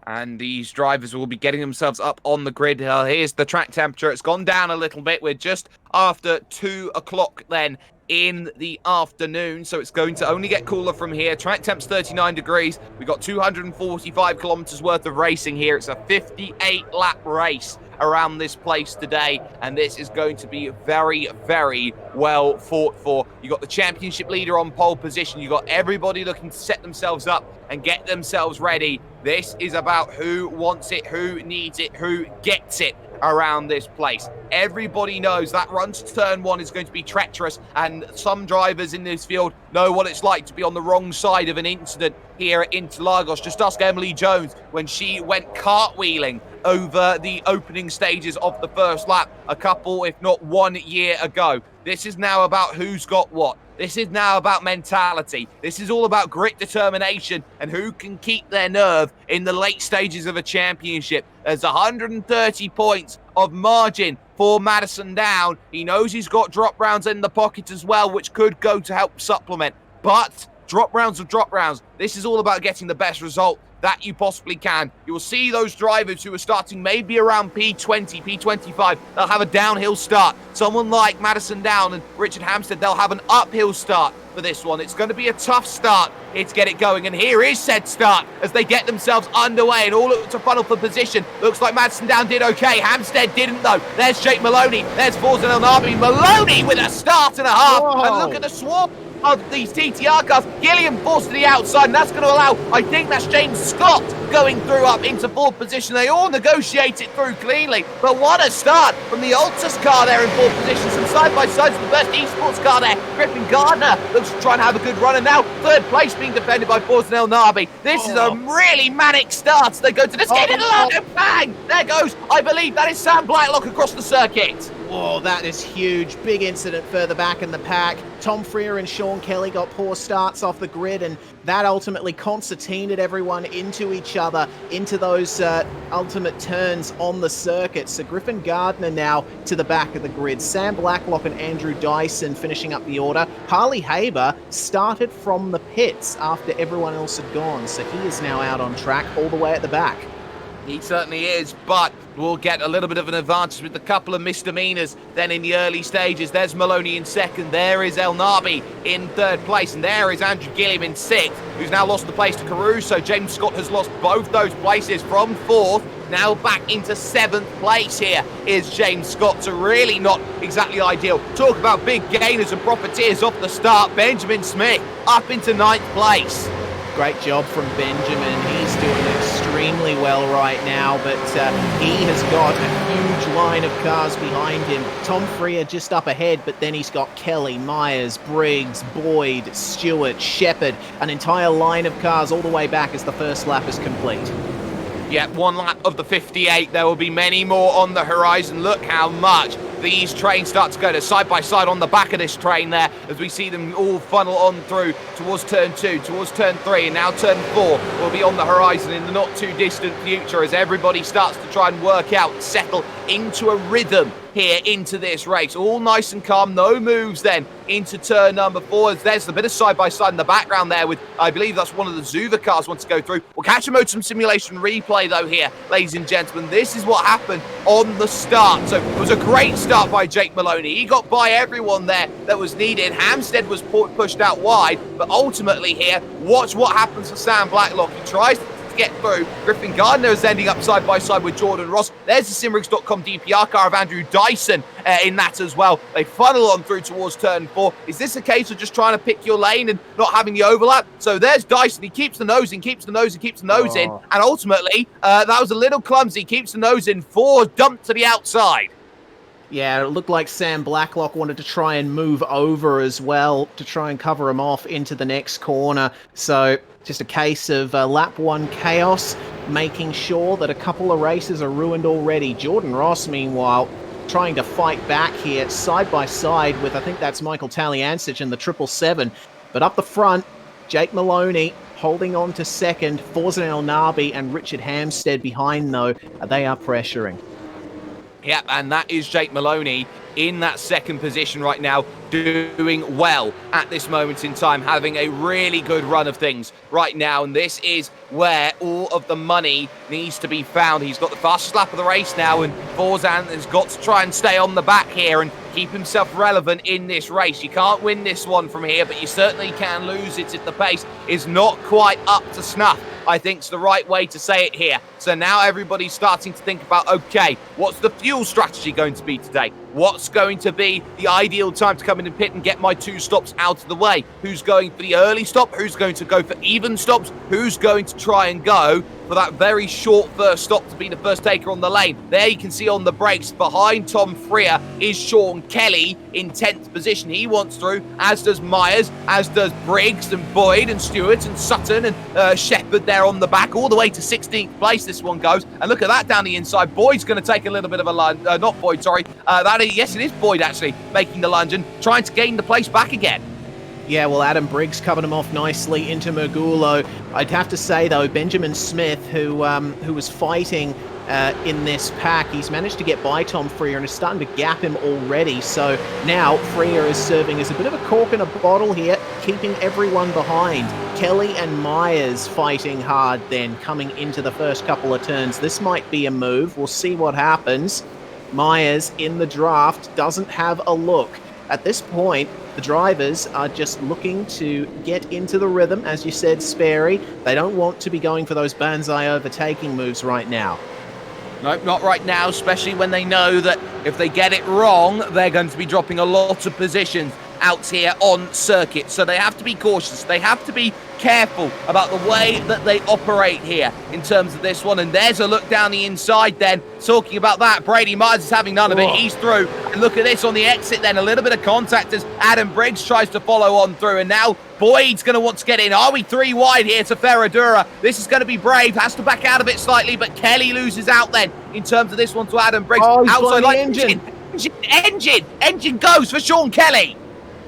F: And these drivers will be getting themselves up on the grid. Here's the track temperature. It's gone down a little bit. We're just after 2 o'clock then in the afternoon, so it's going to only get cooler from here. Track temp's 39 degrees. We've got 245 kilometers worth of racing here. It's a 58 lap race around this place today, and this is going to be very, very well fought for. You got the championship leader on pole position. You got everybody looking to set themselves up and get themselves ready. This is about who wants it, who needs it, who gets it around this place. Everybody knows that run to turn 1 is going to be treacherous, and some drivers in this field know what it's like to be on the wrong side of an incident here at Interlagos. Just ask Emily Jones when she went cartwheeling over the opening stages of the first lap a couple, if not 1 year ago. This is now about who's got what. This is now about mentality. This is all about grit, determination, and who can keep their nerve in the late stages of a championship. There's 130 points of margin for Madison Down. He knows he's got drop rounds in the pocket as well, which could go to help supplement. But drop rounds are drop rounds. This is all about getting the best result that you possibly can. You will see those drivers who are starting maybe around P20, P25, they'll have a downhill start. Someone like Madison Down and Richard Hampstead, they'll have an uphill start for this one. It's going to be a tough start here to get it going, and here is said start as they get themselves underway and all look to funnel for position. Looks like Madison Down did okay. Hampstead didn't though. There's Jake Maloney. There's Forza Elnabi. Maloney with a start and a half.
I: Whoa.
F: And look at the swarm of these TTR cars. Gilliam forced to the outside, and that's going to allow, I think that's James Scott going through up into fourth position. They all negotiate it through cleanly, but what a start from the Altus car there in fourth position. Some side-by-sides with the best esports car there. Griffin Gardner looks to try and have a good run, and now third place being defended by Forza Elnabi. This is a really manic start. They go to the skid and and bang! There goes, I believe that is Sam Blacklock across the circuit.
G: Whoa, that is huge. Big incident further back in the pack. Tom Freer and Sean Kelly got poor starts off the grid, and that ultimately concertinaed everyone into each other, into those ultimate turns on the circuit. So Griffin Gardner now to the back of the grid. Sam Blacklock and Andrew Dyson finishing up the order. Harley Haber started from the pits after everyone else had gone, so he is now out on track all the way at the back.
F: He certainly is, but we'll get a little bit of an advantage with a couple of misdemeanors then in the early stages. There's Maloney in second, there is Elnabi in third place, and there is Andrew Gilliam in sixth, who's now lost the place to Caruso. James Scott has lost both those places from fourth, now back into seventh place here is James Scott, so really not exactly ideal. Talk about big gainers and profiteers off the start. Benjamin Smith up into ninth place.
G: Great job from Benjamin. He's doing extremely well right now, but he has got a huge line of cars behind him. Tom Freer just up ahead, but then he's got Kelly, Myers, Briggs, Boyd, Stewart, Shepherd, an entire line of cars all the way back as the first lap is complete.
F: Yeah, one lap of the 58. There will be many more on the horizon. Look how much these trains start to go to side by side on the back of this train there as we see them all funnel on through towards turn 2, towards turn 3, and now turn 4 will be on the horizon in the not too distant future as everybody starts to try and work out and settle into a rhythm here into this race. All nice and calm, no moves then into turn number 4. There's a bit of side-by-side in the background there with, I believe that's one of the Zuva cars wants to go through. We'll catch a Motum Simulation replay though here, ladies and gentlemen. This is what happened on the start. So it was a great start by Jake Maloney. He got by everyone there that was needed. Hampstead was pushed out wide, but ultimately here, watch what happens to Sam Blacklock. He tries to get through. Griffin Gardner is ending up side by side with Jordan Ross. There's the Simrigs.com DPR car of Andrew Dyson in that as well. They funnel on through towards turn 4. Is this a case of just trying to pick your lane and not having the overlap? So there's Dyson. He keeps the nose in, keeps the nose in, keeps the nose in. And ultimately, that was a little clumsy. Keeps the nose in. 4 dumped to the outside.
G: Yeah, it looked like Sam Blacklock wanted to try and move over as well to try and cover him off into the next corner. So just a case of lap 1 chaos, making sure that a couple of races are ruined already. Jordan Ross, meanwhile, trying to fight back here side by side with, I think that's Michael Taliancic in the 777. But up the front, Jake Maloney holding on to second. Forza Elnabi and Richard Hampstead behind, though. They are pressuring.
F: Yep, and that is Jake Maloney in that second position right now, doing well at this moment in time, having a really good run of things right now, and this is where all of the money needs to be found. He's got the fastest lap of the race now, and Forzan has got to try and stay on the back here and keep himself relevant in this race. You can't win this one from here, but you certainly can lose it if the pace is not quite up to snuff. I think it's the right way to say it here. So now everybody's starting to think about, okay, what's the fuel strategy going to be today? What's going to be the ideal time to come in and pit and get my 2 stops out of the way? Who's going for the early stop? Who's going to go for even stops? Who's going to try and go for that very short first stop to be the first taker on the lane. There you can see on the brakes behind Tom Freer is Sean Kelly in 10th position. He wants through, as does Myers, as does Briggs and Boyd and Stewart and Sutton and Shepherd there on the back, all the way to 16th place this one goes. And look at that down the inside. Boyd's going to take a little bit of a lunge. Not Boyd, sorry. Yes, it is Boyd actually making the lunge and trying to gain the place back again.
G: Yeah, well, Adam Briggs covered him off nicely into Mergulo. I'd have to say, though, Benjamin Smith, who was fighting in this pack, he's managed to get by Tom Freer and is starting to gap him already. So now Freer is serving as a bit of a cork in a bottle here, keeping everyone behind. Kelly and Myers fighting hard then, coming into the first couple of turns. This might be a move. We'll see what happens. Myers in the draft doesn't have a look. At this point, the drivers are just looking to get into the rhythm, as you said, Sperry. They don't want to be going for those banzai overtaking moves right now.
F: Nope, not right now, especially when they know that if they get it wrong, they're going to be dropping a lot of positions out here on circuit. So they have to be cautious. They have to be careful about the way that they operate here in terms of this one. And there's a look down the inside then. Talking about that, Brady Myers is having none of it. He's through. And look at this on the exit then. A little bit of contact as Adam Briggs tries to follow on through. And now Boyd's going to want to get in. Are we 3 wide here to Ferradura? This is going to be brave. Has to back out of it slightly, but Kelly loses out then in terms of this one to Adam Briggs.
G: Oh, he's
F: outside
G: like engine.
F: Engine goes for Sean Kelly.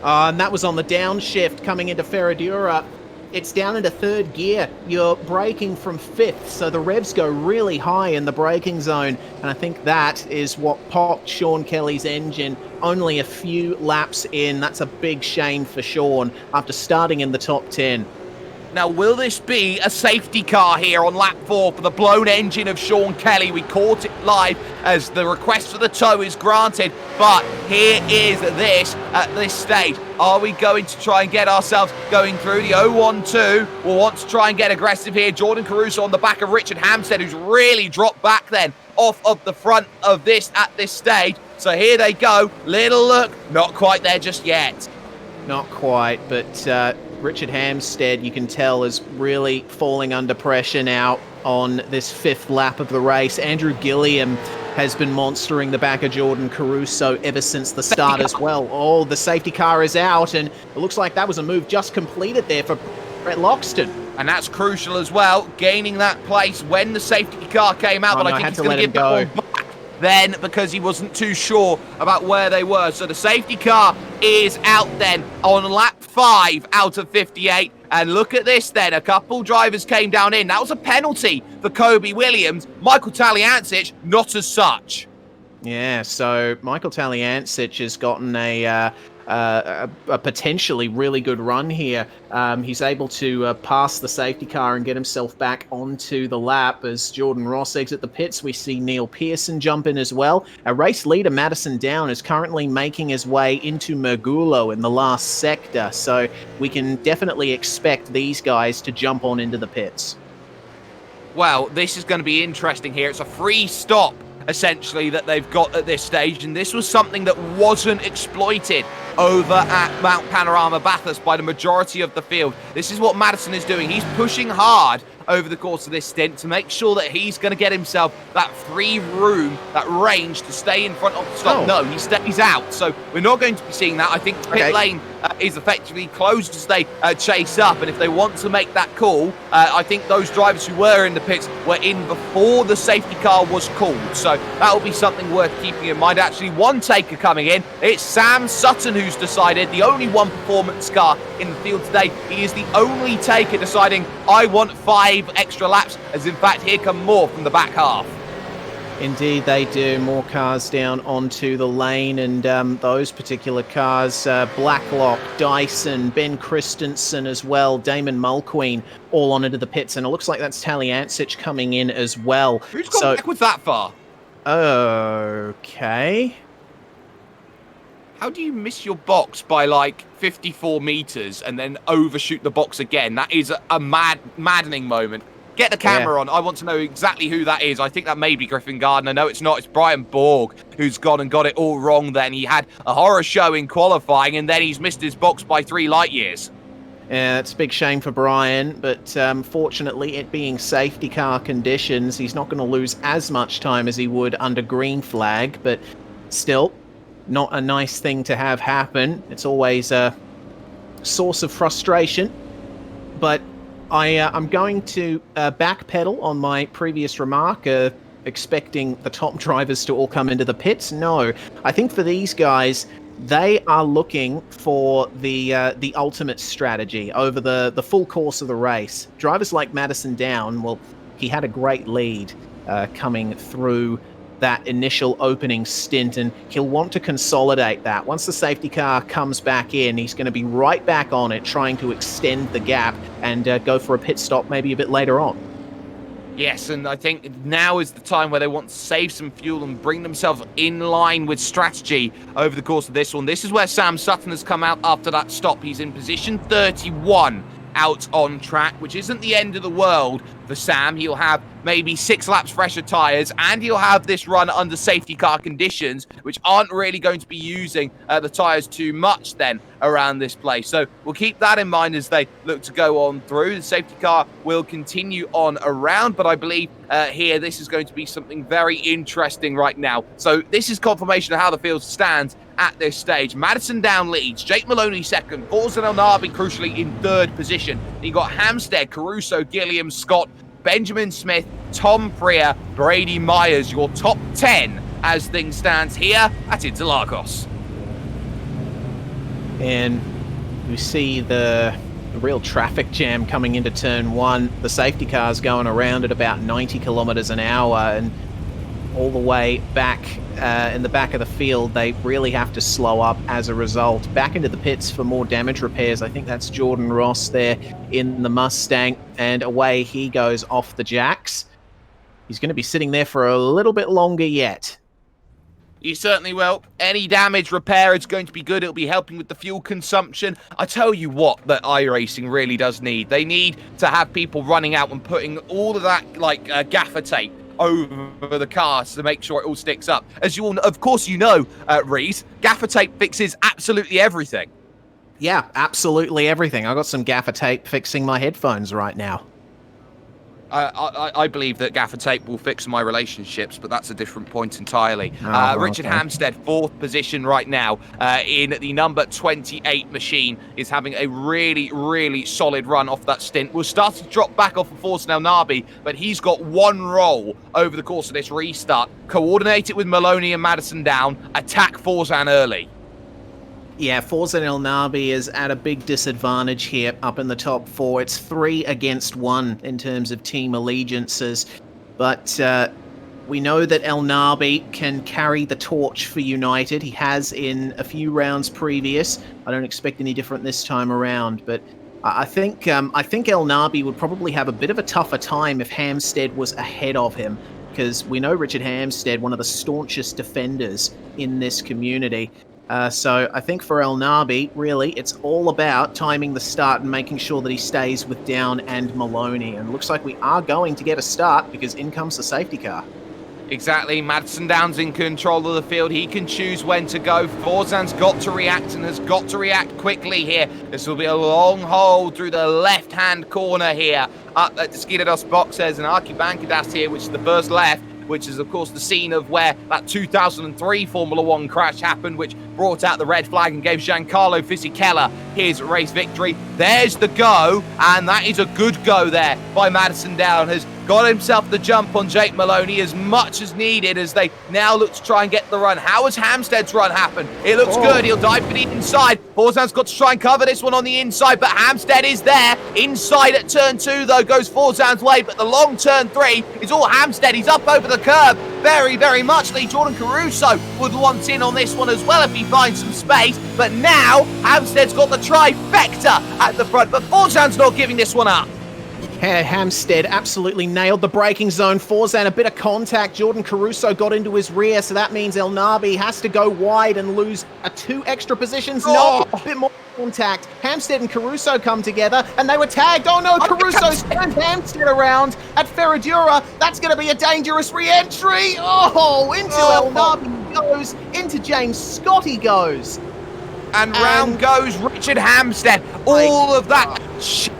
G: And that was on the downshift coming into Ferradura. It's down into third gear. You're braking from fifth, so the revs go really high in the braking zone. And I think that is what popped Sean Kelly's engine only a few laps in. That's a big shame for Sean after starting in the top 10.
F: Now, will this be a safety car here on lap 4 for the blown engine of Sean Kelly? We caught it live as the request for the tow is granted, but here is this at this stage. Are we going to try and get ourselves going through? The 012 will want to try and get aggressive here. Jordan Caruso on the back of Richard Hampstead, who's really dropped back then off of the front of this at this stage. So here they go. Little look. Not quite there just yet.
G: Not quite, but Richard Hampstead, you can tell, is really falling under pressure now on this 5th lap of the race. Andrew Gilliam has been monstering the back of Jordan Caruso ever since the start as well. Oh, the safety car is out, and it looks like that was a move just completed there for Brett Loxton.
F: And that's crucial as well, gaining that place when the safety car came out.
G: Oh,
F: but
G: no,
F: I think he's going to give that one back then because he wasn't too sure about where they were. So the safety car is out then on lap 5 out of 58. And look at this then, a couple drivers came down in. That was a penalty for Kobe Williams. Michael Taliancic, not as such.
G: Yeah, so Michael Taliancic has gotten a potentially really good run here. He's able to pass the safety car and get himself back onto the lap. As Jordan Ross exit the pits, we see Neil Pearson jump in as well. Our race leader, Madison Down, is currently making his way into Mergulo in the last sector, so we can definitely expect these guys to jump on into the pits.
F: Well, this is going to be interesting here. It's a free stop, essentially, that they've got at this stage, and this was something that wasn't exploited over at Mount Panorama Bathurst by the majority of the field. This is what Madison is doing. He's pushing hard over the course of this stint to make sure that he's going to get himself that free room, that range to stay in front of the stop.
G: Oh.
F: No, he's out. So we're not going to be seeing that. I think pit lane is effectively closed as they chase up. And if they want to make that call, I think those drivers who were in the pits were in before the safety car was called. So that will be something worth keeping in mind. Actually, one taker coming in. It's Sam Sutton who's decided, the only one performance car in the field today. He is the only taker deciding, I want 5 extra laps, as in fact here come more from the back half.
G: Indeed they do. More cars down onto the lane, and those particular cars, Blacklock, Dyson, Ben Christensen as well, Damon Mulqueen, all on into the pits, and it looks like that's Taliancic coming in as well.
F: Who's gone back with that far?
G: Okay.
F: How do you miss your box by like 54 meters and then overshoot the box again? That is a maddening moment. Get the camera on. I want to know exactly who that is. I think that may be Griffin Gardner. No, it's not. It's Brian Borg who's gone and got it all wrong then. He had a horror show in qualifying and then he's missed his box by 3 light years.
G: It's a big shame for Brian, but fortunately, it being safety car conditions, he's not going to lose as much time as he would under green flag, but still, not a nice thing to have happen. It's always a source of frustration, but I'm going to backpedal on my previous remark, expecting the top drivers to all come into the pits. No, I think for these guys, they are looking for the ultimate strategy over the full course of the race. Drivers like Madison Down, well, he had a great lead coming through that initial opening stint, and he'll want to consolidate that. Once the safety car comes back in, he's going to be right back on it, trying to extend the gap and go for a pit stop maybe a bit later on.
F: Yes, and I think now is the time where they want to save some fuel and bring themselves in line with strategy over the course of this one. This is where Sam Sutton has come out after that stop. He's in position 31 out on track, which isn't the end of the world for Sam. He'll have maybe 6 laps fresher tyres, and he'll have this run under safety car conditions, which aren't really going to be using the tyres too much then around this place. So we'll keep that in mind as they look to go on through. The safety car will continue on around, but I believe here this is going to be something very interesting right now. So this is confirmation of how the field stands at this stage. Madison Down leads, Jake Maloney second, Forza Elnabi crucially in third position. You got Hamstead, Caruso, Gilliam, Scott, Benjamin Smith, Tom Freer, Brady Myers, your top 10 as things stands here at Interlagos.
G: And we see the real traffic jam coming into turn 1. The safety car's going around at about 90 kilometers an hour, and all the way back in the back of the field, they really have to slow up as a result. Back into the pits for more damage repairs. I think that's Jordan Ross there in the Mustang, and away he goes off the jacks. He's going to be sitting there for a little bit longer yet.
F: You certainly will. Any damage repair is going to be good. It'll be helping with the fuel consumption. I tell you what that iRacing really does need. They need to have people running out and putting all of that like gaffer tape over the cars to make sure it all sticks up. As you all, of course, you know, Reese, gaffer tape fixes absolutely everything.
G: Yeah, absolutely everything. I got some gaffer tape fixing my headphones right now.
F: I believe that gaffer tape will fix my relationships, but that's a different point entirely. Richard
G: okay.
F: Hamstead, 4th position right now in the number 28 machine, is having a really, really solid run off that stint. We'll start to drop back off of Forza Elnabi, but he's got one role over the course of this restart. Coordinate it with Maloney and Madison Down, attack Forzan early.
G: Yeah, Forza Elnabi is at a big disadvantage here up in the top 4. It's 3 against 1 in terms of team allegiances. But we know that Elnabi can carry the torch for United. He has in a few rounds previous. I don't expect any different this time around. But I think Elnabi would probably have a bit of a tougher time if Hamstead was ahead of him, because we know Richard Hamstead, one of the staunchest defenders in this community. So I think for Elnabi, really, it's all about timing the start and making sure that he stays with Down and Maloney. And looks like we are going to get a start because in comes the safety car.
F: Exactly. Madison Down's in control of the field. He can choose when to go. Forzan's got to react and has got to react quickly here. This will be a long hold through the left-hand corner here. Up at the Skidados box, there's an Arki Bankadas here, which is the first left, which is, of course, the scene of where that 2003 Formula One crash happened, which brought out the red flag and gave Giancarlo Fisichella his race victory. There's the go, and that is a good go there by Madison Down. Has got himself the jump on Jake Maloney as much as needed as they now look to try and get the run. How has Hamstead's run happened? It looks good. He'll dive for the inside. Forzan's got to try and cover this one on the inside, but Hamstead is there. Inside at turn 2, though, goes Forzan's way, but the long turn 3 is all Hamstead. He's up over the curb very, very much. Jordan Caruso would want in on this one as well if he finds some space, but now Hamstead's got the trifecta at the front, but Forzan's not giving this one up.
G: Hamstead absolutely nailed the braking zone. Forzan, a bit of contact. Jordan Caruso got into his rear, so that means Elnabi has to go wide and lose 2 extra positions. No, a bit more contact. Hamstead and Caruso come together, and they were tagged. Oh no, Caruso's turned Hamstead around at Ferradura. That's going to be a dangerous re-entry. Into Elnabi goes, into James Scott he goes.
F: And round goes Richard Hampstead. All of that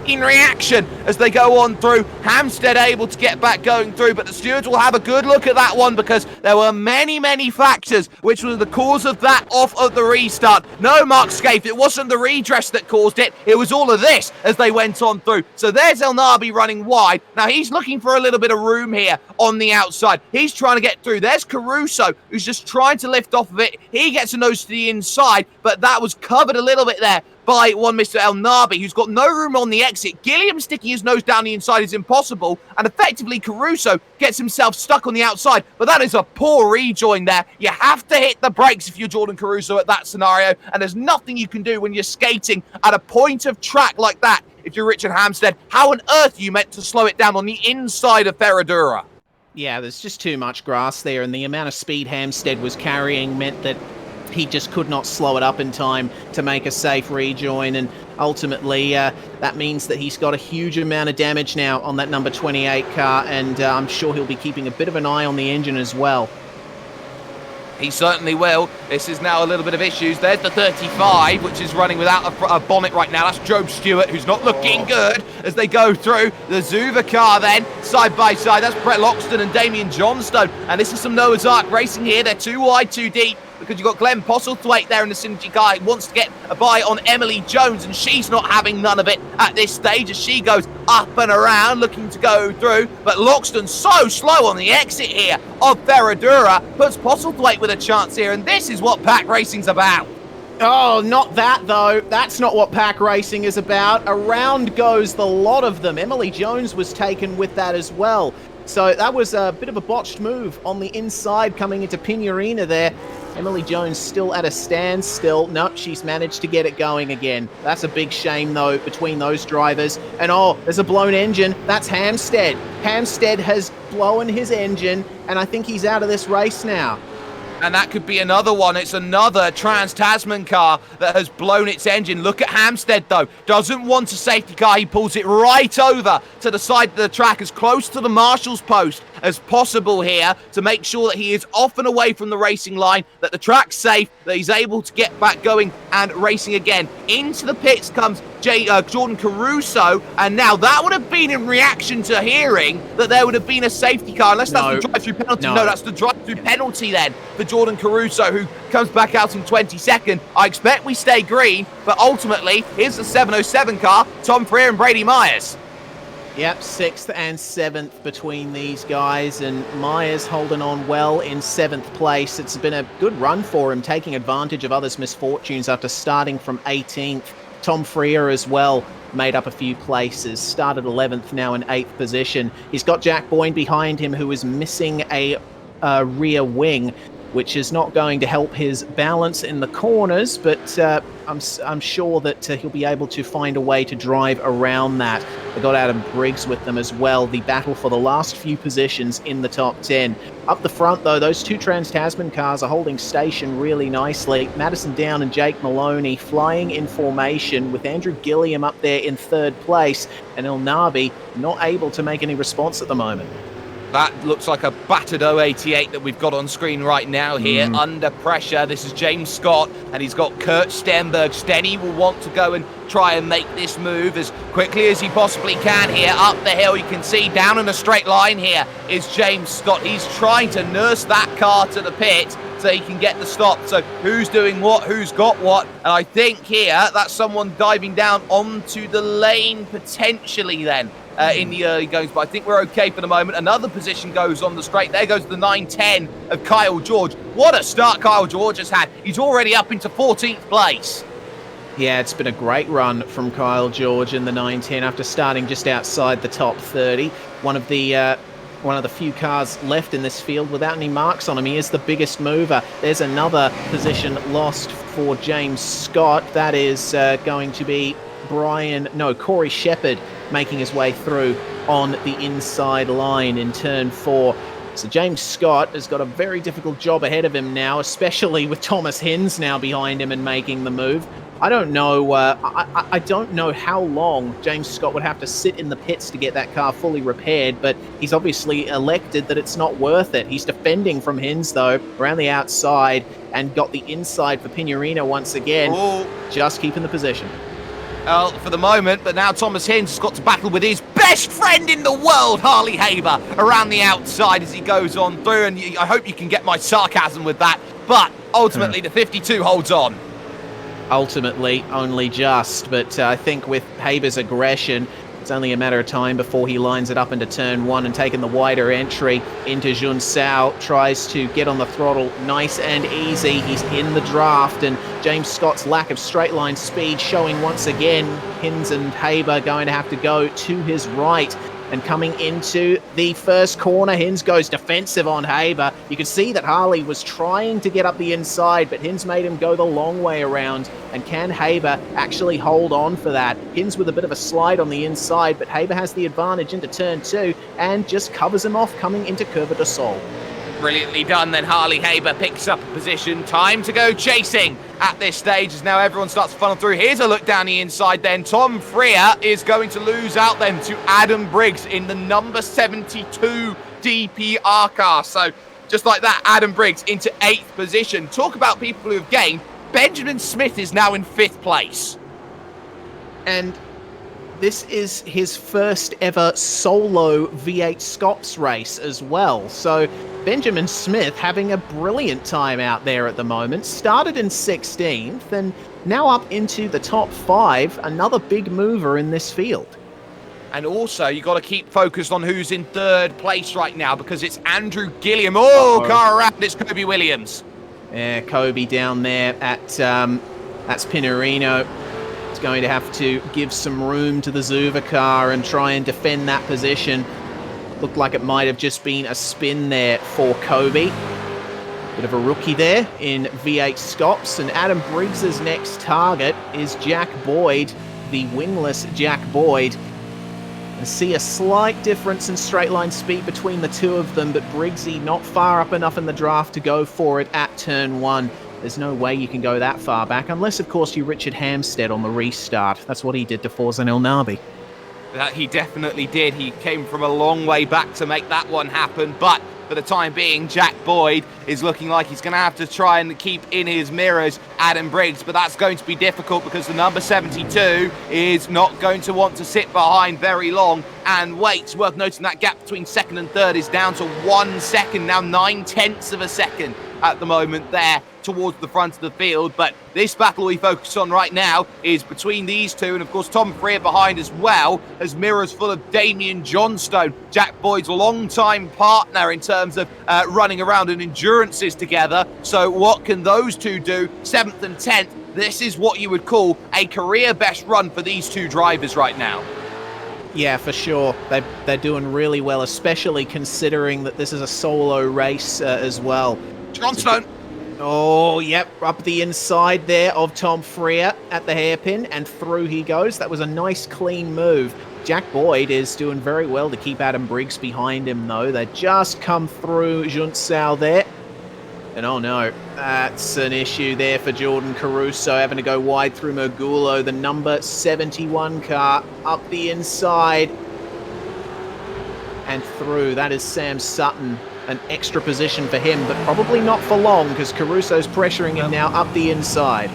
F: in reaction as they go on through. Hampstead able to get back going through, but the stewards will have a good look at that one because there were many, many factors which was the cause of that off of the restart. No, Mark Scaife, it wasn't the redress that caused it. It was all of this as they went on through. So there's El Nabi running wide. Now he's looking for a little bit of room here on the outside. He's trying to get through. There's Caruso who's just trying to lift off of it. He gets a nose to the inside, but that was covered a little bit there by one Mr. El Nabi, who's got no room on the exit. Gilliam sticking his nose down the inside is impossible, and effectively Caruso gets himself stuck on the outside, but that is a poor rejoin there. You have to hit the brakes if you're Jordan Caruso at that scenario, and there's nothing you can do when you're skating at a point of track like that. If you're Richard Hampstead, how on earth are you meant to slow it down on the inside of Ferradura?
G: Yeah, there's just too much grass there, and the amount of speed Hampstead was carrying meant that he just could not slow it up in time to make a safe rejoin, and ultimately that means that he's got a huge amount of damage now on that number 28 car, and I'm sure he'll be keeping a bit of an eye on the engine as well.
F: He certainly will. This is now a little bit of issues. There's the 35, which is running without a bonnet right now. That's Job Stewart, who's not looking good as they go through. The Zuva car then, side by side. That's Brett Loxton and Damien Johnstone. And this is some Noah's Ark racing here. They're too wide, too deep, because you've got Glenn Postlethwaite there in the Synergy car. He wants to get a buy on Emily Jones, and she's not having none of it at this stage as she goes up and around looking to go through. But Loxton's so slow on the exit here of Ferradura, puts Postlethwaite with a chance here, and this is what pack racing's about.
G: Oh, not that, though. That's not what pack racing is about. Around goes the lot of them. Emily Jones was taken with that as well. So that was a bit of a botched move on the inside coming into Pinarina there. Emily Jones still at a standstill. Nope, she's managed to get it going again. That's a big shame, though, between those drivers. And oh, there's a blown engine. That's Hampstead. Hampstead has blown his engine, and I think he's out of this race now.
F: And that could be another one. It's another Trans-Tasman car that has blown its engine. Look at Hampstead, though. Doesn't want a safety car. He pulls it right over to the side of the track, as close to the marshal's post as possible here, to make sure that he is off and away from the racing line, that the track's safe, that he's able to get back going and racing again. Into the pits comes Jordan Caruso, and now that would have been in reaction to hearing that there would have been a safety car, unless that's the drive-through penalty. No, that's the drive-through penalty then for Jordan Caruso, who comes back out in 22nd. I expect we stay green, but ultimately, here's the 707 car, Tom Freer and Brady Myers.
G: Yep, 6th and 7th between these guys, and Myers holding on well in 7th place. It's been a good run for him, taking advantage of others' misfortunes after starting from 18th. Tom Freer as well made up a few places, started 11th, now in 8th position. He's got Jack Boyne behind him, who is missing a rear wing, which is not going to help his balance in the corners, but I'm sure that he'll be able to find a way to drive around that. They got Adam Briggs with them as well, the battle for the last few positions in the top 10. Up the front, though, those two Trans-Tasman cars are holding station really nicely. Madison Down and Jake Maloney flying in formation, with Andrew Gilliam up there in 3rd place, and El Nabi not able to make any response at the moment.
F: That looks like a battered 088 that we've got on screen right now here, under pressure. This is James Scott, and he's got Kurt Stenberg. Stenny will want to go and try and make this move as quickly as he possibly can here. Up the hill, you can see down in a straight line here is James Scott. He's trying to nurse that car to the pit so he can get the stop. So who's doing what, who's got what? And I think here that's someone diving down onto the lane potentially then. In the early goings, but I think we're okay for the moment. Another position goes on the straight. There goes the 910 of Kyle George. What a start Kyle George has had. He's already up into 14th place.
G: Yeah, it's been a great run from Kyle George in the 910 after starting just outside the top 30. One of the few cars left in this field without any marks on him. He is the biggest mover. There's another position lost for James Scott. That is going to be Corey Shepherd making his way through on the inside line in turn 4. So James Scott has got a very difficult job ahead of him now, especially with Thomas Hens now behind him and making the move. I don't know. I don't know how long James Scott would have to sit in the pits to get that car fully repaired, but he's obviously elected that it's not worth it. He's defending from Hinz, though, around the outside, and got the inside for Pinorino once again.
F: Ooh.
G: Just keeping the position.
F: Well, for the moment, but now Thomas Hinz has got to battle with his best friend in the world, Harley Haber, around the outside as he goes on through, and I hope you can get my sarcasm with that, but ultimately the 52 holds on.
G: Ultimately, only just, but I think with Haber's aggression, it's only a matter of time before he lines it up into turn one and taking the wider entry into Jun Sao, tries to get on the throttle nice and easy. He's in the draft, and James Scott's lack of straight line speed showing once again. Hinz and Haber going to have to go to his right. And coming into the first corner, Hinz goes defensive on Haber. You could see that Harley was trying to get up the inside, but Hinz made him go the long way around. And can Haber actually hold on for that? Hinz with a bit of a slide on the inside, but Haber has the advantage into turn two and just covers him off coming into Curva do Sol.
F: Brilliantly done, then Harley Haber picks up a position. Time to go chasing at this stage as now everyone starts to funnel through. Here's a look down the inside then. Tom Freer is going to lose out then to Adam Briggs in the number 72 DPR car. So just like that, Adam Briggs into 8th position. Talk about people who have gained. Benjamin Smith is now in 5th place.
G: And this is his first ever solo V8SCOPS race as well. So Benjamin Smith having a brilliant time out there at the moment. Started in 16th and now up into the top 5. Another big mover in this field.
F: And also, you got to keep focused on who's in 3rd place right now because it's Andrew Gilliam. Oh, car around, it's Kobe Williams.
G: Yeah, Kobe down there at, that's Pinorino. Going to have to give some room to the Zuva car and try and defend that position. Looked like it might have just been a spin there for Kobe. Bit of a rookie there in V8SCOPS, and Adam Briggs's next target is Jack Boyd, the wingless Jack Boyd. And see a slight difference in straight line speed between the two of them, but Briggsy not far up enough in the draft to go for it at turn one. There's no way you can go that far back, unless, of course, you Richard Hampstead on the restart. That's what he did to Forzan El Nabi.
F: That he definitely did. He came from a long way back to make that one happen, but for the time being, Jack Boyd is looking like he's going to have to try and keep in his mirrors Adam Briggs, but that's going to be difficult because the number 72 is not going to want to sit behind very long and wait. It's worth noting that gap between 2nd and 3rd is down to 1 second, now 9/10 of a second at the moment there towards the front of the field, but this battle we focus on right now is between these two, and of course Tom Freer behind as well, as mirrors full of Damien Johnstone, Jack Boyd's long-time partner in terms of running around in endurances together. So what can those two do? 7th and 10th, this is what you would call a career best run for these two drivers right now.
G: Yeah, for sure. They're doing really well, especially considering that this is a solo race as well.
F: Johnstone.
G: Oh, yep, up the inside there of Tom Freer at the hairpin, and through he goes. That was a nice, clean move. Jack Boyd is doing very well to keep Adam Briggs behind him, though. They just come through Jun Sao there. And oh no, that's an issue there for Jordan Caruso, having to go wide through Mergulo, the number 71 car, up the inside. And through, that is Sam Sutton. An extra position for him, but probably not for long because Caruso's pressuring him now up the inside.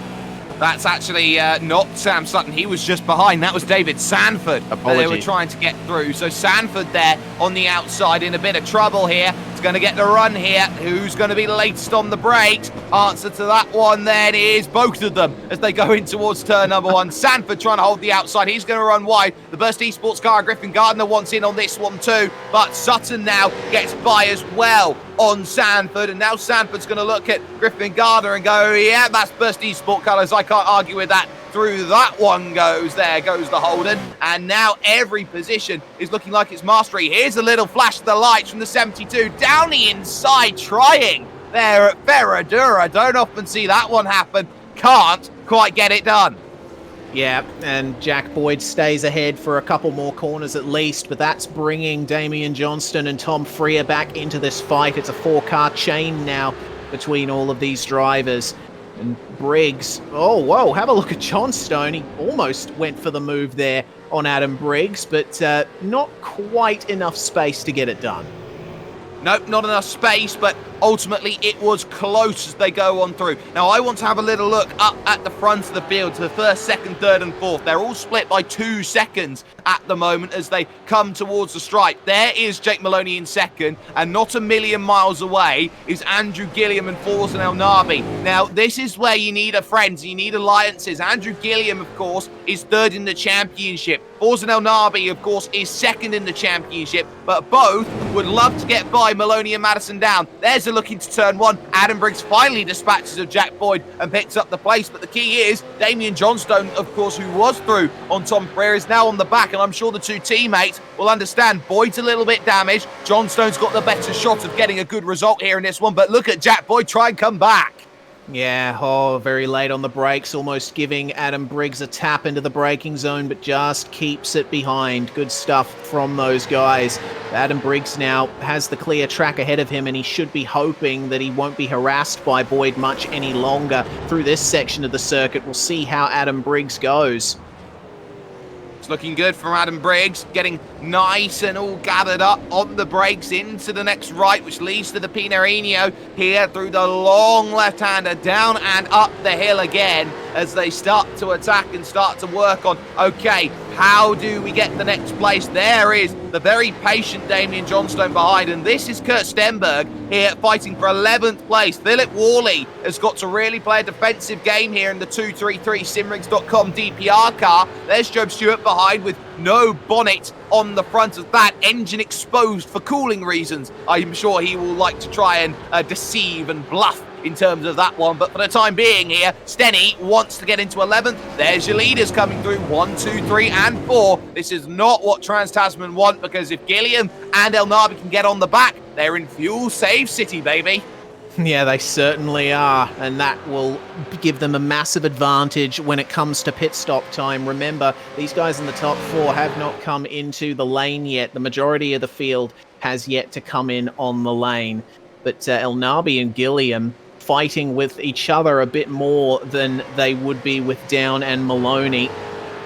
F: That's actually not Sam Sutton. He was just behind. That was David Sanford. They were trying to get through. So Sanford there on the outside in a bit of trouble here. He's going to get the run here. Who's going to be latest on the brakes? Answer to that one then is both of them as they go in towards turn number 1. Sanford trying to hold the outside. He's going to run wide. The Burst Esports car, Griffin Gardner wants in on this one too. But Sutton now gets by as well on Sanford, and now Sanford's going to look at Griffin Gardner and go, yeah, that's Burst Esport colours, I can't argue with that. Through that one goes, there goes the Holden, and now every position is looking like it's mastery. Here's a little flash of the lights from the 72, down the inside, trying there at Ferradura. Don't often see that one happen, can't quite get it done.
G: Yeah, and Jack Boyd stays ahead for a couple more corners at least, but that's bringing Damien Johnston and Tom Freer back into this fight. It's a 4-car chain now between all of these drivers. And Briggs, oh, whoa, have a look at Johnstone. He almost went for the move there on Adam Briggs, but not quite enough space to get it done.
F: Nope, not enough space, but ultimately it was close as they go on through. Now, I want to have a little look up at the front of the field to the first, second, third, and fourth. They're all split by 2 seconds at the moment as they come towards the stripe. There is Jake Maloney in second, and not a million miles away is Andrew Gilliam and Forza El Nabi. Now, this is where you need a friends, you need alliances. Andrew Gilliam, of course, is third in the championship. Forza El Nabi, of course, is second in the championship, but both would love to get by Maloney and Madison down. There's a look into turn 1. Adam Briggs finally dispatches of Jack Boyd and picks up the place, but the key is Damian Johnstone, of course, who was through on Tom Freire, is now on the back, and I'm sure the 2 teammates will understand Boyd's a little bit damaged. Johnstone's got the better shot of getting a good result here in this one, but look at Jack Boyd try and come back.
G: Yeah, very late on the brakes, almost giving Adam Briggs a tap into the braking zone, but just keeps it behind. Good stuff from those guys. Adam Briggs now has the clear track ahead of him, and he should be hoping that he won't be harassed by Boyd much any longer through this section of the circuit. We'll see how Adam Briggs goes.
F: It's looking good from Adam Briggs, getting nice and all gathered up on the brakes into the next right, which leads to the Pinarino here through the long left-hander, down and up the hill again as they start to attack and start to work on, okay, how do we get the next place? There is the very patient Damian Johnstone behind, and this is Kurt Stenberg here fighting for 11th place. Philip Worley has got to really play a defensive game here in the 233 Simrigs.com DPR car. There's Job Stewart behind with no bonnet on the front of that, engine exposed for cooling reasons. I'm sure he will like to try and deceive and bluff in terms of that one, but for the time being here, Stenny wants to get into 11th. There's your leaders coming through, 1, 2, 3, and 4. This is not what Trans-Tasman want, because if Gilliam and El Nabi can get on the back, they're in fuel save city, baby.
G: Yeah, they certainly are, and that will give them a massive advantage when it comes to pit stop time. Remember, these guys in the top 4 have not come into the lane yet. The majority of the field has yet to come in on the lane, but El Nabi and Gilliam fighting with each other a bit more than they would be with Down and Maloney,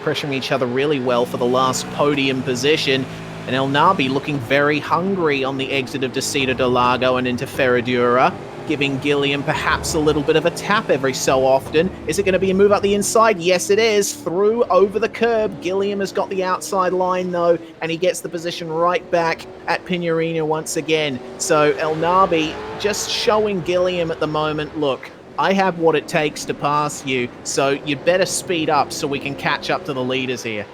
G: pressuring each other really well for the last podium position. And El Nabi looking very hungry on the exit of Descida del Lago and into Ferradura, giving Gilliam perhaps a little bit of a tap every so often. Is it going to be a move up the inside? Yes, it is. Through over the curb. Gilliam has got the outside line, though, and he gets the position right back at Pinarino once again. So El Nabi just showing Gilliam at the moment, look, I have what it takes to pass you, so you'd better speed up so we can catch up to the leaders here.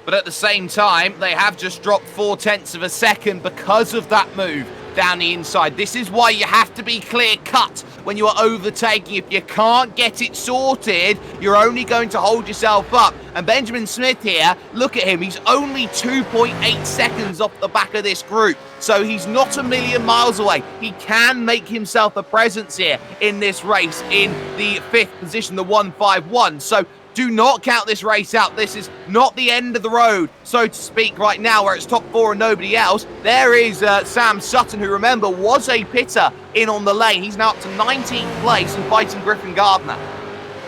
F: But at the same time, they have just dropped 0.4 of a second because of that move down the inside. This is why you have to be clear-cut when you are overtaking. If you can't get it sorted, you're only going to hold yourself up. And Benjamin Smith here, look at him. He's only 2.8 seconds off the back of this group. So he's not a million miles away. He can make himself a presence here in this race in the 5th position, the 151. So do not count this race out. This is not the end of the road, so to speak, right now, where it's top 4 and nobody else. There is Sam Sutton, who, remember, was a pitter in on the lane. He's now up to 19th place and fighting Griffin Gardner.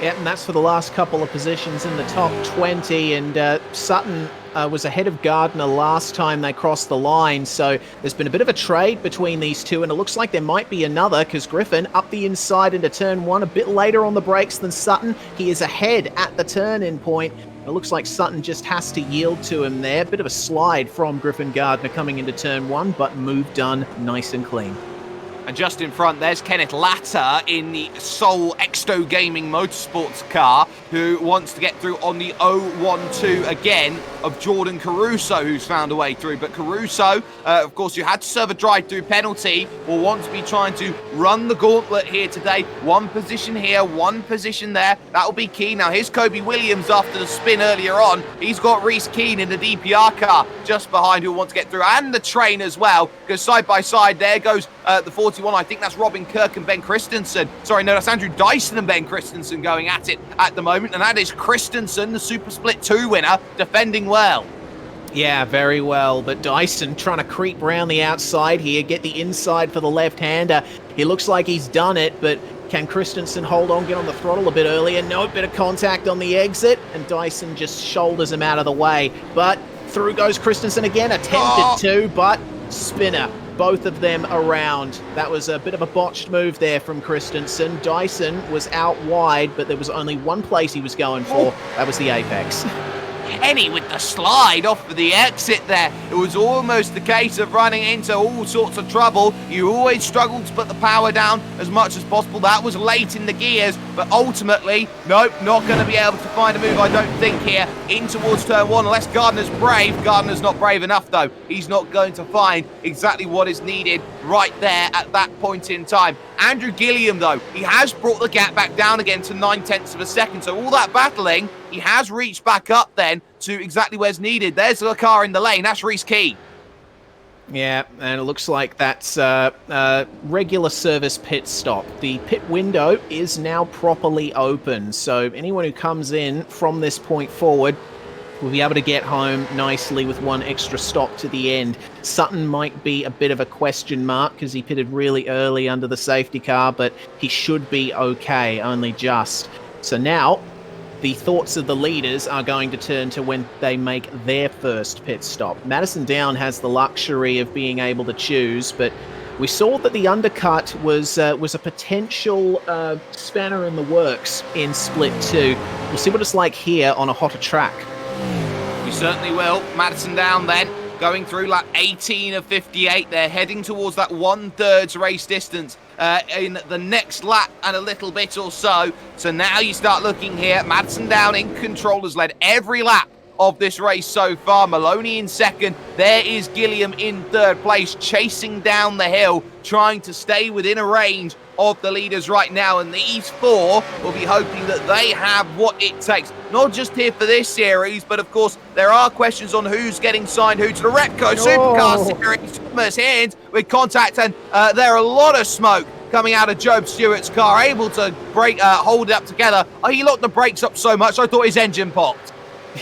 G: Yeah, and that's for the last couple of positions in the top 20, and Sutton was ahead of Gardner last time they crossed the line, so there's been a bit of a trade between these two, and it looks like there might be another, because Griffin up the inside into turn 1, a bit later on the brakes than Sutton. He is ahead at the turn-in point. It looks like Sutton just has to yield to him there. Bit of a slide from Griffin Gardner coming into turn 1, but move done nice and clean.
F: And just in front, there's Kenneth Latta in the Soul Exto Gaming Motorsports car, who wants to get through on the 012 again of Jordan Caruso, who's found a way through. But Caruso, of course, you had to serve a drive-through penalty, will want to be trying to run the gauntlet here today. 1 position here, 1 position there. That will be key. Now, here's Kobe Williams after the spin earlier on. He's got Reese Keane in the DPR car just behind, who will want to get through, and the train as well, because side by side, there goes the 41. I think that's Robin Kirk and Ben Christensen. Sorry, no, that's Andrew Dyson and Ben Christensen going at it at the moment. And that is Christensen, the Super Split 2 winner, defending well.
G: Yeah, very well. But Dyson trying to creep around the outside here, get the inside for the left-hander. He looks like he's done it, but can Christensen hold on, get on the throttle a bit earlier? No, bit of contact on the exit, and Dyson just shoulders him out of the way. But through goes Christensen again, attempted to, but spinner. Both of them around. That was a bit of a botched move there from Christensen. Dyson was out wide, but there was only one place he was going for. That was the apex.
F: Kenny with the slide off of the exit there. It was almost the case of running into all sorts of trouble. You always struggled to put the power down as much as possible. That was late in the gears, but ultimately, nope, not going to be able to find a move, I don't think, here in towards turn one, unless Gardner's brave. Gardner's not brave enough, though. He's not going to find exactly what is needed right there at that point in time. Andrew Gilliam, though, he has brought the gap back down again to 9/10 of a second. So all that battling, he has reached back up then to exactly where's needed. There's the car in the lane. That's Reese Key.
G: Yeah, and it looks like that's a regular service pit stop. The pit window is now properly open, so anyone who comes in from this point forward will be able to get home nicely with one extra stop to the end. Sutton might be a bit of a question mark because he pitted really early under the safety car, but he should be okay, only just. So now, the thoughts of the leaders are going to turn to when they make their first pit stop. Madison Down has the luxury of being able to choose, but we saw that the undercut was a potential spanner in the works in Split 2. We'll see what it's like here on a hotter track.
F: We certainly will. Madison Down then, going through lap 18 of 58. They're heading towards that 1/3 race distance in the next lap and a little bit or so. So now you start looking here. Madison Down in control, has led every lap of this race so far. Maloney in second. There is Gilliam in third place, chasing down the hill, trying to stay within a range of the leaders right now, and these four will be hoping that they have what it takes, not just here for this series, but of course there are questions on who's getting signed who to the Repco Supercar Series. Thomas Hinds with contact, and there are a lot of smoke coming out of Job Stewart's car, able to hold it up together. He locked the brakes up so much I thought his engine popped.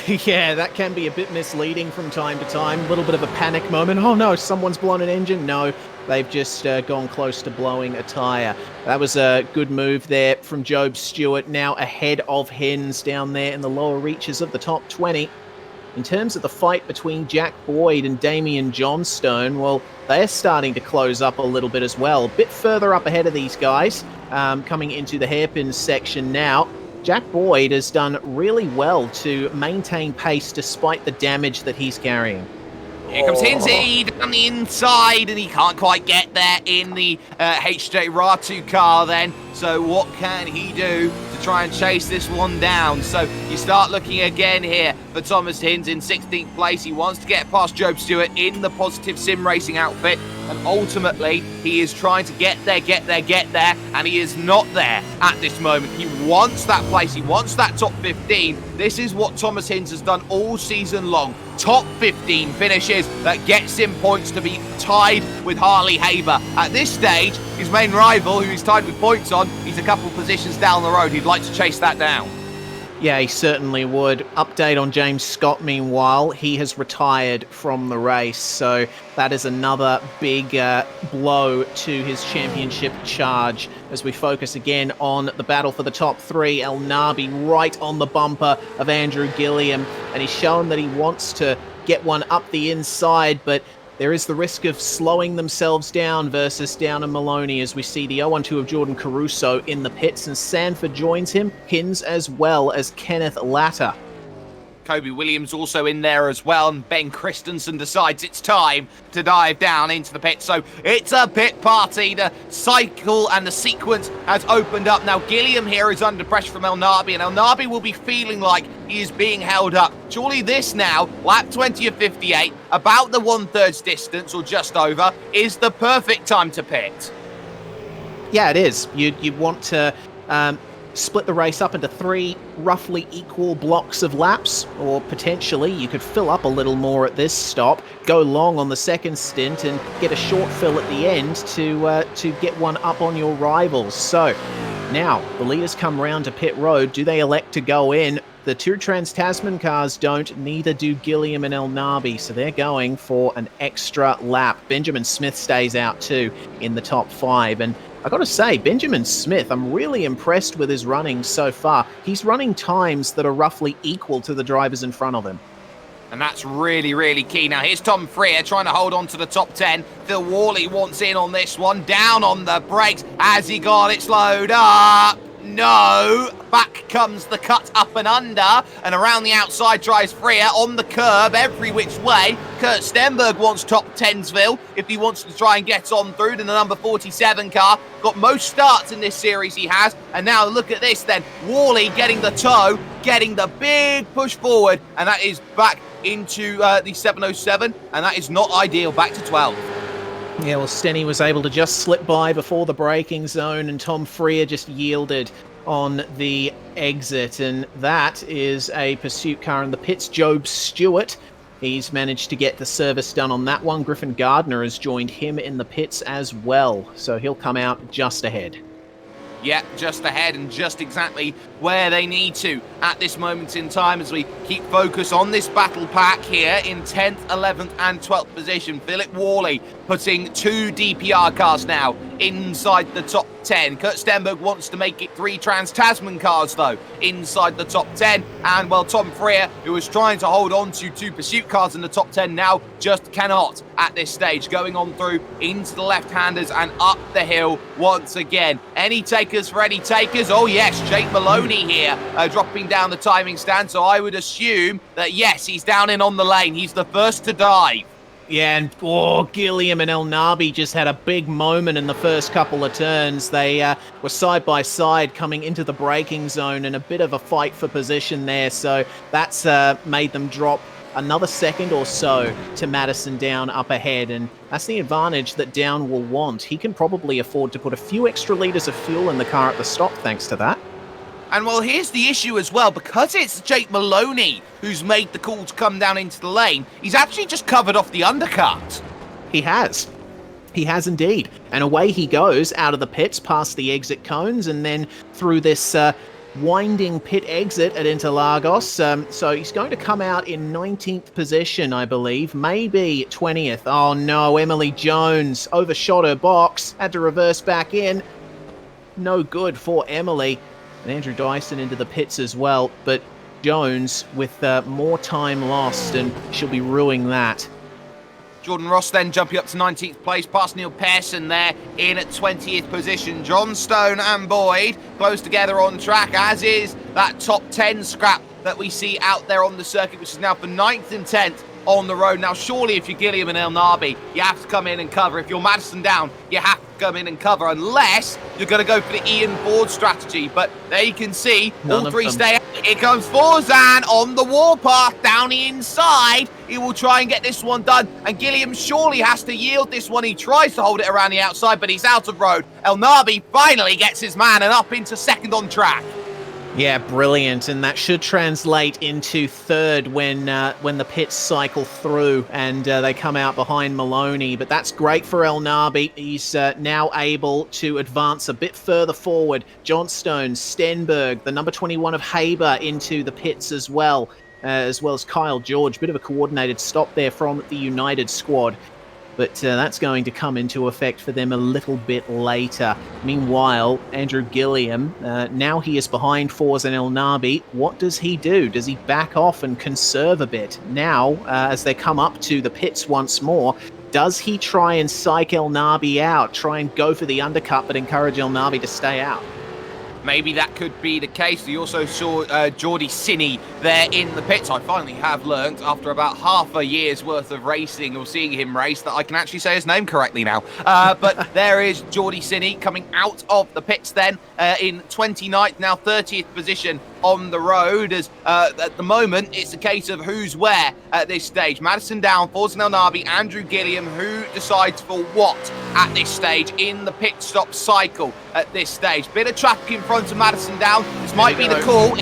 G: Yeah, that can be a bit misleading from time to time. A little bit of a panic moment. Oh no, someone's blown an engine. No, they've just gone close to blowing a tyre. That was a good move there from Job Stewart, now ahead of Hinds down there in the lower reaches of the top 20. In terms of the fight between Jack Boyd and Damian Johnstone, well, they're starting to close up a little bit as well. A bit further up ahead of these guys, coming into the hairpin section now. Jack Boyd has done really well to maintain pace despite the damage that he's carrying.
F: Here comes Hinsey down the inside, and he can't quite get there in the HJ Ratu car then. So what can he do to try and chase this one down? So you start looking again here for Thomas Hinds in 16th place. He wants to get past Job Stewart in the Positive Sim Racing outfit, and ultimately he is trying to get there, and he is not there at this moment. He wants that place, he wants that top 15. This is what Thomas Hinds has done all season long. Top 15 finishes that gets him points to be tied with Harley Haber. At this stage, his main rival, who he's tied with points on, he's a couple positions down the road. He'd like to chase that down.
G: Yeah, he certainly would. Update on James Scott, meanwhile. He has retired from the race, so that is another big blow to his championship charge as we focus again on the battle for the top three. El Nabi right on the bumper of Andrew Gilliam, and he's shown that he wants to get one up the inside, but there is the risk of slowing themselves down versus Down and Maloney as we see the 0-1-2 of Jordan Caruso in the pits, and Sanford joins him, Hinds as well as Kenneth Latter.
F: Kobe Williams also in there as well, and Ben Christensen decides it's time to dive down into the pit. So it's a pit party. The cycle and the sequence has opened up. Now Gilliam here is under pressure from El Nabi, and El Nabi will be feeling like he is being held up. Surely this now, lap 20 of 58, about the 1/3 distance or just over, is the perfect time to pit.
G: Yeah, it is. You want to split the race up into 3 roughly equal blocks of laps, or potentially you could fill up a little more at this stop, go long on the second stint and get a short fill at the end to get one up on your rivals. So now the leaders come round to pit road. Do they elect to go in? the two Trans-Tasman cars don't, neither do Gilliam and El Nabi, so they're going for an extra lap. Benjamin Smith stays out too in the top 5, and I gotta say, Benjamin Smith, I'm really impressed with his running so far. He's running times that are roughly equal to the drivers in front of him.
F: And that's really, really key. Now, here's Tom Freer trying to hold on to the top 10. Phil Worley wants in on this one. Down on the brakes. Has he got it slowed up? No. Back comes the cut up and under. And around the outside drives Freer on the curb every which way. Kurt Stenberg wants top 10sville if he wants to try and get on through to the number 47 car. Got most starts in this series he has. And now look at this then. Worley getting the toe, getting the big push forward. And that is back into the 707, and that is not ideal. Back to 12.
G: Yeah, well, Stenny was able to just slip by before the braking zone, and Tom Freer just yielded on the exit, and that is a pursuit car in the pits. Job Stewart, he's managed to get the service done on that one. Griffin Gardner has joined him in the pits as well, so he'll come out just ahead.
F: Yeah, just ahead and just exactly where they need to at this moment in time as we keep focus on this battle pack here in 10th, 11th and 12th position. Philip Worley putting 2 DPR cars now inside the top 10. Kurt Stenberg wants to make it 3 Trans-Tasman cars, though, inside the top 10. And, well, Tom Freer, who was trying to hold on to 2 pursuit cars in the top 10 now, just cannot at this stage. Going on through into the left-handers and up the hill once again. Any takers for any takers? Oh, yes, Jake Maloney here dropping down the timing stand. So I would assume that, yes, he's down in on the lane. He's the first to dive.
G: Yeah, and Gilliam and El Nabi just had a big moment in the first couple of turns. They were side by side coming into the braking zone, and a bit of a fight for position there. So that's made them drop another second or so to Madison Down up ahead, and that's the advantage that Down will want. He can probably afford to put a few extra litres of fuel in the car at the stop thanks to that.
F: And, well, here's the issue as well. Because it's Jake Maloney who's made the call to come down into the lane, he's actually just covered off the undercut.
G: He has. He has indeed. And away he goes out of the pits past the exit cones and then through this winding pit exit at Interlagos. So he's going to come out in 19th position, I believe. Maybe 20th. Oh, no. Emily Jones overshot her box. Had to reverse back in. No good for Emily. And Andrew Dyson into the pits as well, but Jones with more time lost, and she'll be ruining that.
F: Jordan Ross then jumping up to 19th place, past Neil Pearson there in at 20th position. John Stone and Boyd close together on track, as is that top 10 scrap that we see out there on the circuit, which is now for 9th and 10th on the road. Now, surely if you're Gilliam and El Nabi, you have to come in and cover. If you're Madison Down, you have to come in and cover, unless you're going to go for the Ian Ford strategy. But there you can see all 3 stay out. Here comes Forzan on the warpath down the inside. He will try and get this one done, and Gilliam surely has to yield this one. He tries to hold it around the outside, but he's out of road. El Nabi finally gets his man and up into second on track.
G: Yeah, brilliant, and that should translate into third when the pits cycle through and they come out behind Maloney. But that's great for El Nabi. He's now able to advance a bit further forward. Johnstone, Stenberg, the number 21 of Haber into the pits as well as Kyle George. Bit of a coordinated stop there from the United squad. But that's going to come into effect for them a little bit later. Meanwhile, Andrew Gilliam, now he is behind Forza and El Nabi. What does he do? Does he back off and conserve a bit? Now, as they come up to the pits once more, does he try and psych El Nabi out, try and go for the undercut, but encourage El Nabi to stay out?
F: Maybe that could be the case. We also saw Geordie Sinney there in the pits. I finally have learnt, after about half a year's worth of racing or seeing him race, that I can actually say his name correctly now. But there is Geordie Sinney coming out of the pits then in 29th, now 30th position on the road. As at the moment, it's a case of who's where at this stage. Madison Down, Forza El Nabi, Andrew Gilliam. Who decides for what at this stage in the pit stop cycle at this stage? Bit of traffic in front of Madison Down. This might be the call.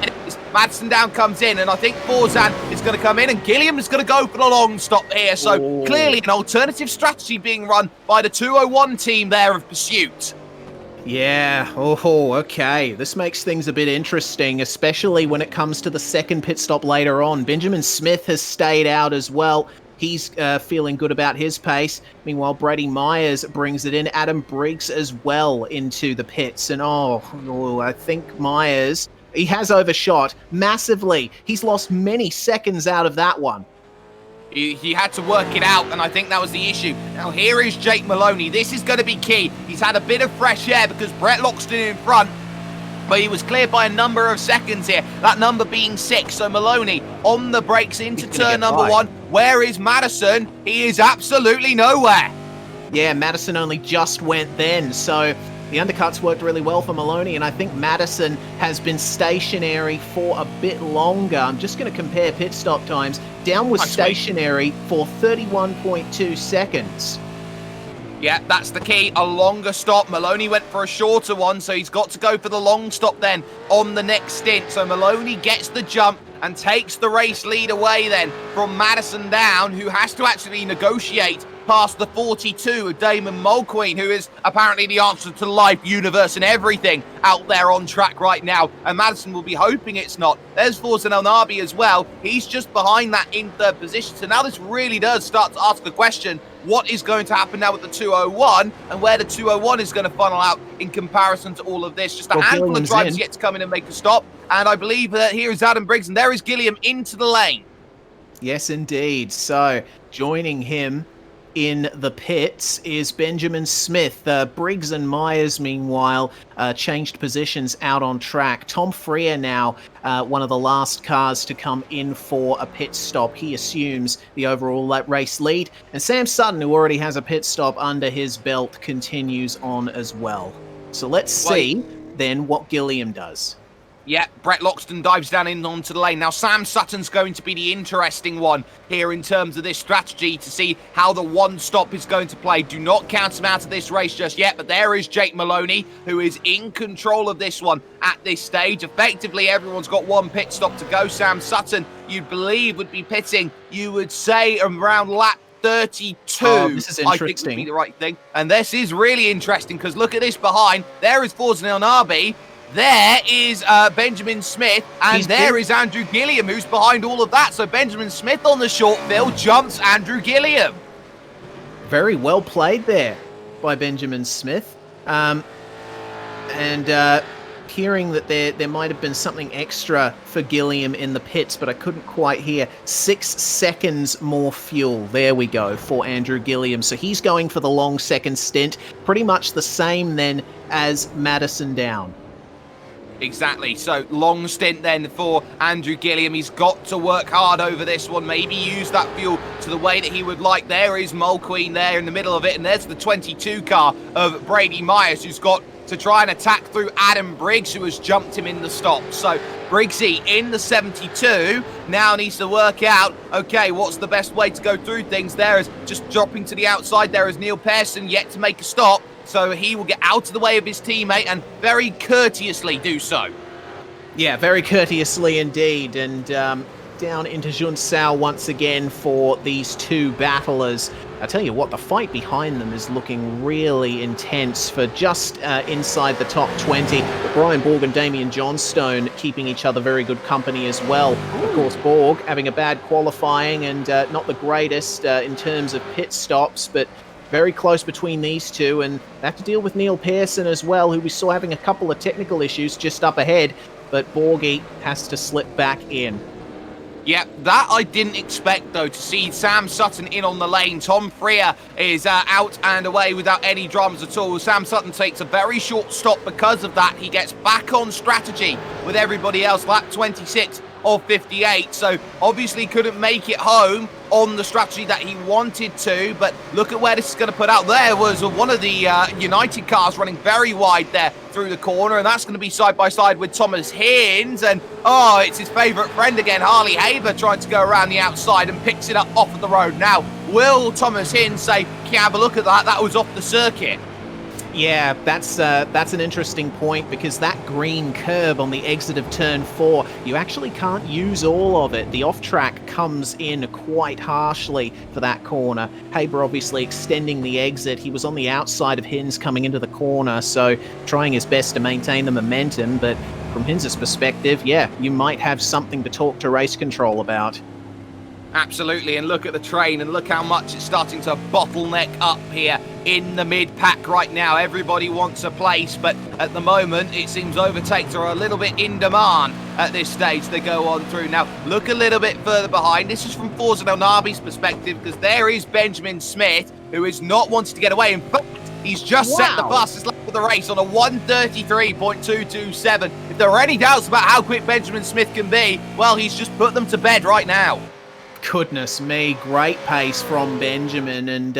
F: Madison Down comes in, and I think Forzan is going to come in, and Gilliam is going to go for the long stop here. So clearly an alternative strategy being run by the 201 team there of Pursuit.
G: Yeah, oh, okay. This makes things a bit interesting, especially when it comes to the second pit stop later on. Benjamin Smith has stayed out as well. He's feeling good about his pace. Meanwhile, Brady Myers brings it in. Adam Briggs as well into the pits. And I think Myers, he has overshot massively. He's lost many seconds out of that one.
F: He had to work it out, and I think that was the issue. Now, here is Jake Maloney. This is going to be key. He's had a bit of fresh air because Brett Loxton in front, but he was cleared by a number of seconds here, that number being 6. So Maloney on the brakes into turn number 1. Where is Madison? He is absolutely nowhere.
G: Yeah, Madison only just went then, so the undercuts worked really well for Maloney, and I think Madison has been stationary for a bit longer. I'm just going to compare pit stop times. Down was stationary for 31.2 seconds.
F: Yeah, that's the key. A longer stop. Maloney went for a shorter one, so he's got to go for the long stop then on the next stint. So Maloney gets the jump and takes the race lead away then from Madison Down, who has to actually negotiate past the 42 of Damon Mulqueen, who is apparently the answer to life, universe, and everything out there on track right now. And Madison will be hoping it's not. There's Forza Elnabi as well. He's just behind that in third position. So now this really does start to ask the question, what is going to happen now with the 201 and where the 201 is going to funnel out in comparison to all of this? Just a handful of drivers yet to come in and make a stop. And I believe that here is Adam Briggs, and there is Gilliam into the lane.
G: Yes, indeed. So joining him in the pits is Benjamin Smith. Briggs and Myers, meanwhile, changed positions out on track. Tom Freer now one of the last cars to come in for a pit stop. He assumes the overall race lead. And Sam Sutton, who already has a pit stop under his belt, continues on as well. So let's see then what Gilliam does.
F: Yeah, Brett Loxton dives down in onto the lane. Now, Sam Sutton's going to be the interesting one here in terms of this strategy to see how the one stop is going to play. Do not count him out of this race just yet, but there is Jake Maloney, who is in control of this one at this stage. Effectively, everyone's got one pit stop to go. Sam Sutton, you'd believe, would be pitting, you would say, around lap 32.
G: Oh, this is interesting.
F: I think would be the right thing. And this is really interesting because look at this behind. There is Forza Elnabi. There is Benjamin Smith, and there is Andrew Gilliam, who's behind all of that. So Benjamin Smith on the short field jumps Andrew Gilliam.
G: Very well played there by Benjamin Smith. Hearing that there might have been something extra for Gilliam in the pits, but I couldn't quite hear. 6 seconds more fuel. There we go for Andrew Gilliam. So he's going for the long second stint. Pretty much the same then as Madison Down.
F: Exactly. So long stint then for Andrew Gilliam. He's got to work hard over this one. Maybe use that fuel to the way that he would like. There is Mulqueen there in the middle of it. And there's the 22 car of Brady Myers, who's got to try and attack through Adam Briggs, who has jumped him in the stop. So Briggsy in the 72 now needs to work out, okay, what's the best way to go through things. There is just dropping to the outside. There is Neil Pearson yet to make a stop. So he will get out of the way of his teammate and very courteously do so.
G: Yeah, very courteously indeed. And down into Junsao once again for these two battlers. I tell you what, the fight behind them is looking really intense for just inside the top 20. But Brian Borg and Damian Johnstone keeping each other very good company as well. Of course, Borg having a bad qualifying and not the greatest in terms of pit stops, but very close between these two, and they have to deal with Neil Pearson as well, who we saw having a couple of technical issues just up ahead, but Borgie has to slip back in.
F: Yeah, that I didn't expect, though, to see Sam Sutton in on the lane. Tom Freer is out and away without any dramas at all. Sam Sutton takes a very short stop because of that. He gets back on strategy with everybody else, lap 26 of 58, so obviously couldn't make it home on the strategy that he wanted to, but look at where this is going to put out. There was one of the United cars running very wide there through the corner, and that's going to be side by side with Thomas Hinds, and it's his favourite friend again, Harley Haver, trying to go around the outside and picks it up off of the road. Now, will Thomas Hinds say, can you have a look at that? That was off the circuit.
G: Yeah, that's an interesting point, because that green curb on the exit of turn 4, you actually can't use all of it. The off-track comes in quite harshly for that corner. Haber obviously extending the exit. He was on the outside of Hinz coming into the corner, so trying his best to maintain the momentum, but from Hinz's perspective, yeah, you might have something to talk to race control about.
F: Absolutely, and look at the train, and look how much it's starting to bottleneck up here in the mid-pack right now. Everybody wants a place, but at the moment, it seems overtakes are a little bit in demand at this stage. They go on through. Now, look a little bit further behind. This is from Forza Elnabi's perspective, because there is Benjamin Smith, who is not wanting to get away. In fact, he's just set the fastest lap of the race on a 1:33.227. If there are any doubts about how quick Benjamin Smith can be, well, he's just put them to bed right now.
G: Goodness me, great pace from Benjamin, and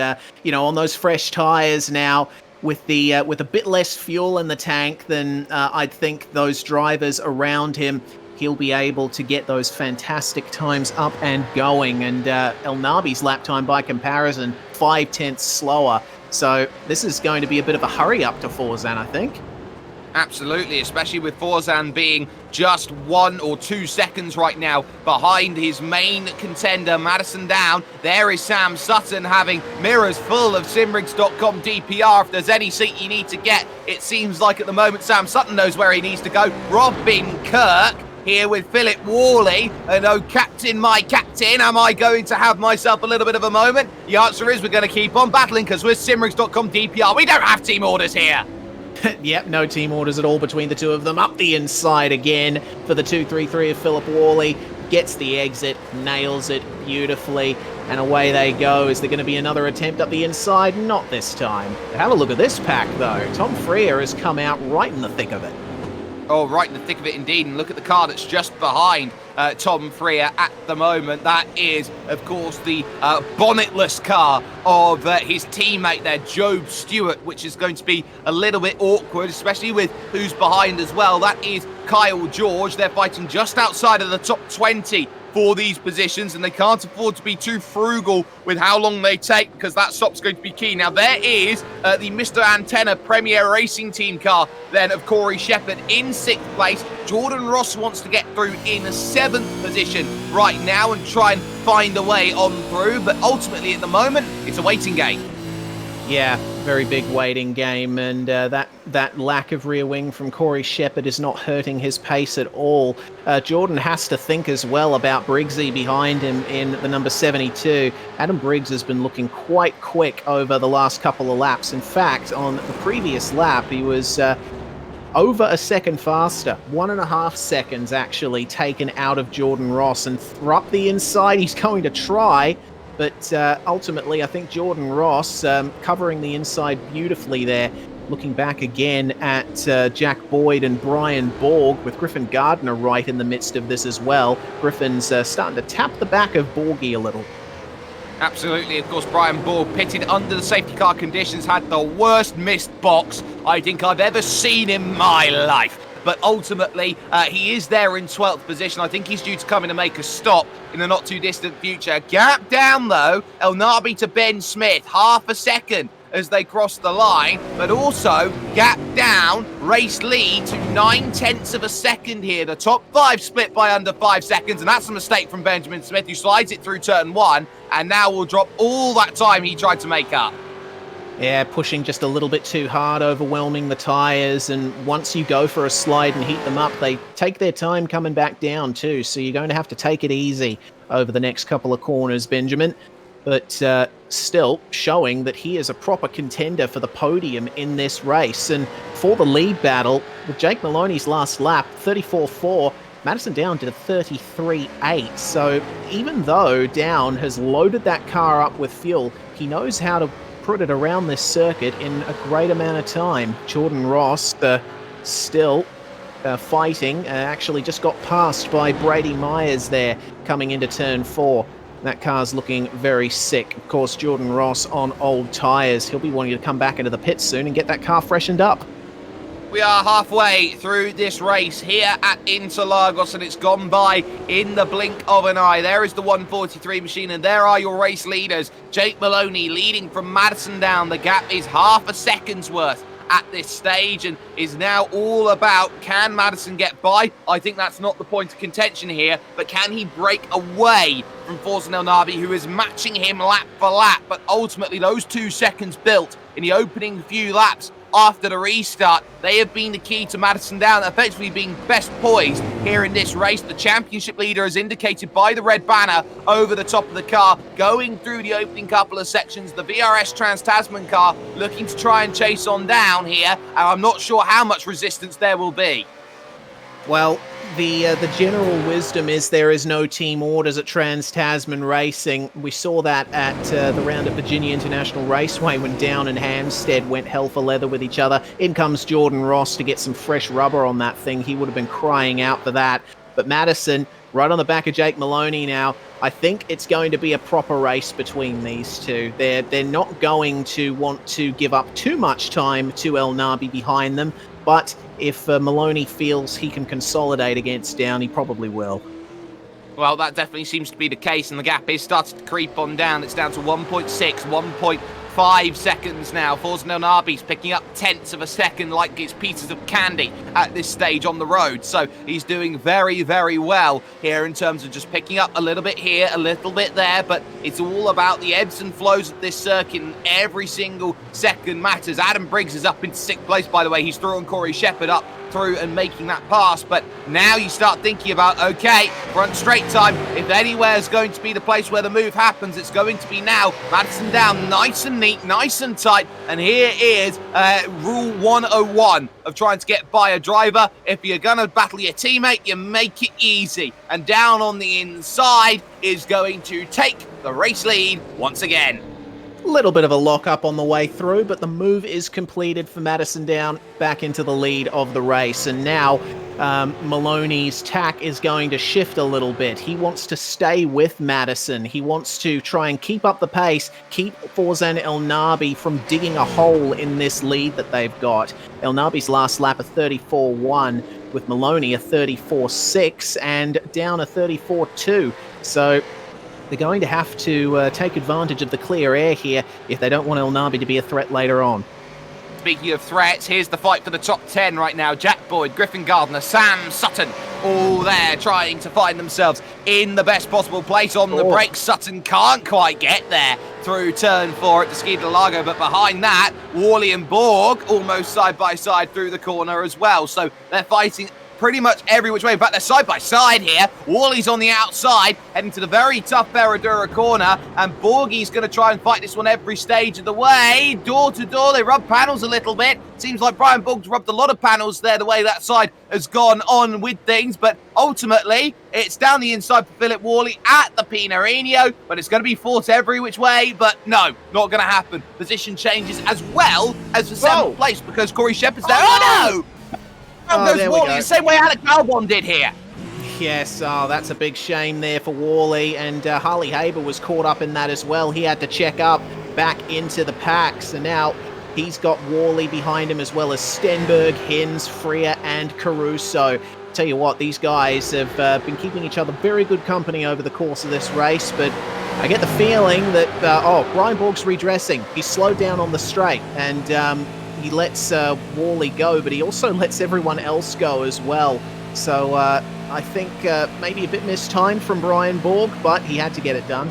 G: on those fresh tyres now, with a bit less fuel in the tank than I'd think those drivers around him, he'll be able to get those fantastic times up and going. And Elnabi's lap time, by comparison, 5/10 slower. So this is going to be a bit of a hurry up to Forzan, I think.
F: Absolutely, especially with Forzan being just 1 or 2 seconds right now behind his main contender, Madison Down. There is Sam Sutton having mirrors full of Simrigs.com DPR. If there's any seat you need to get, it seems like at the moment Sam Sutton knows where he needs to go. Robin Kirk here with Philip Worley. And oh, captain, my captain, am I going to have myself a little bit of a moment? The answer is we're going to keep on battling, because we're Simrigs.com DPR. We don't have team orders here.
G: Yep, no team orders at all between the two of them. Up the inside again for the 233 of Philip Worley. Gets the exit, nails it beautifully, and away they go. Is there going to be another attempt up the inside? Not this time. Have a look at this pack, though. Tom Freer has come out right in the thick of it.
F: Oh, right in the thick of it indeed. And look at the car that's just behind Tom Freer at the moment. That is, of course, the bonnetless car of his teammate there, Job Stewart, which is going to be a little bit awkward, especially with who's behind as well. That is Kyle George. They're fighting just outside of the top 20 for these positions, and they can't afford to be too frugal with how long they take, because that stop's going to be key. Now, there is the Mr. Antenna Premier Racing Team car, then, of Corey Shepherd in 6th place. Jordan Ross wants to get through in a 7th position right now and try and find a way on through, but ultimately, at the moment, it's a waiting game.
G: Yeah, very big waiting game, and that lack of rear wing from Corey Shepherd is not hurting his pace at all. Jordan has to think as well about Briggsy behind him in the number 72. Adam Briggs has been looking quite quick over the last couple of laps. In fact, on the previous lap, he was over a second faster, 1.5 seconds actually taken out of Jordan Ross, and up the inside he's going to try. But ultimately, I think Jordan Ross covering the inside beautifully there. Looking back again at Jack Boyd and Brian Borg, with Griffin Gardner right in the midst of this as well. Griffin's starting to tap the back of Borgie a little.
F: Absolutely. Of course, Brian Borg pitted under the safety car conditions, had the worst missed box I think I've ever seen in my life. But ultimately, he is there in 12th position. I think he's due to come in and make a stop in the not-too-distant future. Gap down, though. Elnabi to Ben Smith, half a second as they cross the line. But also, gap down, race lead to 9/10 of a second here. The top 5 split by under 5 seconds, and that's a mistake from Benjamin Smith, who slides it through turn 1, and now will drop all that time he tried to make up.
G: Yeah, pushing just a little bit too hard, overwhelming the tyres, and once you go for a slide and heat them up, they take their time coming back down too, so you're going to have to take it easy over the next couple of corners, Benjamin. But still showing that he is a proper contender for the podium in this race. And for the lead battle, with Jake Maloney's last lap, 34.4, Madison Down did a 33.8. So even though Down has loaded that car up with fuel, he knows how to put it around this circuit in a great amount of time. Jordan Ross still fighting, actually just got passed by Brady Myers there coming into turn 4. That car's looking very sick. Of course, Jordan Ross on old tyres. He'll be wanting to come back into the pits soon and get that car freshened up.
F: We are halfway through this race here at Interlagos, and it's gone by in the blink of an eye. There is the 143 machine, and there are your race leaders. Jake Maloney leading from Madison Down. The gap is half a second's worth at this stage and is now all about, can Madison get by? I think that's not the point of contention here, but can he break away from Forza Elnabi, who is matching him lap for lap? But ultimately, those 2 seconds built in the opening few laps after the restart, they have been the key to Madison Down effectively being best poised here in this race. The championship leader is indicated by the red banner over the top of the car, going through the opening couple of sections. The VRS Trans-Tasman car looking to try and chase on down here, and I'm not sure how much resistance there will be.
G: Well, the general wisdom is there is no team orders at Trans-Tasman Racing. We saw that at the round at Virginia International Raceway when Down and Hampstead went hell for leather with each other. In comes Jordan Ross to get some fresh rubber on that thing. He would have been crying out for that. But Madison, right on the back of Jake Maloney now. I think it's going to be a proper race between these two. They're not going to want to give up too much time to Elnabi behind them. But if Maloney feels he can consolidate against Down, he probably will.
F: Well, that definitely seems to be the case, and the gap is starting to creep on down. It's down to 1.6, 1.5 seconds now. Forza Elnabi's picking up tenths of a second like it's pieces of candy at this stage on the road. So he's doing very, very well here in terms of just picking up a little bit here, a little bit there, but it's all about the ebbs and flows of this circuit, and every single second matters. Adam Briggs is up into 6th place, by the way. He's through on Corey Shepherd up through and making that pass, but now you start thinking about, okay, front straight time. If anywhere is going to be the place where the move happens, it's going to be now. Madison Down, nice and neat, nice and tight, and here is rule 101 of trying to get by a driver. If you're gonna battle your teammate, you make it easy, and Down on the inside is going to take the race lead once again.
G: Little bit of a lock-up on the way through, but the move is completed for Madison Down back into the lead of the race. And now Maloney's tack is going to shift a little bit. He wants to stay with Madison. He wants to try and keep up the pace, keep Forza Elnabi from digging a hole in this lead that they've got. Elnabi's last lap a 34.1, with Maloney a 34.6, and Down a 34.2. So they're going to have to take advantage of the clear air here if they don't want Elnabi to be a threat later on.
F: Speaking of threats, here's the fight for the top 10 right now. Jack Boyd, Griffin Gardner, Sam Sutton, all there trying to find themselves in the best possible place on the brakes. Sutton can't quite get there through turn 4 at the Interlagos, but behind that, Worley and Borg almost side by side through the corner as well. So they're fighting pretty much every which way. In fact, they're side by side here. Worley's on the outside, heading to the very tough Ferradura corner, and Borgie's going to try and fight this one every stage of the way. Door to door, they rub panels a little bit. Seems like Brian Borg's rubbed a lot of panels there, the way that side has gone on with things, but ultimately, it's down the inside for Philip Worley at the Pinarino, but it's going to be fought every which way, but no, not going to happen. Position changes as well as the 7th place, because Corey Shepherd's there. Oh no! Goes Worley, the same way Alec Albon did here.
G: Yes, that's a big shame there for Worley, and Harley Haber was caught up in that as well. He had to check up back into the pack, so now he's got Worley behind him, as well as Stenberg, Hins, Freer, and Caruso. Tell you what, these guys have been keeping each other very good company over the course of this race, but I get the feeling that, Brian Borg's redressing. He's slowed down on the straight, and he lets Worley go, but he also lets everyone else go as well. So I think maybe a bit mistimed from Brian Borg, but he had to get it done.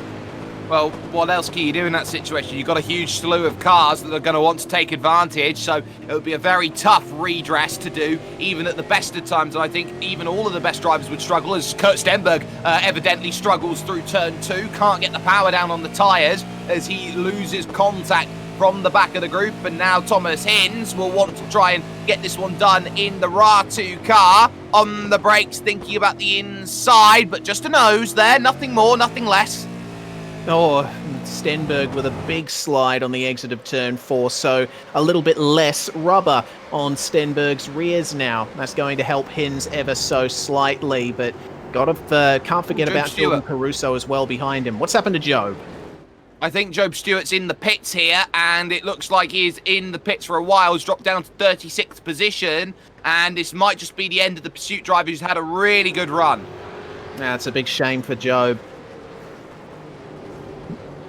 F: Well, what else can you do in that situation? You've got a huge slew of cars that are going to want to take advantage, so it would be a very tough redress to do, even at the best of times. And I think even all of the best drivers would struggle, as Kurt Stenberg evidently struggles through turn 2, can't get the power down on the tyres as he loses contact from the back of the group, and now Thomas Hins will want to try and get this one done in the RA2 car. On the brakes, thinking about the inside, but just a nose there, nothing more, nothing less.
G: Oh, Stenberg with a big slide on the exit of turn 4, so a little bit less rubber on Stenberg's rears now. That's going to help Hins ever so slightly, but can't forget about Jordan Caruso as well behind him. What's happened to Job?
F: I think Job Stewart's in the pits here, and it looks like he's in the pits for a while. He's dropped down to 36th position, and this might just be the end of the pursuit driver who's had a really good run.
G: That's a big shame for Job.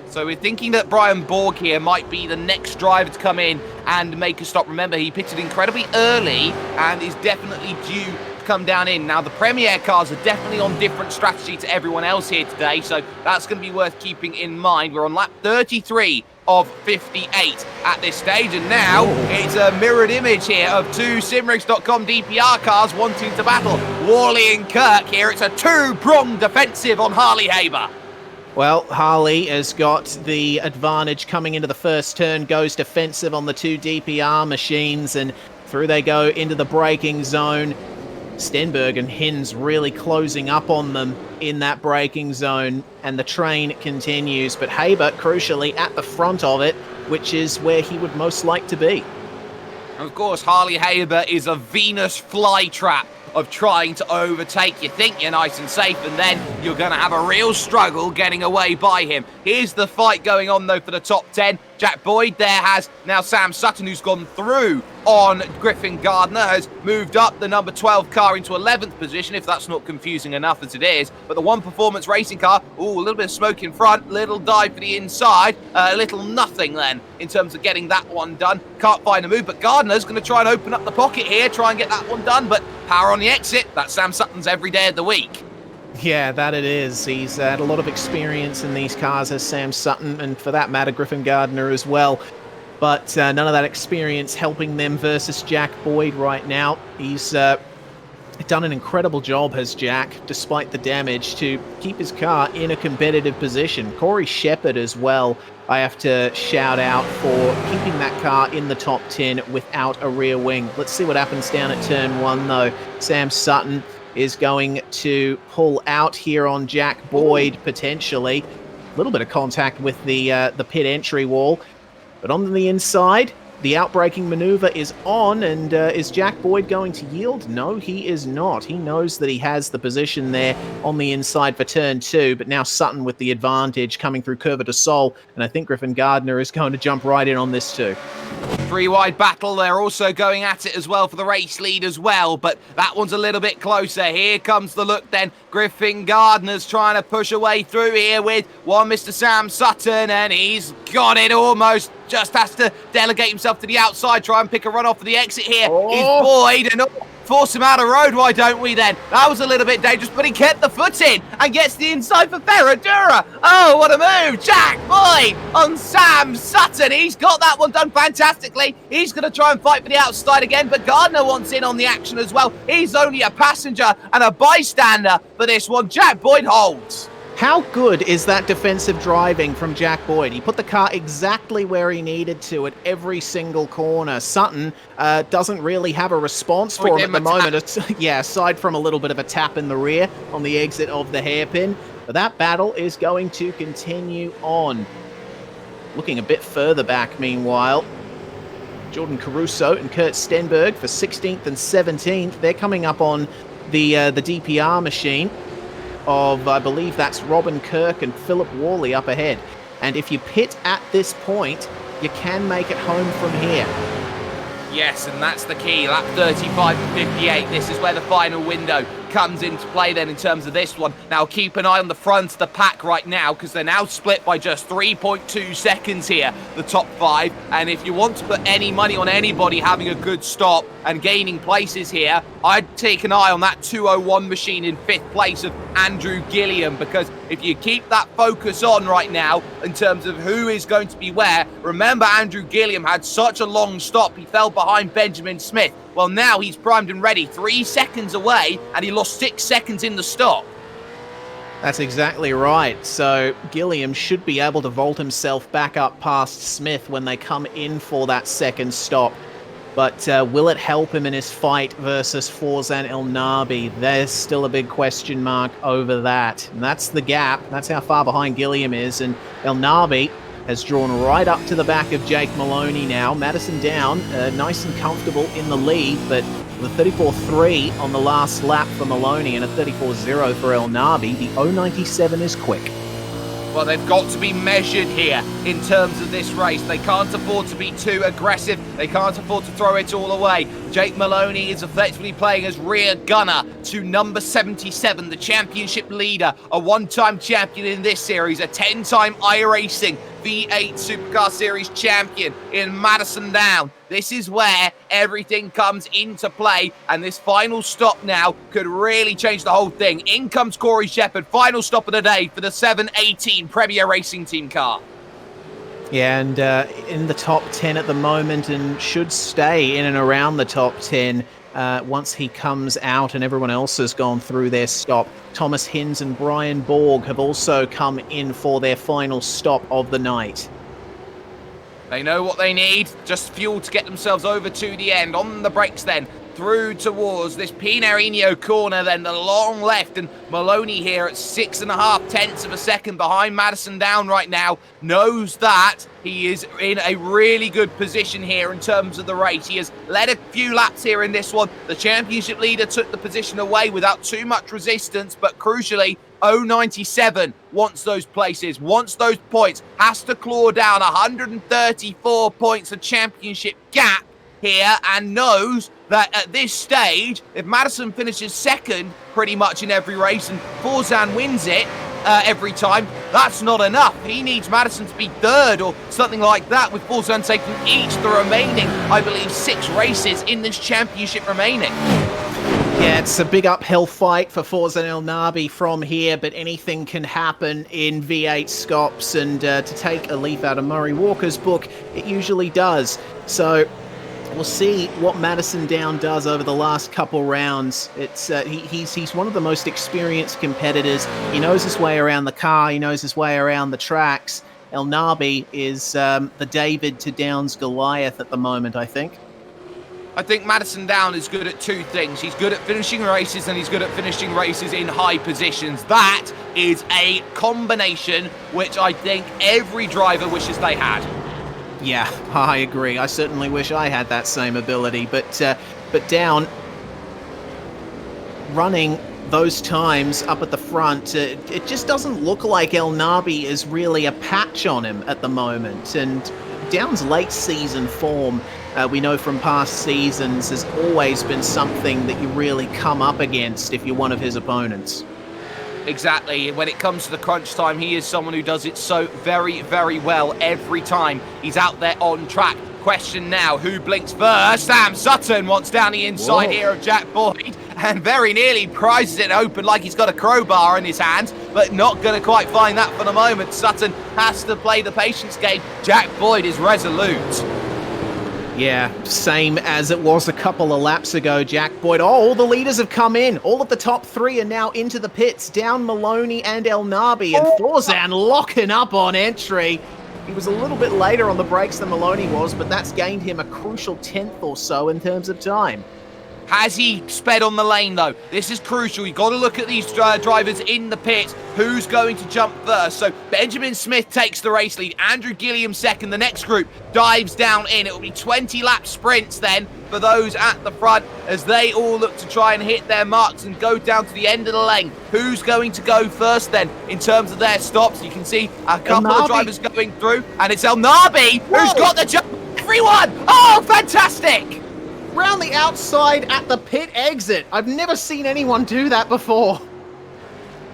F: So we're thinking that Brian Borg here might be the next driver to come in and make a stop. Remember, he pitted incredibly early and is definitely due to come down in. Now, the Premier cars are definitely on different strategy to everyone else here today, so that's going to be worth keeping in mind. We're on lap 33 of 58 at this stage, and now it's a mirrored image here of two Simrigs.com DPR cars wanting to battle. Worley and Kirk here. It's a two-pronged defensive on Harley Haber.
G: Well, Harley has got the advantage coming into the first turn, goes defensive on the two DPR machines, and through they go into the braking zone. Stenberg and Hins really closing up on them in that braking zone, and the train continues. But Haber, crucially, at the front of it, which is where he would most like to be.
F: Of course, Harley Haber is a Venus flytrap of trying to overtake. You think you're nice and safe, and then you're going to have a real struggle getting away by him. Here's the fight going on, though, for the top 10. Jack Boyd there has now Sam Sutton, who's gone through on Griffin Gardner, has moved up the number 12 car into 11th position, if that's not confusing enough as it is. But the One Performance racing car, a little bit of smoke in front, little dive for the inside, a little nothing then in terms of getting that one done. Can't find a move, but Gardner's going to try and open up the pocket here, try and get that one done, but power on the exit. That's Sam Sutton's every day of the week.
G: Yeah, that it is. He's had a lot of experience in these cars as Sam Sutton, and for that matter, Griffin Gardner as well. But none of that experience helping them versus Jack Boyd right now. He's done an incredible job, has Jack, despite the damage, to keep his car in a competitive position. Corey Shepherd as well, I have to shout out for keeping that car in the top 10 without a rear wing. Let's see what happens down at turn 1, though. Sam Sutton is going to pull out here on Jack Boyd, potentially. A little bit of contact with the pit entry wall. But on the inside, the outbraking maneuver is on, and is Jack Boyd going to yield? No, he is not. He knows that he has the position there on the inside for turn 2, but now Sutton with the advantage coming through Curva de Sol, and I think Griffin Gardner is going to jump right in on this too.
F: Three-wide battle. They're also going at it as well for the race lead as well, but that one's a little bit closer. Here comes the look then. Griffin Gardner's trying to push away through here with one Mr. Sam Sutton, and he's got it almost. Just has to delegate himself to the outside, try and pick a run off for the exit here. Is Boyd, and force him out of road, why don't we then? That was a little bit dangerous, but he kept the foot in and gets the inside for Ferradura. Oh, what a move. Jack Boyd on Sam Sutton. He's got that one done fantastically. He's going to try and fight for the outside again, but Gardner wants in on the action as well. He's only a passenger and a bystander for this one. Jack Boyd holds.
G: How good is that defensive driving from Jack Boyd? He put the car exactly where he needed to at every single corner. Sutton doesn't really have a response for him at the moment. Yeah, aside from a little bit of a tap in the rear on the exit of the hairpin. But that battle is going to continue on. Looking a bit further back, meanwhile, Jordan Caruso and Kurt Stenberg for 16th and 17th. They're coming up on the DPR machine of, I believe that's Robin Kirk and Philip Worley up ahead. And if you pit at this point, you can make it home from here.
F: Yes, and that's the key. Lap 35 to 58. This is where the final window comes into play then in terms of this one. Now keep an eye on the front of the pack right now, because they're now split by just 3.2 seconds here, the top 5. And if you want to put any money on anybody having a good stop and gaining places here, I'd take an eye on that 201 machine in 5th place of Andrew Gilliam, because if you keep that focus on right now in terms of who is going to be where, remember Andrew Gilliam had such a long stop, he fell behind Benjamin Smith. Well, now he's primed and ready, 3 seconds away, and he lost 6 seconds in the stop.
G: That's exactly right. So Gilliam should be able to vault himself back up past Smith when they come in for that second stop. But will it help him in his fight versus Forzan El Nabi? There's still a big question mark over that. And that's the gap. That's how far behind Gilliam is. And El Nabi has drawn right up to the back of Jake Maloney now. Madison down, nice and comfortable in the lead, but with a 34.3 on the last lap for Maloney and a 34.0 for El Nabi, the 097 is quick.
F: Well, they've got to be measured here in terms of this race. They can't afford to be too aggressive. They can't afford to throw it all away. Jake Maloney is effectively playing as rear gunner to number 77, the championship leader, a one-time champion in this series, a 10-time iRacing V8 Supercar Series champion in Madison Down. This is where everything comes into play, and this final stop now could really change the whole thing. In comes Corey Shepherd, final stop of the day for the 718 Premier Racing Team car.
G: Yeah, and in the top 10 at the moment, and should stay in and around the top 10 once he comes out and everyone else has gone through their stop. Thomas Hinz and Brian Borg have also come in for their final stop of the night.
F: They know what they need, just fuel to get themselves over to the end. On the brakes then, through towards this Pinarino corner, then the long left, and Maloney here at 6.5 tenths of a second behind Madison Down right now, knows that he is in a really good position here in terms of the race. He has led a few laps here in this one. The championship leader took the position away without too much resistance, but crucially, 097 wants those places, wants those points, has to claw down 134 points of championship gap here, and knows that at this stage, if Madison finishes second pretty much in every race and Forzan wins it every time, that's not enough. He needs Madison to be third or something like that, with Forzan taking each the remaining, I believe, 6 races in this championship remaining.
G: Yeah, it's a big uphill fight for Forzan Elnabi from here, but anything can happen in V8 SCOPS, and to take a leaf out of Murray Walker's book, it usually does. So we'll see what Madison Down does over the last couple rounds. It's he's one of the most experienced competitors. He knows his way around the car. He knows his way around the tracks. Elnabi is the David to Down's Goliath at the moment, I think.
F: I think Madison Down is good at 2 things. He's good at finishing races, and he's good at finishing races in high positions. That is a combination which I think every driver wishes they had.
G: Yeah, I agree. I certainly wish I had that same ability, but Down running those times up at the front, it just doesn't look like Elnabi is really a patch on him at the moment. And Down's late season form, we know from past seasons, has always been something that you really come up against if you're one of his opponents.
F: Exactly. When it comes to the crunch time, he is someone who does it so very, very well every time he's out there on track. Question now, who blinks first? Sam Sutton wants down the inside here of Jack Boyd, and very nearly prizes it open like he's got a crowbar in his hands, but not going to quite find that for the moment. Sutton has to play the patience game. Jack Boyd is resolute.
G: Yeah, same as it was a couple of laps ago, Jack Boyd. Oh, all the leaders have come in. All of the top 3 are now into the pits. Down Maloney and Elnabi, and Forzan locking up on entry. He was a little bit later on the brakes than Maloney was, but that's gained him a crucial 10th or so in terms of time.
F: Has he sped on the lane, though? This is crucial. You've got to look at these drivers in the pits. Who's going to jump first? So Benjamin Smith takes the race lead. Andrew Gilliam second. The next group dives down in. It will be 20-lap sprints then for those at the front as they all look to try and hit their marks and go down to the end of the lane. Who's going to go first then in terms of their stops? You can see a couple of drivers going through, and it's Elnabi who's got the jump. Everyone! Oh, fantastic!
G: Round the outside at the pit exit. I've never seen anyone do that before.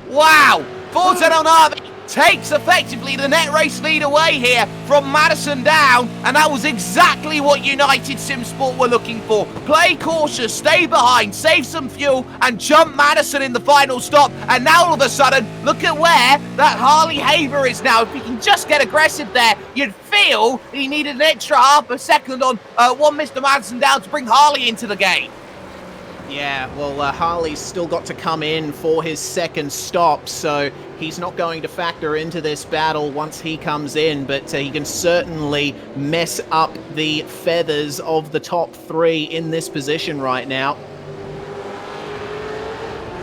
F: Wow! Forzan Elnabi takes effectively the net race lead away here from Madison Down, and that was exactly what United Simsport were looking for. Play cautious, stay behind, save some fuel, and jump Madison in the final stop. And now all of a sudden, look at where that Harley Haver is now. If he can just get aggressive there, you'd feel he needed an extra half a second on one Mr. Madison Down to bring Harley into the game.
G: Yeah, well, Harley's still got to come in for his second stop, so he's not going to factor into this battle once he comes in, but he can certainly mess up the feathers of the top 3 in this position right now.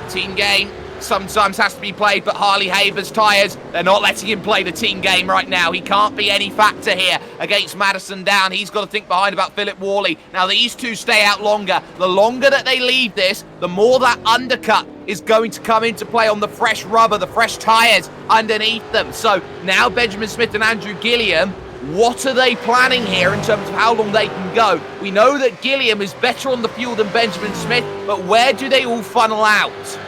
F: Team game sometimes has to be played, but Harley Haber's tyres, they're not letting him play the team game right now. He can't be any factor here against Madison Down. He's got to think behind about Philip Worley. Now, these two stay out longer. The longer that they leave this, the more that undercut is going to come into play on the fresh rubber, the fresh tyres underneath them. So now Benjamin Smith and Andrew Gilliam, what are they planning here in terms of how long they can go? We know that Gilliam is better on the fuel than Benjamin Smith, but where do they all funnel out?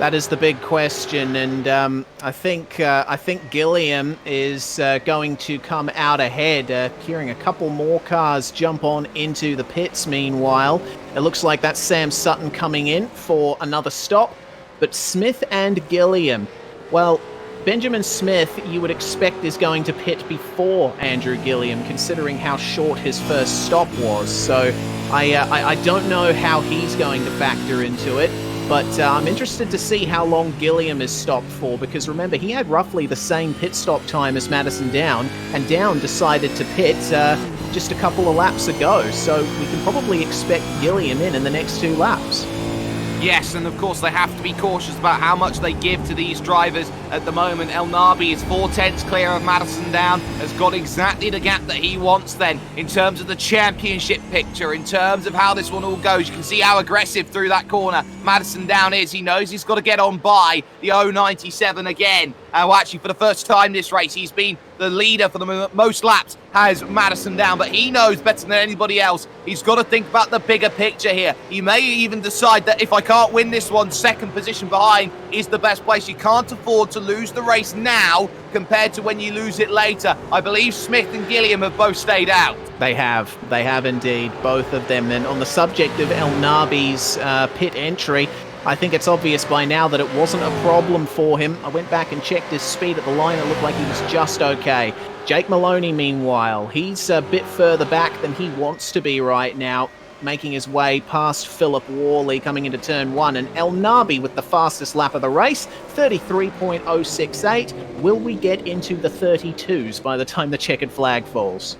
G: That is the big question, and I think Gilliam is going to come out ahead, hearing a couple more cars jump on into the pits. Meanwhile, it looks like that's Sam Sutton coming in for another stop, but Smith and Gilliam, well, Benjamin Smith, you would expect, is going to pit before Andrew Gilliam, considering how short his first stop was. So I don't know how he's going to factor into it. But I'm interested to see how long Gilliam is stopped for, because remember, he had roughly the same pit stop time as Madison Down, and Down decided to pit just a couple of laps ago, so we can probably expect Gilliam in the next 2 laps.
F: Yes, and of course they have to be cautious about how much they give to these drivers at the moment. El Nabi is 4/10 clear of Madison Down, has got exactly the gap that he wants then in terms of the championship picture, in terms of how this one all goes. You can see how aggressive through that corner Madison Down is. He knows he's got to get on by the 097 again. Well, actually, for the first time this race, he's been the leader for the most laps, has Madison Down, but he knows better than anybody else. He's got to think about the bigger picture here. He may even decide that if I can't win this one, second position behind is the best place. You can't afford to lose the race now compared to when you lose it later. I believe Smith and Gilliam have both stayed out.
G: They have indeed, both of them. And on the subject of El Nabi's pit entry, I think it's obvious by now that it wasn't a problem for him. I went back and checked his speed at the line. It looked like he was just okay. Jake Maloney, meanwhile, he's a bit further back than he wants to be right now, making his way past Philip Worley coming into turn 1. And El Nabi with the fastest lap of the race, 33.068. Will we get into the 32s by the time the checkered flag falls?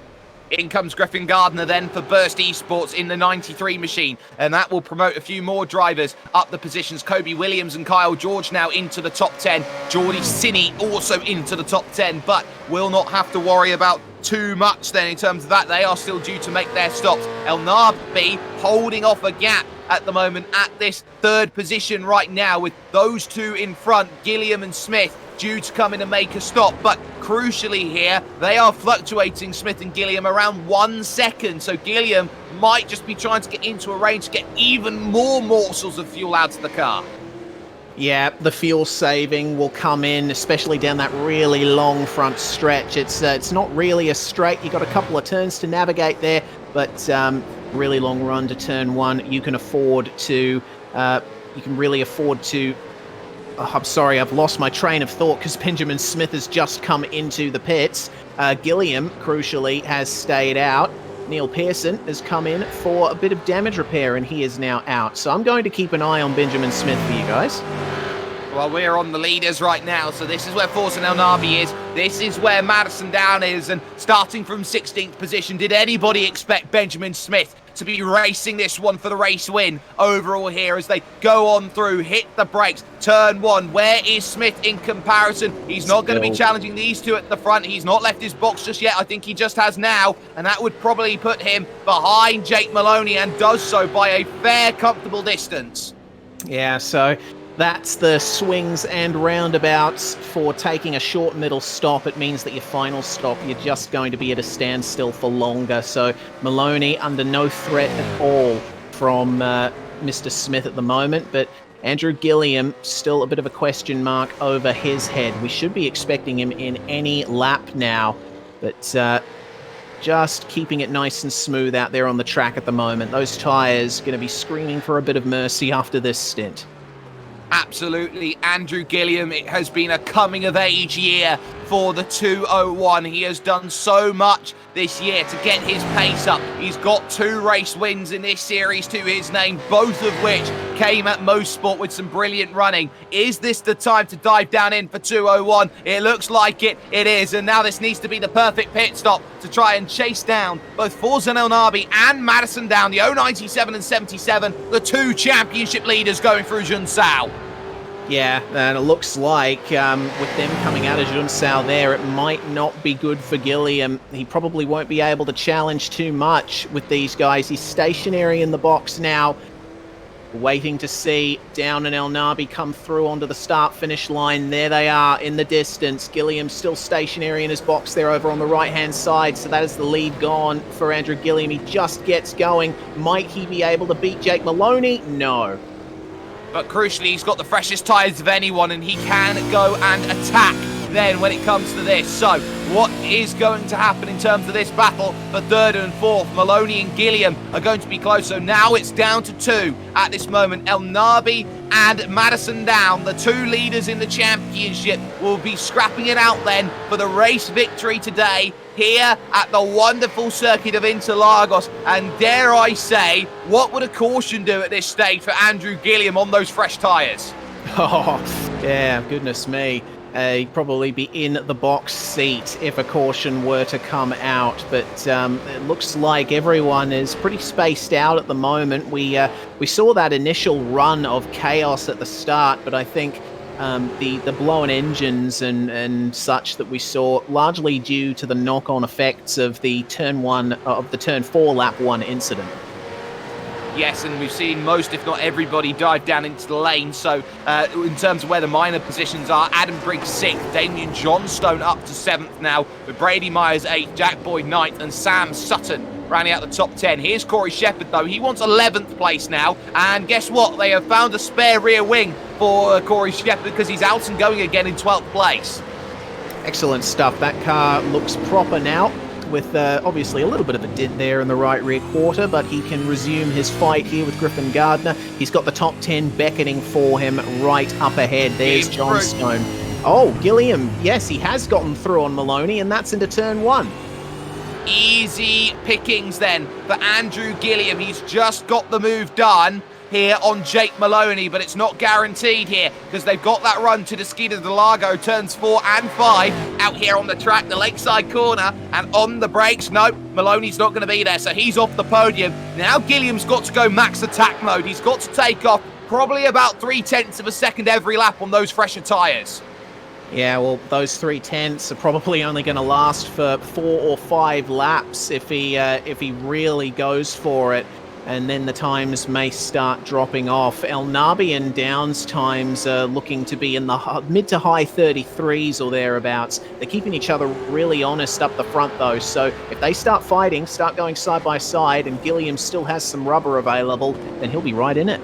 F: In comes Griffin Gardner then for Burst Esports in the 93 machine, and that will promote a few more drivers up the positions. Kobe Williams and Kyle George now into the top 10. Geordie Sinney also into the top 10, but will not have to worry about too much then in terms of that. They are still due to make their stops. El Nabi holding off a gap at the moment at this third position right now, with those two in front, Gilliam and Smith, due to come in and make a stop. But crucially here, they are fluctuating, Smith and Gilliam, around 1 second. So Gilliam might just be trying to get into a range to get even more morsels of fuel out of the car.
G: Yeah, the fuel saving will come in, especially down that really long front stretch. It's not really a straight. You've got a couple of turns to navigate there, but really long run to turn 1. You can afford to. You can really afford to. Oh, I'm sorry, I've lost my train of thought because Benjamin Smith has just come into the pits. Gilliam, crucially, has stayed out. Neil Pearson has come in for a bit of damage repair, and he is now out. So I'm going to keep an eye on Benjamin Smith for you guys.
F: Well, we're on the leaders right now, so this is where Force and El Nabi is. This is where Madison Down is, and starting from 16th position, did anybody expect Benjamin Smith to be racing this one for the race win overall here as they go on through, hit the brakes, turn 1. Where is Smith in comparison? He's not going to be challenging these two at the front. He's not left his box just yet. I think he just has now, and that would probably put him behind Jake Maloney, and does so by a fair, comfortable distance.
G: Yeah, so that's the swings and roundabouts for taking a short middle stop. It means that your final stop, you're just going to be at a standstill for longer. So Maloney under no threat at all from Mr. Smith at the moment, but Andrew Gilliam still a bit of a question mark over his head. We should be expecting him in any lap now, but just keeping it nice and smooth out there on the track at the moment. Those tyres going to be screaming for a bit of mercy after this stint.
F: Absolutely, Andrew Gilliam, it has been a coming-of-age year for the 201. He has done so much this year to get his pace up. He's got 2 race wins in this series to his name, both of which came at Motorsport with some brilliant running. Is this the time to dive down in for 201? It looks like it is, and now this needs to be the perfect pit stop to try and chase down both Forza El Nabi and Madison Down, the 097 and 77, the 2 championship leaders going through Junsao.
G: Yeah, and it looks like with them coming out of Junsao there, it might not be good for Gilliam. He probably won't be able to challenge too much with these guys. He's stationary in the box now, waiting to see Down and El Nabi come through onto the start-finish line. There they are in the distance. Gilliam still stationary in his box there over on the right-hand side, so that is the lead gone for Andrew Gilliam. He just gets going. Might he be able to beat Jake Maloney? No.
F: But crucially, he's got the freshest tyres of anyone, and he can go and attack then when it comes to this. So, what is going to happen in terms of this battle for third and fourth? Maloney and Gilliam are going to be close, so now it's down to two at this moment. El Nabi and Madison Down, the two leaders in the championship, will be scrapping it out then for the race victory today here at the wonderful circuit of Interlagos. And dare I say, what would a caution do at this stage for Andrew Gilliam on those fresh tyres?
G: Oh, yeah, goodness me. He'd probably be in the box seat if a caution were to come out, but it looks like everyone is pretty spaced out at the moment. We saw that initial run of chaos at the start, but I think the blown engines and such that we saw largely due to the knock-on effects of the turn 4 lap 1 incident.
F: Yes, and we've seen most, if not everybody, dive down into the lane. So, in terms of where the minor positions are, Adam Briggs 6th, Damien Johnstone up to 7th now, with Brady Myers 8th, Jack Boyd 9th, and Sam Sutton rounding out the top 10. Here's Corey Shepherd, though. He wants 11th place now, and guess what? They have found a spare rear wing for Corey Shepherd because he's out and going again in 12th place.
G: Excellent stuff. That car looks proper now, with obviously a little bit of a dent there in the right rear quarter, but he can resume his fight here with Griffin Gardner. He's got the top 10 beckoning for him right up ahead. There's Johnstone. Oh, Gilliam, yes, he has gotten through on Maloney, and that's into turn 1.
F: Easy pickings then for Andrew Gilliam. He's just got the move done here on Jake Maloney, but it's not guaranteed here because they've got that run to the Skidoo del Lago, turns 4 and 5 out here on the track, the lakeside corner, and on the brakes, no, Maloney's not going to be there, so he's off the podium. Now Gilliam's got to go max attack mode. He's got to take off probably about 0.3 of a second every lap on those fresher tyres.
G: Yeah, well, those 0.3 are probably only going to last for 4 or 5 laps if he really goes for it. And then the times may start dropping off. El Nabi and Down's times are looking to be in the mid to high 33s or thereabouts. They're keeping each other really honest up the front, though. So if they start fighting, start going side by side, and Gilliam still has some rubber available, then he'll be right in it.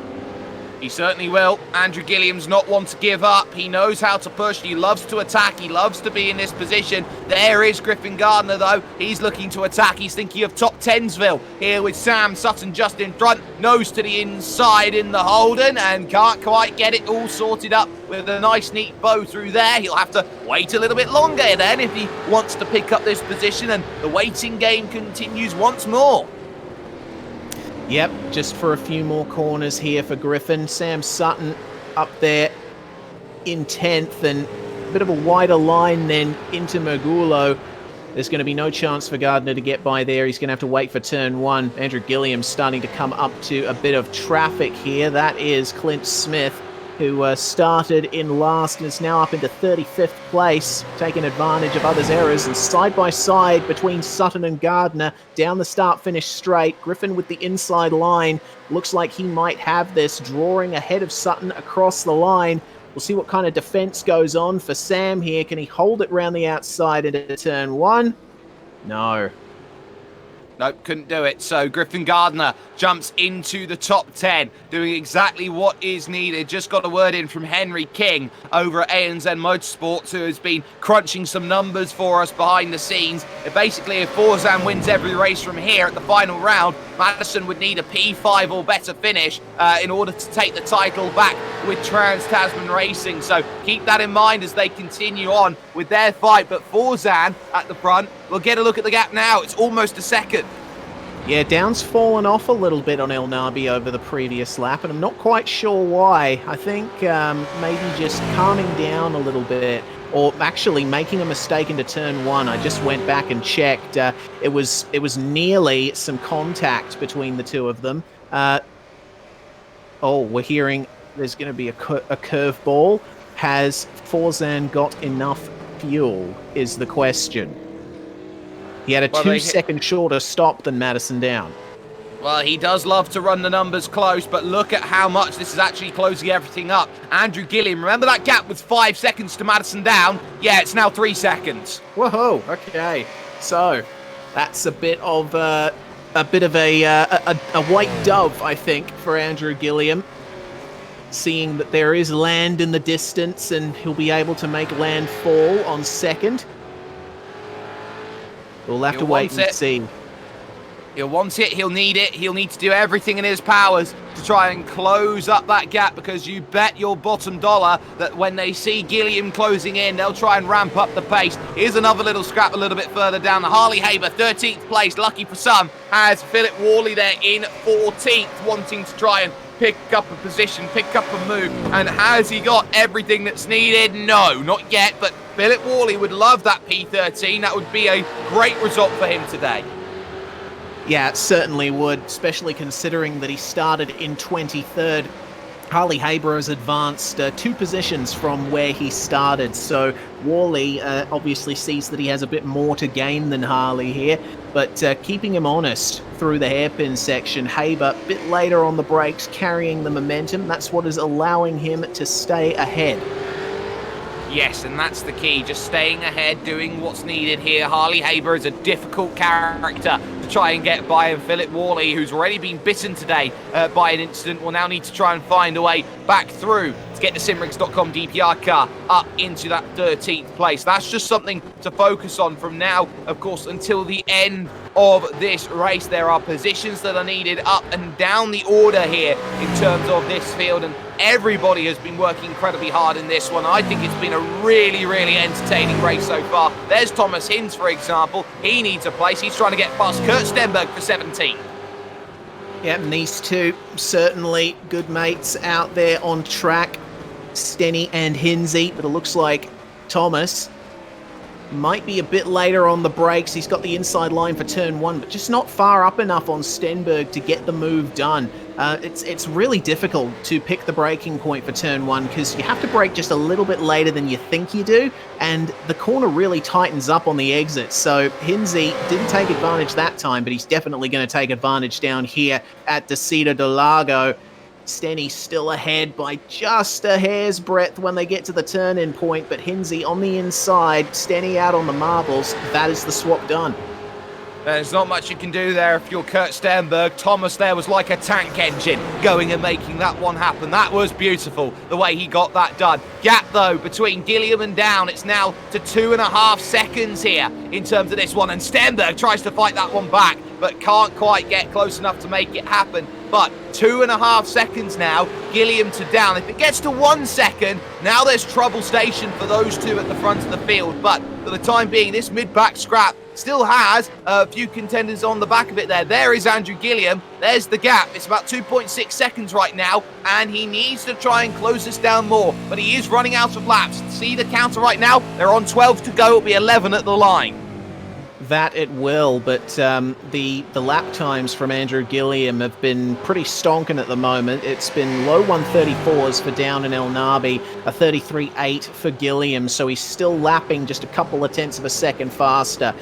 F: He certainly will. Andrew Gilliam's not one to give up. He knows how to push. He loves to attack. He loves to be in this position. There is Griffin Gardner, though. He's looking to attack. He's thinking of top 10'sville here with Sam Sutton just in front. Nose to the inside in the Holden and can't quite get it all sorted up with a nice, neat bow through there. He'll have to wait a little bit longer then if he wants to pick up this position, and the waiting game continues once more.
G: Yep, just for a few more corners here for Griffin. Sam Sutton up there in 10th, and a bit of a wider line then into Mergulo. There's going to be no chance for Gardner to get by there. He's going to have to wait for turn 1. Andrew Gilliam starting to come up to a bit of traffic here. That is Clint Smith, who started in last and is now up into 35th place, taking advantage of others' errors. And side by side between Sutton and Gardner, down the start-finish straight, Griffin with the inside line. Looks like he might have this, drawing ahead of Sutton across the line. We'll see what kind of defense goes on for Sam here. Can he hold it round the outside into turn 1? No.
F: Nope, couldn't do it. So Griffin Gardner jumps into the top 10, doing exactly what is needed. Just got a word in from Henry King over at ANZ Motorsports, who has been crunching some numbers for us behind the scenes. Basically, if Forzan wins every race from here at the final round, Madison would need a P5 or better finish in order to take the title back with Trans-Tasman Racing. So keep that in mind as they continue on with their fight. But Forzan at the front, we'll get a look at the gap now. It's almost a second.
G: Yeah, Down's fallen off a little bit on El Nabi over the previous lap, and I'm not quite sure why. I think maybe just calming down a little bit, or actually making a mistake into turn 1. I just went back and checked. It was nearly some contact between the two of them. Oh, we're hearing there's going to be a curveball. Has Forzan got enough fuel is the question. He had a 2-second shorter stop than Madison Down.
F: Well, he does love to run the numbers close, but look at how much this is actually closing everything up. Andrew Gilliam, remember that gap was 5 seconds to Madison Down? Yeah, it's now 3 seconds.
G: Whoa, okay. So, that's a bit of a white dove, I think, for Andrew Gilliam. Seeing that there is land in the distance and he'll be able to make landfall on second. We'll have to wait and see.
F: He'll want it, he'll need it, he'll need to do everything in his powers to try and close up that gap, because you bet your bottom dollar that when they see Gilliam closing in, they'll try and ramp up the pace. Here's another little scrap a little bit further down. The Harley Haber, 13th place, lucky for some, has Philip Worley there in 14th, wanting to try and pick up a position, pick up a move. And has he got everything that's needed? No, not yet, but Philip Worley would love that P13. That would be a great result for him today.
G: Yeah, it certainly would, especially considering that he started in 23rd. Harley Haber has advanced 2 positions from where he started, so Worley obviously sees that he has a bit more to gain than Harley here, but keeping him honest through the hairpin section. Haber a bit later on the brakes, carrying the momentum. That's what is allowing him to stay ahead.
F: Yes, and that's the key, just staying ahead, doing what's needed here. Harley Haber is a difficult character to try and get by, and Philip Worley, who's already been bitten today by an incident, will now need to try and find a way back through to get the simrigs.com DPR car up into that 13th place. That's just something to focus on from now, of course, until the end of this race. There are positions that are needed up and down the order here in terms of this field, and everybody has been working incredibly hard in this one. I think it's been a really, really entertaining race so far. There's Thomas Hinz, for example. He needs a place. He's trying to get past Kurt Stenberg for 17th.
G: Yeah, and these two certainly good mates out there on track. Stenny and Hinsey, but it looks like Thomas might be a bit later on the brakes. He's got the inside line for turn 1, but just not far up enough on Stenberg to get the move done. It's really difficult to pick the braking point for turn 1 because you have to brake just a little bit later than you think you do, and the corner really tightens up on the exit. So Hinsey didn't take advantage that time, but he's definitely going to take advantage down here at Descida do Lago. Stenny still ahead by just a hair's breadth when they get to the turn-in point, but Hinsey on the inside, Stenny out on the marbles. That is the swap done.
F: There's not much you can do there if you're Kurt Stenberg. Thomas there was like a tank engine going and making that one happen. That was beautiful, the way he got that done. Gap, though, between Gilliam and Down, it's now to 2.5 seconds here in terms of this one, and Stenberg tries to fight that one back, but can't quite get close enough to make it happen. But 2.5 seconds now, Gilliam to Down. If it gets to 1 second, now there's trouble station for those two at the front of the field. But for the time being, this mid-back scrap still has a few contenders on the back of it there. There is Andrew Gilliam. There's the gap. It's about 2.6 seconds right now, and he needs to try and close this down more. But he is running out of laps. See the counter right now? They're on 12 to go. It'll be 11 at the line.
G: That it will, but the lap times from Andrew Gilliam have been pretty stonking at the moment. It's been low 134s for Down and El Nabi, a 33.8 for Gilliam, so he's still lapping just a couple of tenths of a second faster.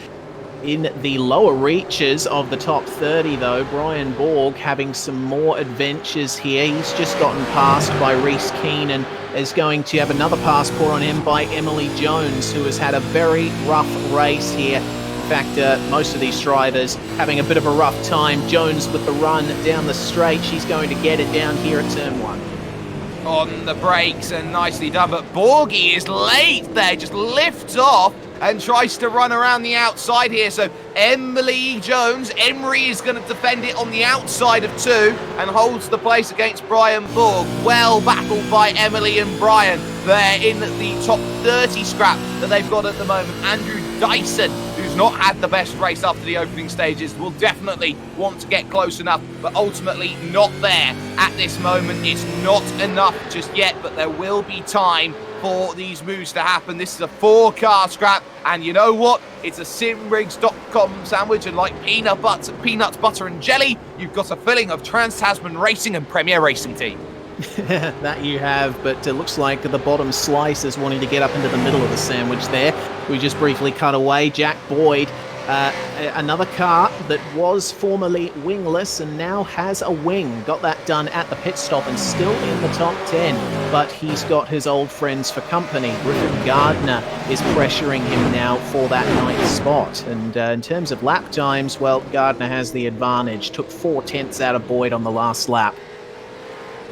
G: In the lower reaches of the top 30, though, Brian Borg having some more adventures here. He's just gotten passed by Reese Keane and is going to have another passport on him by Emily Jones, who has had a very rough race here. In fact, most of these drivers having a bit of a rough time. Jones with the run down the straight. She's going to get it down here at turn 1.
F: On the brakes, and nicely done, but Borgie is late there, just lifts off and tries to run around the outside here. So Emily Jones, Emery is going to defend it on the outside of 2 and holds the place against Brian Borg. Well battled by Emily and Brian there in the top 30 scrap that they've got at the moment. Andrew Dyson, who's not had the best race after the opening stages, will definitely want to get close enough, but ultimately not there at this moment. It's not enough just yet, but there will be time for these moves to happen. This is a 4-car scrap, and you know what? It's a simrigs.com sandwich, and like peanuts, butter and jelly, you've got a filling of Trans-Tasman Racing and Premier Racing Team.
G: That you have, but it looks like the bottom slice is wanting to get up into the middle of the sandwich there. We just briefly cut away. Jack Boyd, another car that was formerly wingless and now has a wing. Got that done at the pit stop and still in the top 10, but he's got his old friends for company. Griffin Gardner is pressuring him now for that 9th spot. And in terms of lap times, well, Gardner has the advantage. Took 4/10 out of Boyd on the last lap.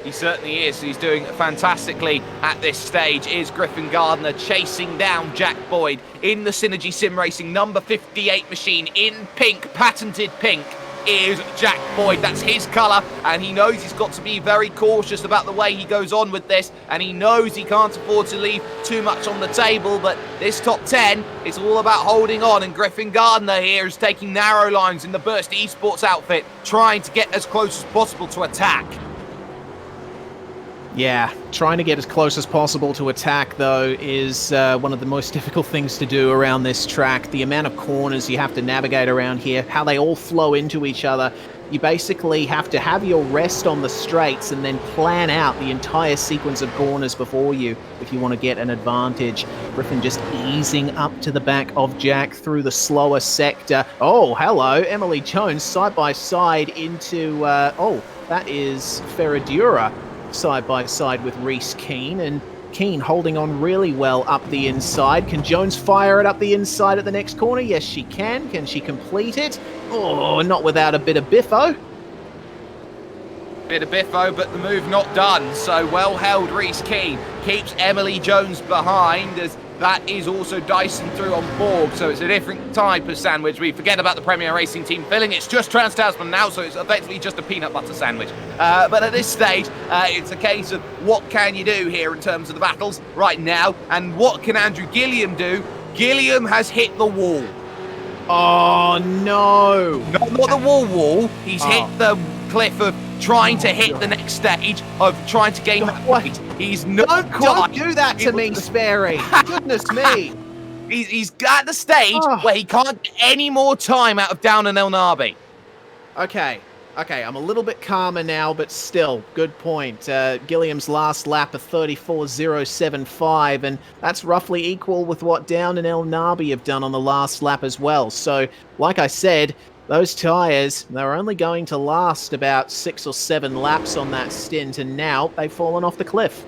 F: He certainly is. He's doing fantastically at this stage. Is Griffin Gardner chasing down Jack Boyd in the Synergy Sim Racing number 58 machine in pink, patented pink, is Jack Boyd. That's his colour, and he knows he's got to be very cautious about the way he goes on with this, and he knows he can't afford to leave too much on the table, but this top 10, it's all about holding on, and Griffin Gardner here is taking narrow lines in the Burst Esports outfit, trying to get as close as possible to attack.
G: Yeah, trying to get as close as possible to attack, though, is one of the most difficult things to do around this track. The amount of corners you have to navigate around here, how they all flow into each other. You basically have to have your rest on the straights and then plan out the entire sequence of corners before you if you want to get an advantage. Griffin just easing up to the back of Jack through the slower sector. Oh, hello, Emily Jones side by side into, that is Ferradura. Side by side with Reese Keane, and Keane holding on really well up the inside. Can Jones fire it up the inside at the next corner? Yes, she can. Can she complete it? Oh, not without a bit of biffo.
F: Bit of biffo, but the move not done. So well held, Reese Keane keeps Emily Jones behind, as that is also Dyson through on Borg, so it's a different type of sandwich. We forget about the Premier Racing team filling. It's just Trans-Tasman now, so it's effectively just a peanut butter sandwich. But at this stage, it's a case of what can you do here in terms of the battles right now, and what can Andrew Gilliam do? Gilliam has hit the wall.
G: Oh, no.
F: Not the wall. He's hit the cliff of trying to hit the next stage of trying to gain that weight. He's not
G: Don't do that to me, Sperry. Goodness me.
F: He's at the stage where he can't get any more time out of Down and El Nabi.
G: Okay, I'm a little bit calmer now, but still, good point. Gilliam's last lap of 34.075, and that's roughly equal with what Down and El Nabi have done on the last lap as well. So, like I said, those tyres, they're only going to last about 6 or 7 laps on that stint, and now they've fallen off the cliff.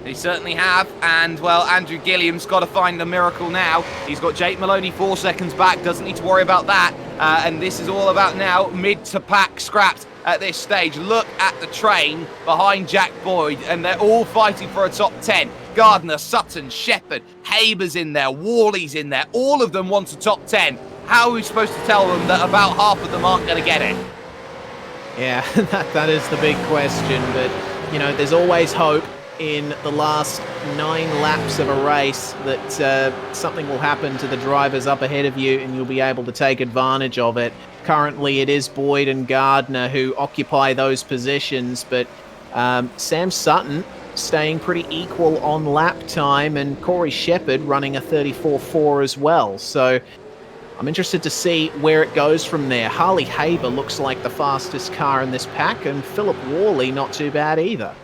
F: They certainly have, and, well, Andrew Gilliam's got to find a miracle now. He's got Jake Maloney 4 seconds back, doesn't need to worry about that, and this is all about now mid-to-pack scraps at this stage. Look at the train behind Jack Boyd, and they're all fighting for a top 10. Gardner, Sutton, Shepherd, Haber's in there, Worley's in there, all of them want a top 10. How are we supposed to tell them that about half of them aren't going to get it?
G: Yeah, that is the big question, but, you know, there's always hope in the last 9 laps of a race that something will happen to the drivers up ahead of you and you'll be able to take advantage of it. Currently, it is Boyd and Gardner who occupy those positions, but Sam Sutton staying pretty equal on lap time, and Corey Shepherd running a 34.4 as well. So I'm interested to see where it goes from there. Harley Haber looks like the fastest car in this pack, and Philip Worley not too bad either.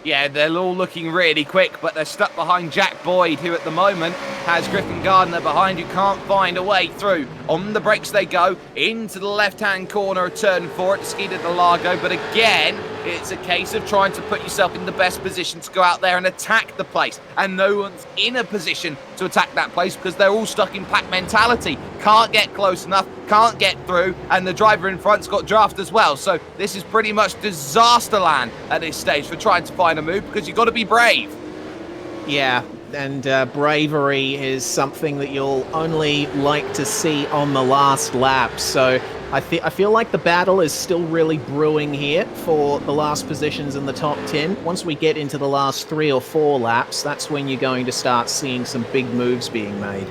F: Yeah, they're all looking really quick, but they're stuck behind Jack Boyd, who at the moment has Griffin Gardner behind, who can't find a way through. On the brakes they go, into the left-hand corner of turn 4 at Ski de Interlagos, but again, it's a case of trying to put yourself in the best position to go out there and attack the place, and no one's in a position to attack that place because they're all stuck in pack mentality. Can't get close enough, can't get through, and the driver in front's got draft as well, so this is pretty much disaster land at this stage for trying to find a move, because you've got to be brave.
G: Yeah, and bravery is something that you'll only like to see on the last lap, so I feel like the battle is still really brewing here for the last positions in the top 10. Once we get into the last 3 or 4 laps, that's when you're going to start seeing some big moves being made.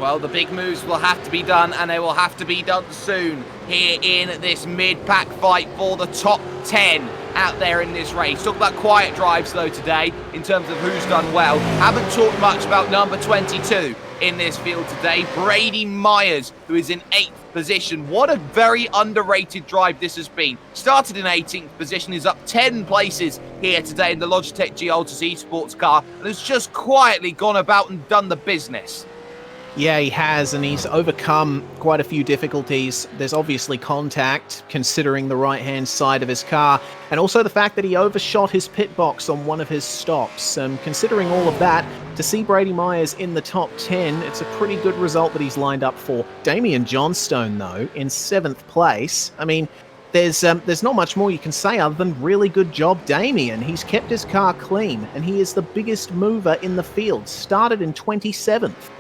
F: Well, the big moves will have to be done, and they will have to be done soon here in this mid-pack fight for the top 10 out there in this race. Talk about quiet drives, though, today, in terms of who's done well. Haven't talked much about number 22 in this field today. Brady Myers, who is in 8th position. What a very underrated drive this has been. Started in 18th position, is up 10 places here today in the Logitech G Ultra Esports car, and has just quietly gone about and done the business.
G: Yeah, he has, and he's overcome quite a few difficulties. There's obviously contact, considering the right-hand side of his car, and also the fact that he overshot his pit box on one of his stops. Considering all of that, to see Brady Myers in the top 10, it's a pretty good result that he's lined up for. Damian Johnstone, though, in 7th place. I mean, there's not much more you can say other than really good job, Damian. He's kept his car clean, and he is the biggest mover in the field. Started in 27th.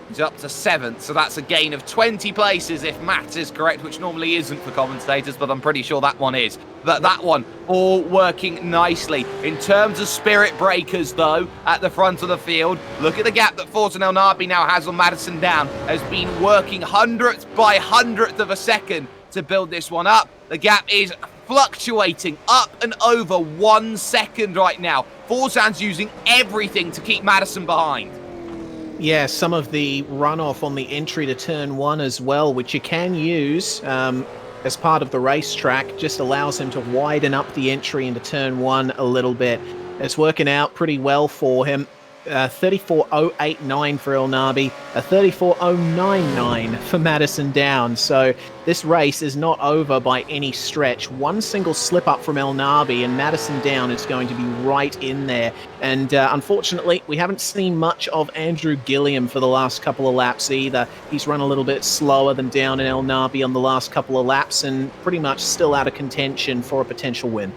F: He's up to 7th, so that's a gain of 20 places if maths is correct, which normally isn't for commentators, but I'm pretty sure that one is. But that one all working nicely. In terms of spirit breakers, though, at the front of the field, look at the gap that Forza El Nabi now has on Madison Down. Has been working 100th by 100th of a second to build this one up. The gap is fluctuating up and over 1 second right now. Forzan's using everything to keep Madison behind.
G: Yeah, some of the runoff on the entry to turn 1 as well, which you can use as part of the racetrack, just allows him to widen up the entry into turn 1 a little bit. It's working out pretty well for him. 34.089 for El Nabi, a 34.099 for Madison Down. So this race is not over by any stretch. One single slip up from El Nabi and Madison Down is going to be right in there. And unfortunately, we haven't seen much of Andrew Gilliam for the last couple of laps either. He's run a little bit slower than Down and El Nabi on the last couple of laps and pretty much still out of contention for a potential win.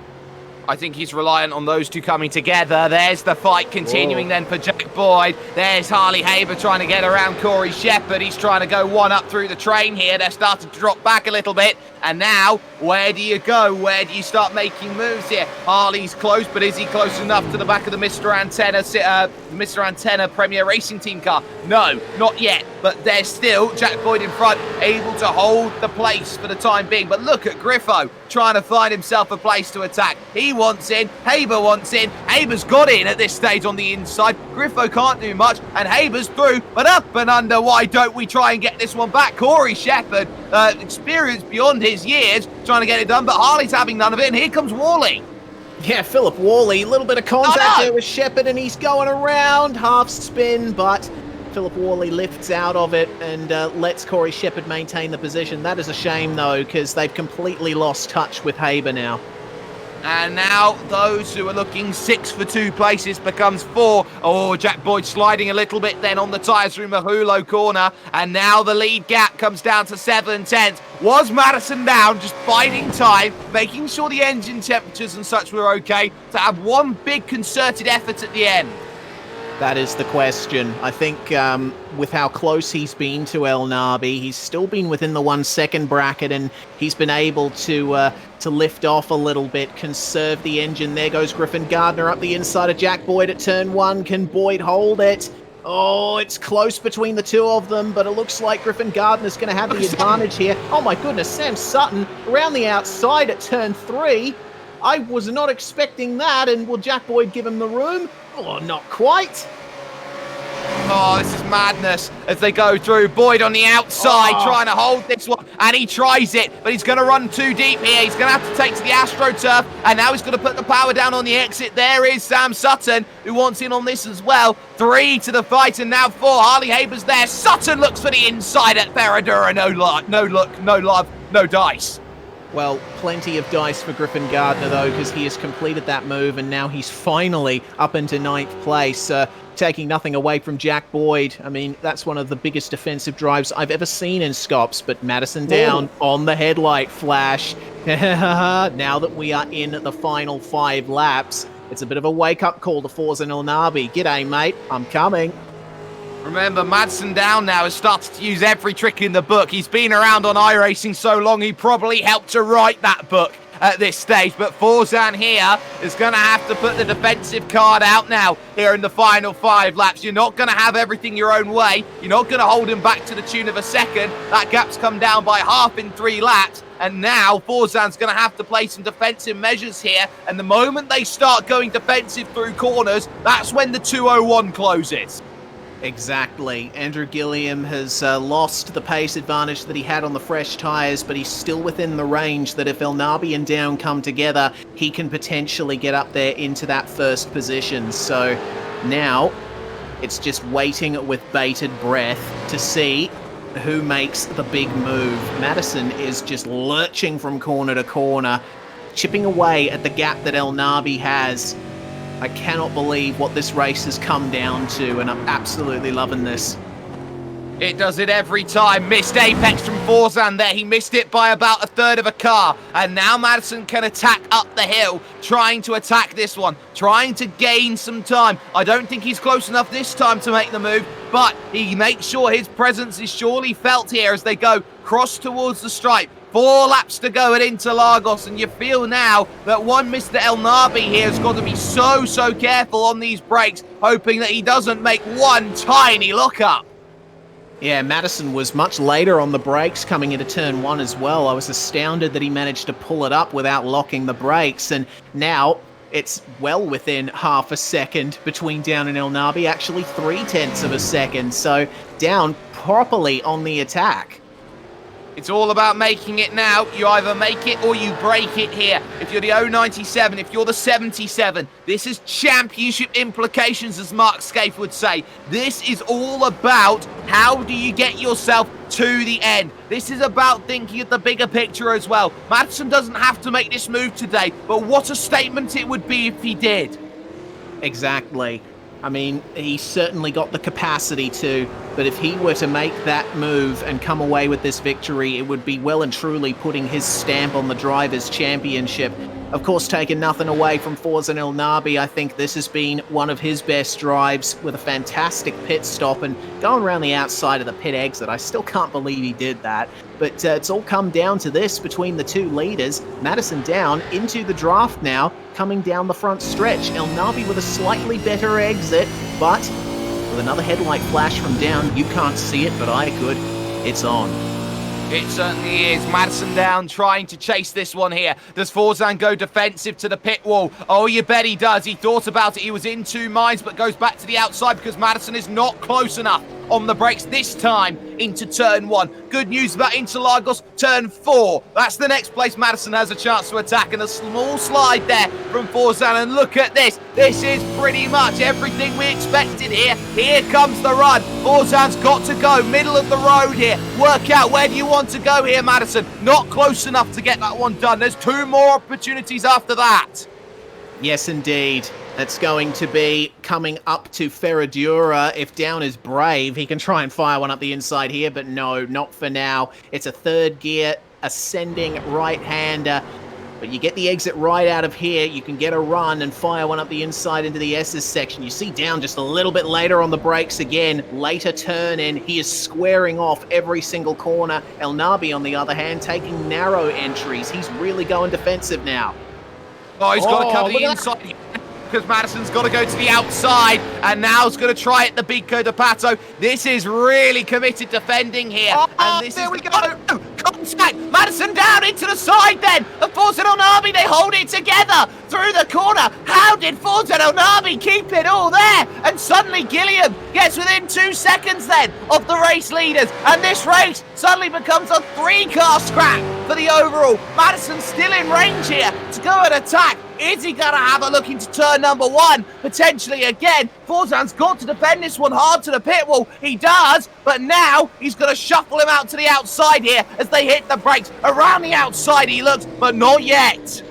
F: I think he's reliant on those two coming together. There's the fight continuing then for Jack Boyd. There's Harley Haber trying to get around Corey Shepherd. He's trying to go one up through the train here. They're starting to drop back a little bit. And now, where do you go? Where do you start making moves here? Harley's close, but is he close enough to the back of the Mr. Antenna Premier Racing Team car? No, not yet. But there's still Jack Boyd in front, able to hold the place for the time being. But look at Griffo trying to find himself a place to attack. He wants in, Haber wants in. Haber's got in at this stage on the inside. Griffo can't do much, and Haber's through, but up and under. Why don't we try and get this one back? Corey Shepherd, experience beyond his years, trying to get it done, but Harley's having none of it, and here comes Worley.
G: Yeah, Philip Worley, a little bit of contact there with Shepherd, and he's going around, half spin, but Philip Worley lifts out of it and lets Corey Shepherd maintain the position. That is a shame, though, because they've completely lost touch with Haber now.
F: And now those who are looking 6 for 2 places becomes 4. Oh, Jack Boyd sliding a little bit then on the tyres through Mahulo corner. And now the lead gap comes down to 7/10. Was Madison Down just biding time, making sure the engine temperatures and such were okay, to have one big concerted effort at the end?
G: That is the question. I think with how close he's been to El Nabi, he's still been within the 1 second bracket, and he's been able to lift off a little bit, conserve the engine. There goes Griffin Gardner up the inside of Jack Boyd at turn 1. Can Boyd hold it? Oh, it's close between the two of them, but it looks like Griffin Gardner's going to have the advantage here. Oh my goodness, Sam Sutton around the outside at turn 3. I was not expecting that, and will Jack Boyd give him the room? Oh, not quite.
F: Oh, this is madness as they go through. Boyd on the outside trying to hold this one, and he tries it, but he's going to run too deep here. He's going to have to take to the AstroTurf, and now he's going to put the power down on the exit. There is Sam Sutton, who wants in on this as well. 3 to the fight, and now 4. Harley Haber's there. Sutton looks for the inside at Ferradura. No luck, no look, no love, no dice.
G: Well, plenty of dice for Griffin Gardner, though, because he has completed that move, and now he's finally up into 9th place, taking nothing away from Jack Boyd. I mean, that's one of the biggest defensive drives I've ever seen in Scops, but Madison Down on the headlight flash. Now that we are in the final 5 laps, it's a bit of a wake-up call to Forza El Nabi. G'day, mate. I'm coming.
F: Remember, Madsen Down now has started to use every trick in the book. He's been around on iRacing so long, he probably helped to write that book at this stage. But Forzan here is going to have to put the defensive card out now here in the final 5 laps. You're not going to have everything your own way. You're not going to hold him back to the tune of a second. That gap's come down by half in 3 laps. And now Forzan's going to have to play some defensive measures here. And the moment they start going defensive through corners, that's when the 201 closes.
G: Exactly. Andrew Gilliam has lost the pace advantage that he had on the fresh tyres, but he's still within the range that if Elnaby and Down come together, he can potentially get up there into that first position. So now it's just waiting with bated breath to see who makes the big move. Madison is just lurching from corner to corner, chipping away at the gap that Elnaby has. I cannot believe what this race has come down to, and I'm absolutely loving this.
F: It does it every time. Missed apex from Forzan there. He missed it by about a third of a car. And now Madison can attack up the hill, trying to attack this one, trying to gain some time. I don't think he's close enough this time to make the move, but he makes sure his presence is surely felt here as they go cross towards the stripe. 4 laps to go at Interlagos, and you feel now that one Mr. Elnaby here has got to be so careful on these brakes, hoping that he doesn't make one tiny look-up.
G: Yeah, Madison was much later on the brakes coming into turn 1 as well. I was astounded that he managed to pull it up without locking the brakes, and now it's well within half a second between Down and Elnaby, actually 0.3 of a second, so Down properly on the attack.
F: It's all about making it now. You either make it or you break it here. If you're the 097, if you're the 77, this is championship implications, as Mark Scaife would say. This is all about how do you get yourself to the end. This is about thinking of the bigger picture as well. Madison doesn't have to make this move today, but what a statement it would be if he did.
G: Exactly. I mean, he's certainly got the capacity to, but if he were to make that move and come away with this victory, it would be well and truly putting his stamp on the Drivers' Championship. Of course, taking nothing away from Forzan Elnaby, I think this has been one of his best drives with a fantastic pit stop and going around the outside of the pit exit. I still can't believe he did that. But it's all come down to this between the two leaders. Madison Down into the draft now, coming down the front stretch. Elnaby with a slightly better exit, but with another headlight flash from Down. You can't see it, but I could. It's on.
F: It certainly is. Madison Down trying to chase this one here. Does Forzan go defensive to the pit wall? Oh, you bet he does. He thought about it. He was in two minds, but goes back to the outside because Madison is not close enough on the brakes this time into turn 1. Good news about Interlagos, turn 4. That's the next place Madison has a chance to attack, and a small slide there from Forzan. And look at this. This is pretty much everything we expected here. Here comes the run. Forzan's got to go middle of the road here. Work out where do you want to go here, Madison. Not close enough to get that one done. There's 2 more opportunities after that.
G: Yes, indeed. That's going to be coming up to Ferradura. If Down is brave, he can try and fire one up the inside here, but no, not for now. It's a third gear, ascending right-hander. But you get the exit right out of here, you can get a run and fire one up the inside into the S's section. You see Down just a little bit later on the brakes again. Later turn in, he is squaring off every single corner. Elnaby, on the other hand, taking narrow entries. He's really going defensive now.
F: Oh, he's got to cover the inside because Madison's got to go to the outside, and now he's going to try it the Bico de Pato. This is really committed defending here. And this
D: there
F: is
D: we go.
F: Contact. Madison Down into the side then. And Forzan Elnaby, they hold it together through the corner. How did Forzan Elnaby keep it all there? And suddenly Gilliam gets within 2 seconds then of the race leaders. And this race suddenly becomes a 3-car scrap for the overall. Madison's still in range here to go and attack. Is he going to have a look into turn number 1? Potentially again. Forzan's got to defend this one hard to the pit wall. He does, but now he's going to shuffle him out to the outside here as they hit the brakes. Around the outside he looks, but not yet.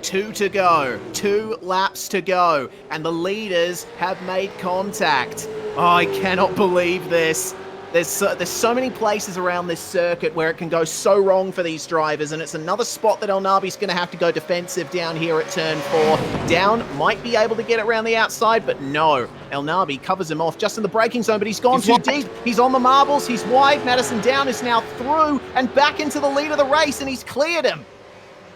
G: 2 to go. 2 laps to go. And the leaders have made contact. Oh, I cannot believe this. There's so many places around this circuit where it can go so wrong for these drivers, and it's another spot that Elnaby's going to have to go defensive down here at turn 4. Down might be able to get it around the outside, but no. Elnaby covers him off just in the braking zone, but he's gone too deep. He's on the marbles. He's wide. Madison Down is now through and back into the lead of the race, and he's cleared him.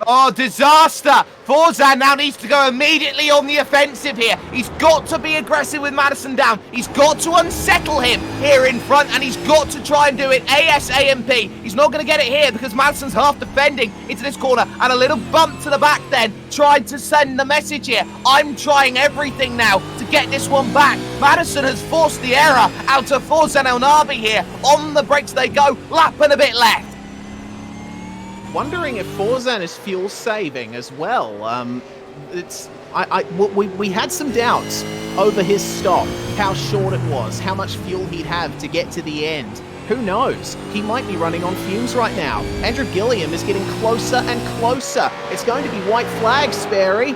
F: Oh, disaster! Forzan now needs to go immediately on the offensive here. He's got to be aggressive with Madison down. He's got to unsettle him here in front, and he's got to try and do it ASAP. He's not going to get it here because Madison's half defending into this corner, and a little bump to the back then, trying to send the message here. I'm trying everything now to get this one back. Madison has forced the error out of Forzan Elnabi here. On the brakes they go, lap and a bit left.
G: Wondering if Forzan is fuel saving as well. We had some doubts over his stop, how short it was, how much fuel he'd have to get to the end. Who knows? He might be running on fumes right now. Andrew Gilliam is getting closer and closer. It's going to be white flag, Sperry.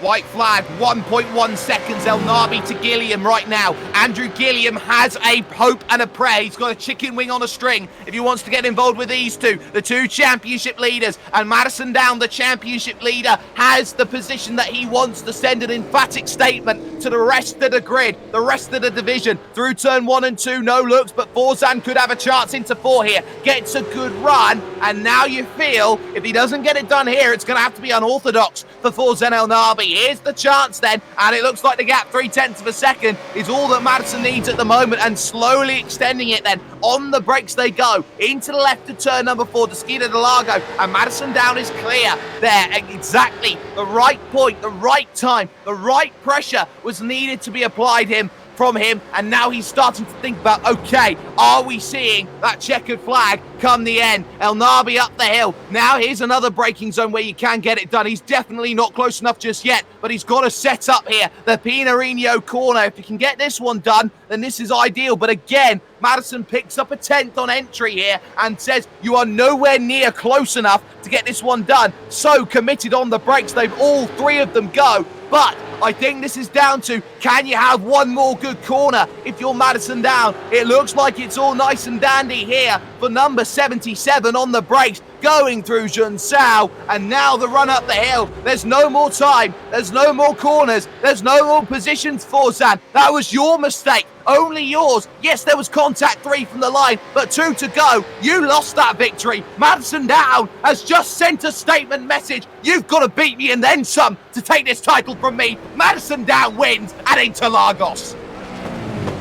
F: White flag, 1.1 seconds, Elnabi to Gilliam right now. Andrew Gilliam has a hope and a prayer. He's got a chicken wing on a string if he wants to get involved with these two, the two championship leaders. And Madison Down, the championship leader, has the position that he wants to send an emphatic statement to the rest of the grid, the rest of the division. Through turn 1 and 2, no looks, but Forzan could have a chance into 4 here. Gets a good run, and now you feel if he doesn't get it done here, it's going to have to be unorthodox for Forzan Elnabi. Here's the chance then, and it looks like the gap, 0.3 of a second, is all that Madison needs at the moment, and slowly extending it then. On the brakes they go, into the left to turn number 4, to Interlagos, and Madison Down is clear there. Exactly the right point, the right time, the right pressure was needed to be applied from him, and now he's starting to think about, okay, are we seeing that checkered flag come the end? Elnabi up the hill. Now here's another braking zone where you can get it done. He's definitely not close enough just yet, but he's got to set up here the Pinarino corner. If he can get this one done, then this is ideal. But again, Madison picks up a 10th on entry here and says, you are nowhere near close enough to get this one done. So committed on the brakes, they've all three of them go. But I think this is down to, can you have one more good corner if you're Madison Down? It looks like it's all nice and dandy here for number 77 on the brakes, going through Junsao, and now the run up the hill. There's no more time, there's no more corners, there's no more positions, Forzan. That was your mistake, only yours. Yes, there was contact 3 from the line, but 2 to go. You lost that victory. Madison Down has just sent a statement message. You've got to beat me and then some to take this title from me. Madison Down wins at Interlagos.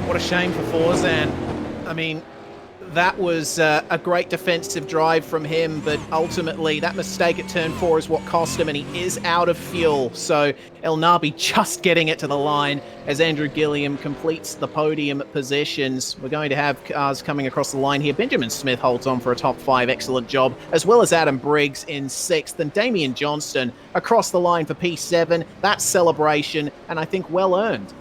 G: What a shame for Forzan. I mean, that was a great defensive drive from him, but ultimately that mistake at turn 4 is what cost him, and he is out of fuel. So Elnabi just getting it to the line as Andrew Gilliam completes the podium positions. We're going to have cars coming across the line here. Benjamin Smith holds on for a top 5, excellent job, as well as Adam Briggs in 6th, and Damian Johnston across the line for P7. That's celebration, and I think well earned.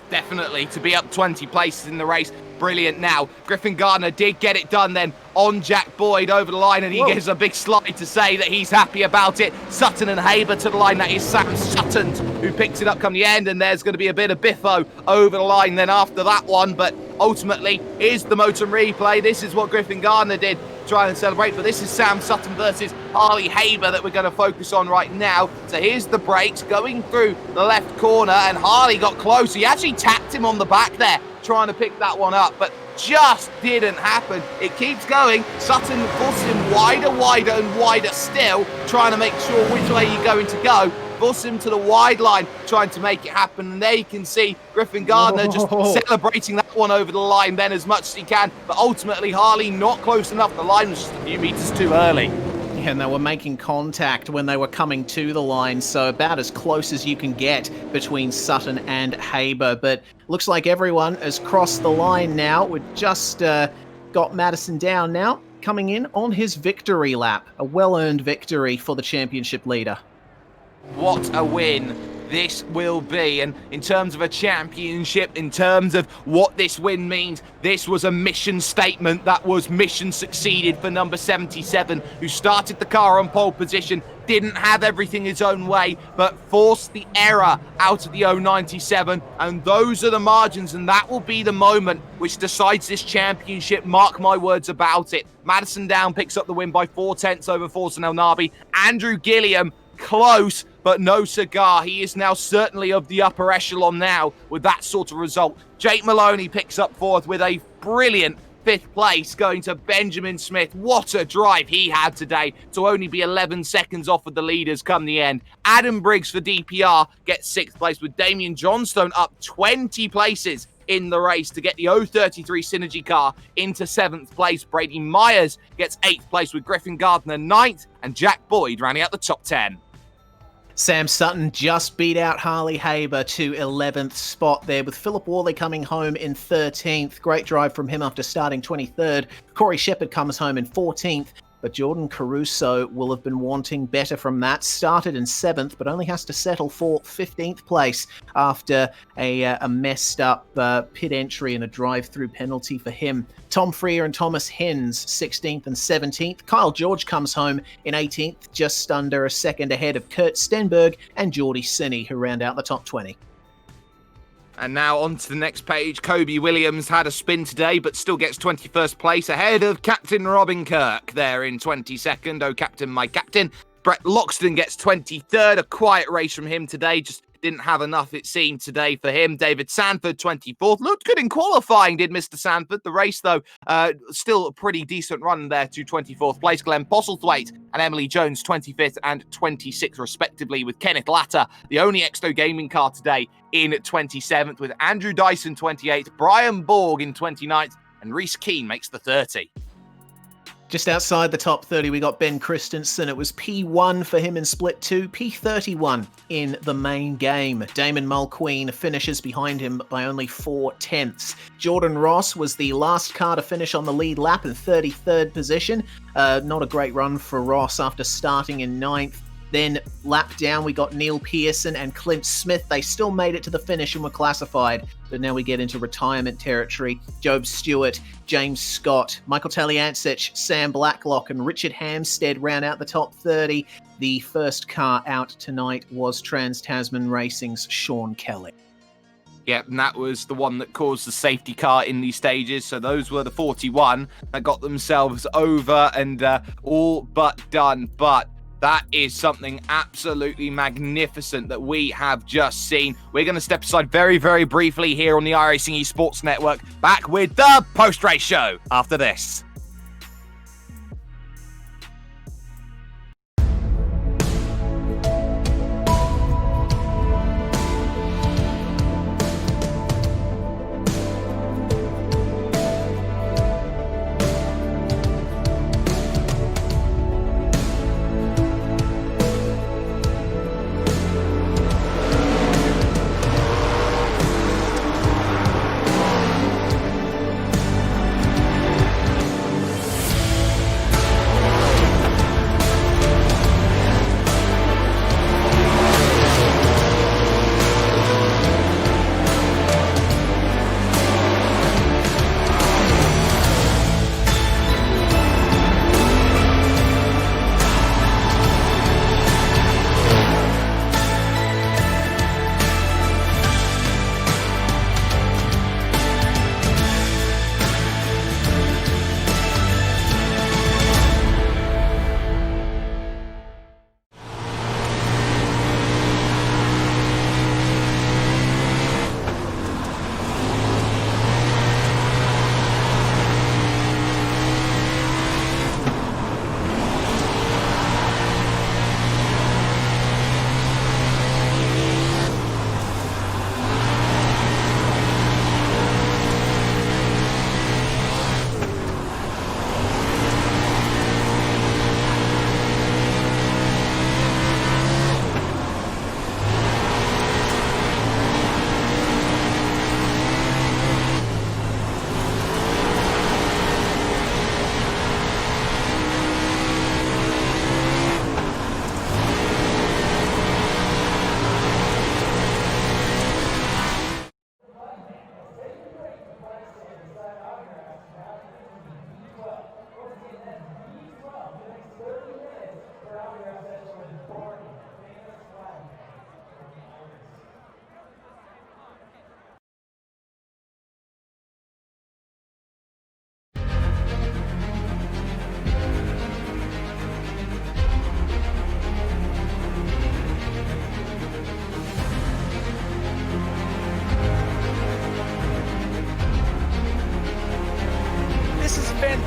F: Definitely, to be up 20 places in the race, brilliant. Now, Griffin Gardner did get it done then on Jack Boyd over the line, and he gives a big slide to say that he's happy about it. Sutton and Haber to the line. That is Sam Sutton who picks it up come the end, and there's going to be a bit of biffo over the line then after that one, but ultimately is the motor replay. This is what Griffin Gardner did, try and celebrate, but this is Sam Sutton versus Harley Haber that we're going to focus on right now. So here's the brakes going through the left corner, and Harley got close. He actually tapped him on the back there, trying to pick that one up, but just didn't happen. It keeps going. Sutton forces him wider and wider still, trying to make sure which way you're going to go. Force him to the wide line, trying to make it happen. And there you can see Griffin Gardner just celebrating that one over the line then as much as he can. But ultimately, Harley not close enough. The line was just a few meters too early.
G: Yeah, and they were making contact when they were coming to the line, so about as close as you can get between Sutton and Haber. But looks like everyone has crossed the line now. We've just got Madison Down now coming in on his victory lap. A well-earned victory for the championship leader.
F: What a win this will be, and in terms of a championship, in terms of what this win means, this was a mission statement. That was mission succeeded for number 77, who started the car on pole position, didn't have everything his own way, but forced the error out of the 097, and those are the margins, and that will be the moment which decides this championship. Mark my words about it. Madison Down picks up the win by 4/10 over Forzan Elnabi. Andrew Gilliam close, but no cigar. He is now certainly of the upper echelon now with that sort of result. Jake Maloney picks up 4th with a brilliant 5th place going to Benjamin Smith. What a drive he had today to only be 11 seconds off of the leaders come the end. Adam Briggs for DPR gets 6th place, with Damien Johnstone up 20 places in the race to get the 033 Synergy car into 7th place. Brady Myers gets 8th place, with Griffin Gardner 9th, and Jack Boyd rounding out the top 10.
G: Sam Sutton just beat out Harley Haber to 11th spot there, with Philip Worley coming home in 13th. Great drive from him after starting 23rd. Corey Shepherd comes home in 14th. But Jordan Caruso will have been wanting better from that. Started in 7th, but only has to settle for 15th place after a messed up pit entry and a drive-through penalty for him. Tom Freer and Thomas Hens, 16th and 17th. Kyle George comes home in 18th, just under a second ahead of Kurt Stenberg and Geordie Sinney, who round out the top 20.
F: And now on to the next page. Kobe Williams had a spin today, but still gets 21st place ahead of Captain Robin Kirk there in 22nd. Oh, Captain, my Captain. Brett Loxton gets 23rd. A quiet race from him today. Just didn't have enough, it seemed, today for him. David Sanford, 24th. Looked good in qualifying, did Mr. Sanford. The race, though, still a pretty decent run there to 24th place. Glenn Postlethwaite and Emily Jones, 25th and 26th, respectively, with Kenneth Latta, the only Exto Gaming car today, in 27th, with Andrew Dyson, 28th, Brian Borg in 29th, and Reese Keane makes the 30.
G: Just outside the top 30, we got Ben Christensen. It was P1 for him in Split 2, P31 in the main game. Damon Mulqueen finishes behind him by only 4/10. Jordan Ross was the last car to finish on the lead lap in 33rd position. Not a great run for Ross after starting in 9th. Then lap down, we got Neil Pearson and Clint Smith. They still made it to the finish and were classified, but now we get into retirement territory. Job Stewart, James Scott, Michael Taliancic, Sam Blacklock, and Richard Hampstead round out the top 30. The first car out tonight was Trans-Tasman Racing's Sean Kelly.
F: Yep, and that was the one that caused the safety car in these stages. So those were the 41 that got themselves over and all but done. But that is something absolutely magnificent that we have just seen. We're going to step aside very, very briefly here on the iRacing Esports Network. Back with the post-race show after this.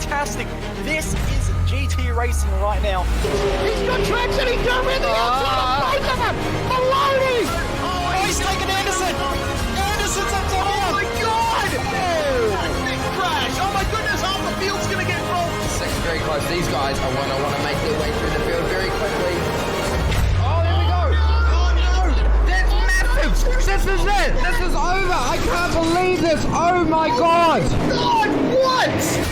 J: fantastic. This is GT racing right now.
D: He's got traction. He's got rid of the outside of both of them. Maloney.
J: Oh, he's taken Anderson. Anderson's up top.
D: Oh my God. Oh, big crash. Oh my goodness, half the field's going to get rolled.
E: Second very close. These guys are going to want to make their way through the field very quickly. This is it! This is over! I can't believe this! Oh my God!
D: God, what?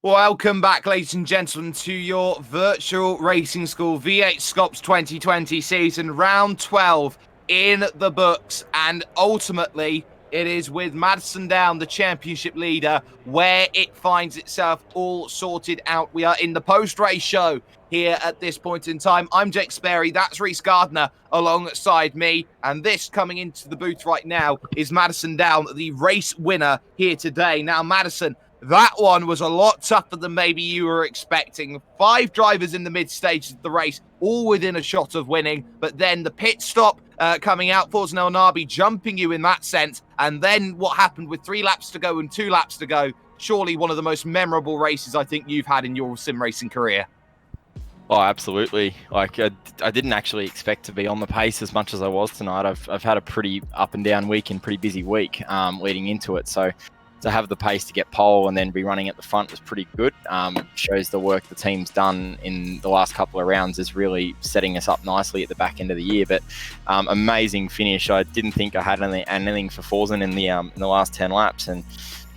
F: Welcome back, ladies and gentlemen, to your virtual racing school V8SCOPS 2020 season, round 12 in the books, and ultimately it is with Madison Down, the championship leader, where it finds itself all sorted out. We are in the post-race show here at this point in time. I'm Jake Sperry, that's Reese Gardner alongside me, and this coming into the booth right now is Madison Down, the race winner here today. Now, Madison, that one was a lot tougher than maybe you were expecting. 5 drivers in the mid stages of the race, all within a shot of winning. But then the pit stop coming out, Forza El Nabi jumping you in that sense. And then what happened with 3 laps to go and 2 laps to go. Surely one of the most memorable races I think you've had in your sim racing career.
K: Oh, absolutely. Like I didn't actually expect to be on the pace as much as I was tonight. I've had a pretty up and down week and pretty busy week leading into it. So to have the pace to get pole and then be running at the front was pretty good. Shows the work the team's done in the last couple of rounds is really setting us up nicely at the back end of the year. But amazing finish. I didn't think I had anything for Forza in the last 10 laps, and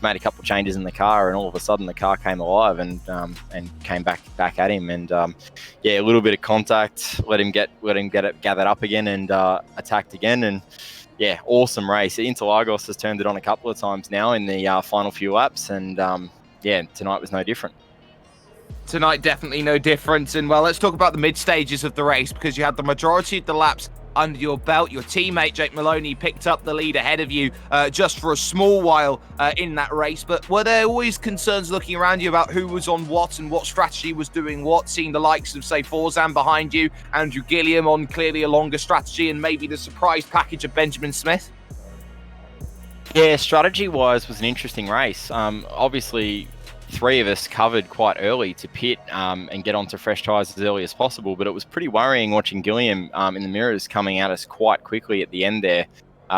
K: made a couple of changes in the car, and all of a sudden the car came alive and came back at him. And yeah, a little bit of contact, let him get it gathered up again and attacked again. And yeah, awesome race. Interlagos has turned it on a couple of times now in the final few laps, and yeah, tonight was no different.
F: Tonight, definitely no difference. And well, let's talk about the mid stages of the race, because you had the majority of the laps under your belt. Your teammate, Jake Maloney, picked up the lead ahead of you just for a small while in that race. But were there always concerns looking around you about who was on what and what strategy was doing what, seeing the likes of, say, Forzan behind you, Andrew Gilliam on clearly a longer strategy, and maybe the surprise package of Benjamin Smith?
K: Yeah, strategy-wise was an interesting race. Obviously, 3 of us covered quite early to pit and get onto fresh tyres as early as possible, but it was pretty worrying watching Gilliam in the mirrors coming at us quite quickly at the end there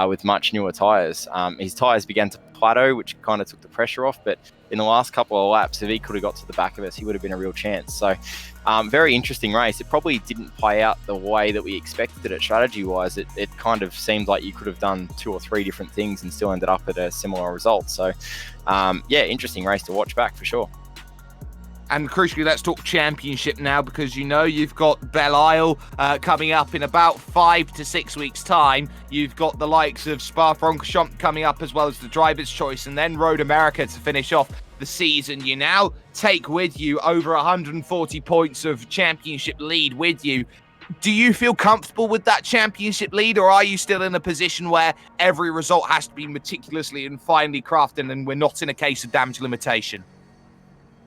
K: with much newer tyres. His tyres began to plateau, which kind of took the pressure off, but in the last couple of laps, if he could have got to the back of us, he would have been a real chance. So very interesting race. It probably didn't play out the way that we expected it strategy-wise. It kind of seemed like you could have done 2 or 3 different things and still ended up at a similar result. So yeah, interesting race to watch back for sure.
F: And crucially, let's talk championship now, because you know you've got Belle Isle coming up in about 5 to 6 weeks' time. You've got the likes of Spa-Francorchamps coming up, as well as the Driver's Choice, and then Road America to finish off the season. You now take with you over 140 points of championship lead with you. Do you feel comfortable with that championship lead, or are you still in a position where every result has to be meticulously and finely crafted and we're not in a case of damage limitation?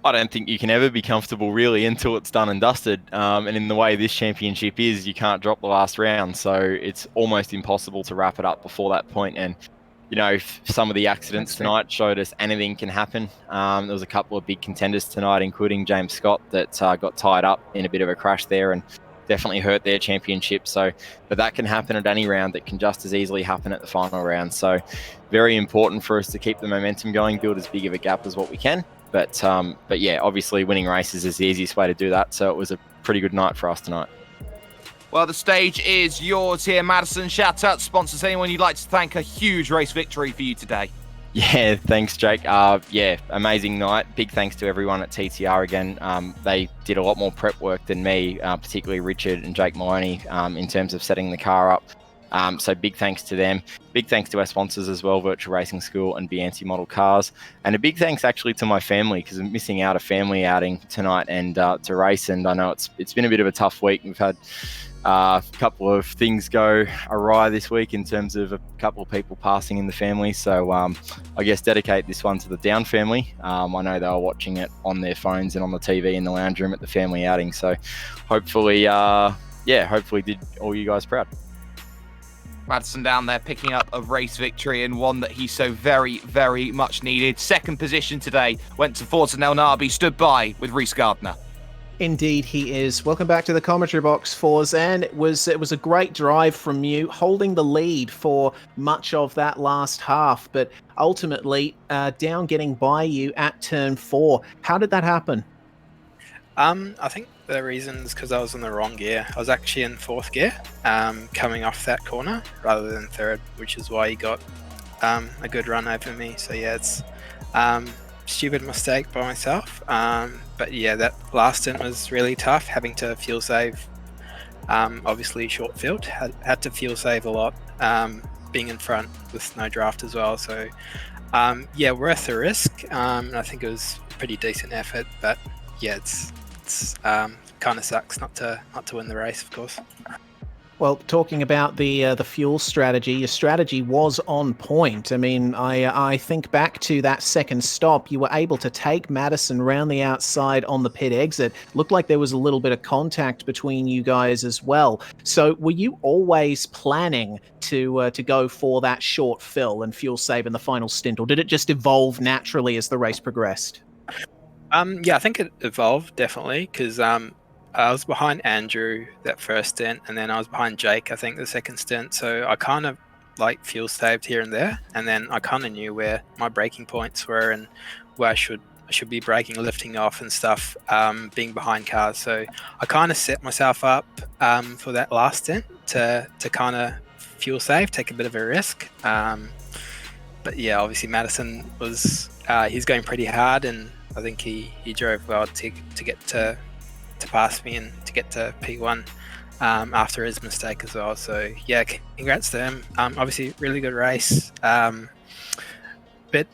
K: I don't think you can ever be comfortable really until it's done and dusted. And in the way this championship is, you can't drop the last round. So it's almost impossible to wrap it up before that point. And, you know, some of the accidents tonight showed us anything can happen. There was a couple of big contenders tonight, including James Scott, that got tied up in a bit of a crash there and definitely hurt their championship. So, but that can happen at any round. That can just as easily happen at the final round. So very important for us to keep the momentum going, build as big of a gap as what we can. But yeah, obviously winning races is the easiest way to do that. So it was a pretty good night for us tonight.
F: Well, the stage is yours here, Madison. Shout out to sponsors. Anyone you'd like to thank? A huge race victory for you today.
K: Yeah, thanks, Jake. Yeah, amazing night. Big thanks to everyone at TTR again. They did a lot more prep work than me, particularly Richard and Jake Maloney, in terms of setting the car up. So big thanks to them. Big thanks to our sponsors as well, Virtual Racing School and Bianchi Model Cars. And a big thanks actually to my family, because I'm missing out a family outing tonight and to race. And I know it's been a bit of a tough week. We've had a couple of things go awry this week in terms of a couple of people passing in the family. So I guess dedicate this one to the Down family. I know they were watching it on their phones and on the TV in the lounge room at the family outing. So hopefully, yeah, hopefully did all you guys proud.
F: Madison down there picking up a race victory, and one that he so very, very much needed. Second position today went to Forza El Nabi, stood by with Reese Gardner.
G: Indeed, he is. Welcome back to the commentary box, Forzan. It was a great drive from you, holding the lead for much of that last half, but ultimately Down getting by you at turn 4. How did that happen?
L: I think the reason is because I was in the wrong gear. I was actually in 4th gear, coming off that corner rather than 3rd, which is why he got a good run over me. So yeah, it's stupid mistake by myself. But yeah, that last stint was really tough, having to fuel save. Obviously short field, had to fuel save a lot, being in front with no draft as well. So yeah, worth the risk. I think it was a pretty decent effort, but yeah, it's kind of sucks not to win the race, of course.
G: Well, talking about the fuel strategy, your strategy was on point. I mean, I think back to that second stop, you were able to take Madison round the outside on the pit exit. Looked like there was a little bit of contact between you guys as well. So were you always planning to go for that short fill and fuel save in the final stint, or did it just evolve naturally as the race progressed?
L: Yeah, I think it evolved definitely, because I was behind Andrew that first stint, and then I was behind Jake, I think, the second stint. So I kind of like fuel saved here and there, and then I kind of knew where my braking points were and where I should be braking, lifting off and stuff, being behind cars. So I kind of set myself up for that last stint to kind of fuel save, take a bit of a risk. But yeah, obviously Madison was he's going pretty hard, and I think he drove well to get to pass me and to get to P1 after his mistake as well. So yeah, congrats to him. Obviously really good race. Bit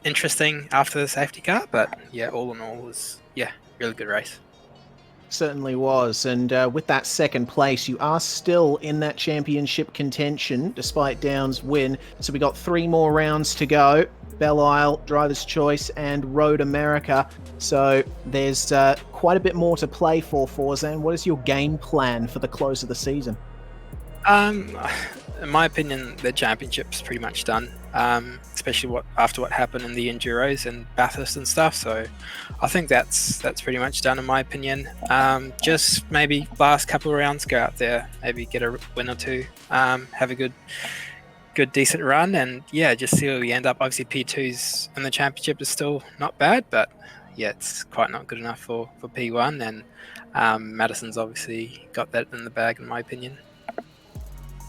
L: interesting after the safety car, but yeah, all in all was really good race.
G: Certainly was, and with that second place, you are still in that championship contention despite Down's win. So we got 3 more rounds to go. Belle Isle, Driver's Choice, and Road America. So there's quite a bit more to play for, Forzan. What is your game plan for the close of the season?
L: In my opinion, the championship's pretty much done, especially after what happened in the Enduros and Bathurst and stuff. So I think that's pretty much done in my opinion. Just maybe last couple of rounds, go out there, maybe get a win or 2, have a good decent run, and yeah, just see where we end up. Obviously P2s in the championship is still not bad, but yeah, it's quite not good enough for P1, and Madison's obviously got that in the bag in my opinion.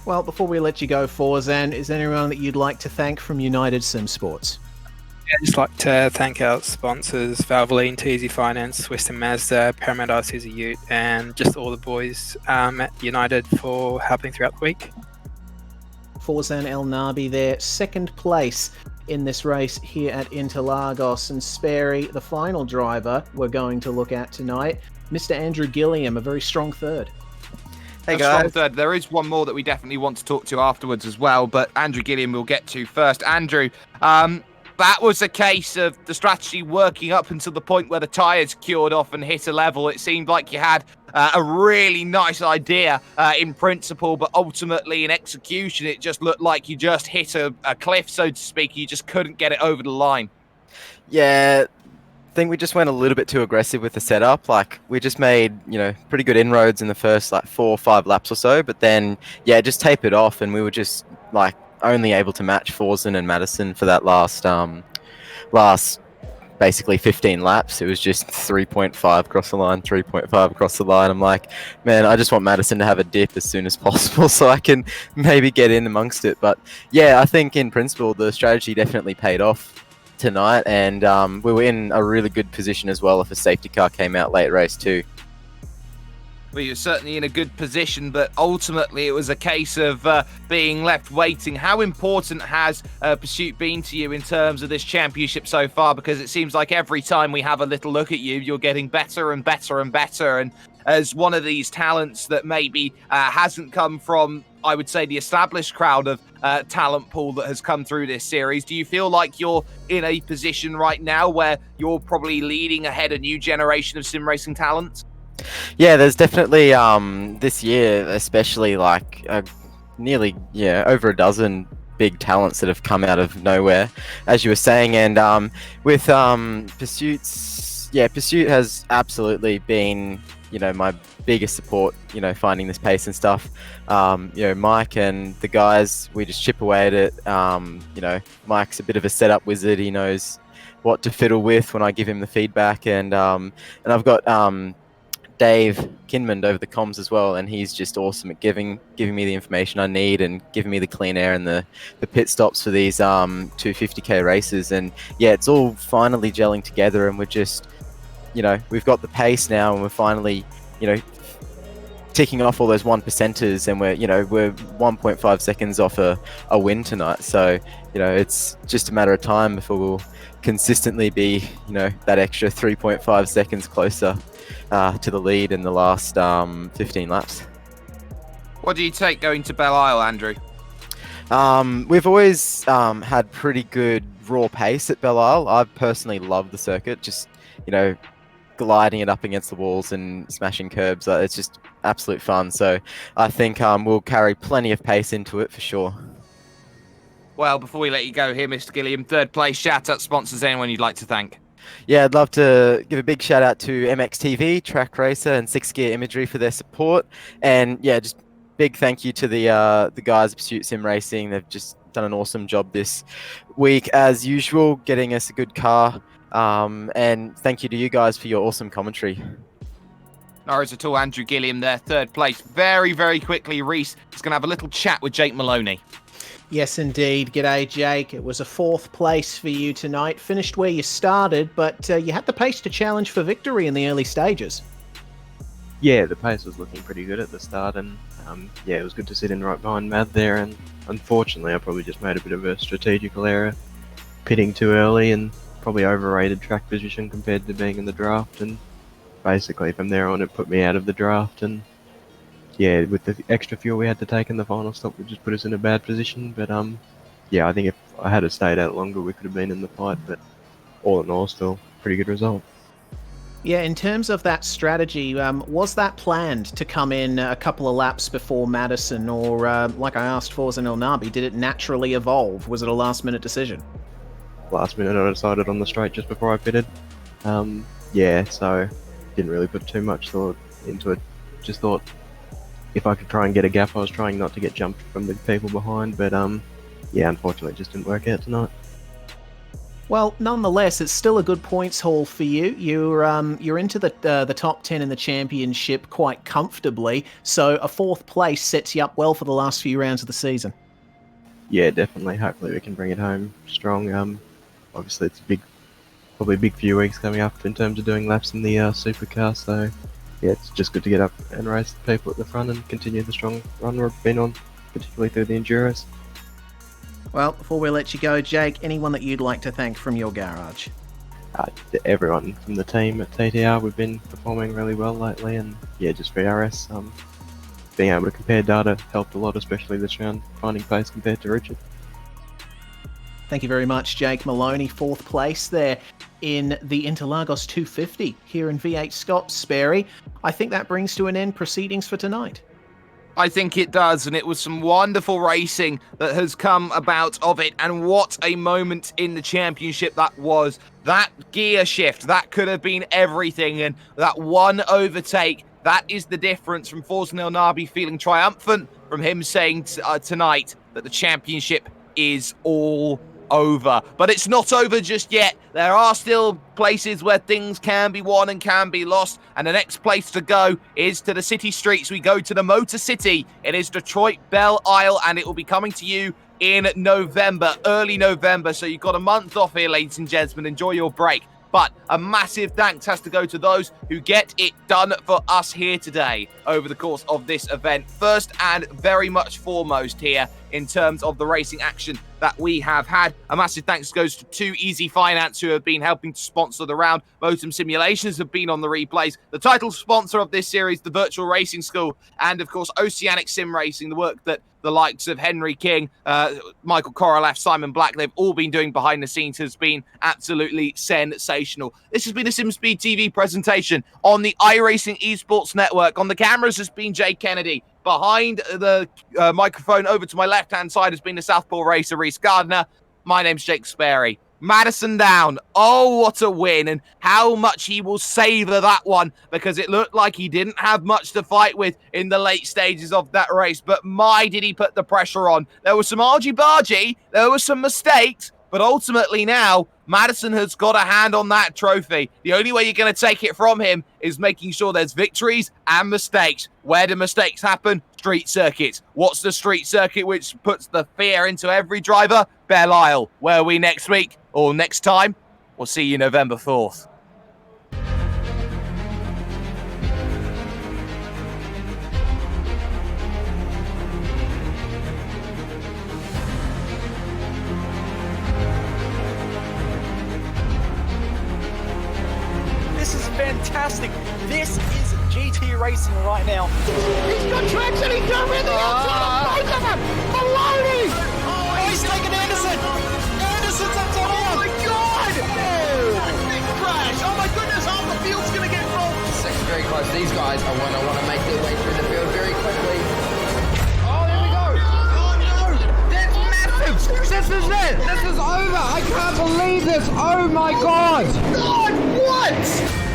G: Well, before we let you go, Forzan, is there anyone that you'd like to thank from United Sim Sports?
L: Yeah, I'd just like to thank our sponsors, Valvoline, Ezy Finance, Western Mazda, Paramount Isuzu Ute, and just all the boys at United for helping throughout the week.
G: Forzan El Nabi there, second place in this race here at Interlagos, and Sperry, the final driver we're going to look at tonight, Mr. Andrew Gilliam, a very strong third.
F: Hey guys. Third. There is one more that we definitely want to talk to afterwards as well, but Andrew Gilliam we'll get to first. Andrew, that was a case of the strategy working up until the point where the tyres cured off and hit a level. It seemed like you had a really nice idea in principle, but ultimately in execution, it just looked like you just hit a cliff, so to speak. You just couldn't get it over the line.
K: Yeah, I think we just went a little bit too aggressive with the setup. Like, we just made, pretty good inroads in the first 4 or 5 laps or so, but then, yeah, just tapered off, and we were just, only able to match Forzan and Madison for that last basically 15 laps. It was just 3.5 across the line, 3.5 across the line. I'm like, man, I just want Madison to have a dip as soon as possible so I can maybe get in amongst it. But yeah, I think in principle the strategy definitely paid off tonight, and we were in a really good position as well if a safety car came out late race too.
F: Well, you're certainly in a good position, but ultimately it was a case of being left waiting. How important has Pursuit been to you in terms of this championship so far? Because it seems like every time we have a little look at you, you're getting better and better and better. And as one of these talents that maybe hasn't come from, I would say, the established crowd of talent pool that has come through this series, do you feel like you're in a position right now where you're probably leading ahead a new generation of sim racing talent?
K: Yeah, there's definitely this year especially a nearly, over a dozen big talents that have come out of nowhere, as you were saying. And with Pursuit's, Pursuit has absolutely been, my biggest support, finding this pace and stuff. Mike and the guys, we just chip away at it. Mike's a bit of a setup wizard. He knows what to fiddle with when I give him the feedback. And I've got Dave Kinmond over the comms as well, and he's just awesome at giving me the information I need and giving me the clean air and the pit stops for these 250k races. And it's all finally gelling together, and we're just, we've got the pace now, and we're finally, ticking off all those 1%ers, and we're 1.5 seconds off a win tonight. So it's just a matter of time before we'll consistently be that extra 3.5 seconds closer to the lead in the last 15 laps.
F: What do you take going to Belle Isle, Andrew?
K: We've always had pretty good raw pace at Belle Isle. I personally love the circuit, just gliding it up against the walls and smashing curbs. It's just absolute fun. So I think we'll carry plenty of pace into it for sure.
F: Well, before we let you go here, Mr. Gilliam, third place shout out sponsors, anyone you'd like to thank?
K: Yeah, I'd love to give a big shout out to MXTV, Track Racer, and 6 Gear Imagery for their support. And just big thank you to the guys at Pursuit Sim Racing. They've just done an awesome job this week, as usual, getting us a good car. And thank you to you guys for your awesome commentary.
F: No worries at all. Andrew Gilliam there, third place. Very, very quickly, Reese is going to have a little chat with Jake Maloney.
G: Yes, indeed. G'day, Jake. It was a 4th place for you tonight. Finished where you started, but you had the pace to challenge for victory in the early stages.
M: Yeah, the pace was looking pretty good at the start, and it was good to sit in right behind Mad there. And unfortunately, I probably just made a bit of a strategical error, pitting too early, and probably overrated track position compared to being in the draft. And basically, from there on, it put me out of the draft. And with the extra fuel we had to take in the final stop, it just put us in a bad position. But I think if I had stayed out longer, we could have been in the fight. But all in all, still pretty good result.
G: Yeah, in terms of that strategy, was that planned to come in a couple of laps before Madison, or like I asked Forza Nil Nabi, did it naturally evolve? Was it a last-minute decision?
M: Last minute, I decided on the straight just before I pitted. So didn't really put too much thought into it. Just thought if I could try and get a gap, I was trying not to get jumped from the people behind. But unfortunately, it just didn't work out tonight.
G: Well, nonetheless, it's still a good points haul for you. You're into the top 10 in the championship quite comfortably, so a 4th place sets you up well for the last few rounds of the season.
M: Yeah, definitely. Hopefully we can bring it home strong. Obviously it's probably a big few weeks coming up in terms of doing laps in the supercar, so it's just good to get up and race the people at the front and continue the strong run we've been on, particularly through the Enduros.
G: Well, before we let you go, Jake, anyone that you'd like to thank from your garage?
M: Everyone from the team at TTR. We've been performing really well lately, and just VRS. Being able to compare data helped a lot, especially this round, finding pace compared to Richard.
G: Thank you very much, Jake Maloney, 4th place there in the Interlagos 250 here in V8SCOPS, Sperry. I think that brings to an end proceedings for tonight.
F: I think it does, and it was some wonderful racing that has come about of it, and what a moment in the championship that was. That gear shift, that could have been everything, and that one overtake, that is the difference from Forza Nil Nabi feeling triumphant, from him saying tonight that the championship is all over. But it's not over just yet. There are still places where things can be won and can be lost, and the next place to go is to the city streets. We go to the Motor City. It is Detroit Belle Isle, and it will be coming to you in November, early November. So you've got a month off here, ladies and gentlemen. Enjoy your break. But a massive thanks has to go to those who get it done for us here today over the course of this event. First and very much foremost here in terms of the racing action that we have had. A massive thanks goes to Ezy Finance, who have been helping to sponsor the round. Motum Simulations have been on the replays. The title sponsor of this series, the Virtual Racing School, and of course Oceanic Sim Racing, the work that the likes of Henry King, Michael Korolev, Simon Black, they've all been doing behind the scenes, has been absolutely sensational. This has been a SimSpeed TV presentation on the iRacing Esports Network. On the cameras has been Jay Kennedy. Behind the microphone over to my left-hand side has been the Southpaw racer, Reese Gardner. My name's Jake Sperry. Madison down. Oh, what a win, and how much he will savour that one, because it looked like he didn't have much to fight with in the late stages of that race, but my, did he put the pressure on. There was some argy-bargy, there were some mistakes, but ultimately now, Madison has got a hand on that trophy. The only way you're going to take it from him is making sure there's victories and mistakes. Where do mistakes happen? Street circuits. What's the street circuit which puts the fear into every driver? Belle Isle. Where are we next week? Or next time? We'll see you November 4th.
J: This is fantastic. This is GT racing right now.
D: He's got traction. He's got everything outside of both of them. Maloney.
J: Oh, he's taking Anderson. Anderson's up to him.
D: Oh my God. Oh, big crash. Oh my goodness. Half the field's going to get rolled.
E: Second very close. These guys are want to make their way through the field very quickly.
D: Oh, there we go. Oh no. That's massive.
E: This is it. This is over. I can't believe this. Oh my God.
D: God, what?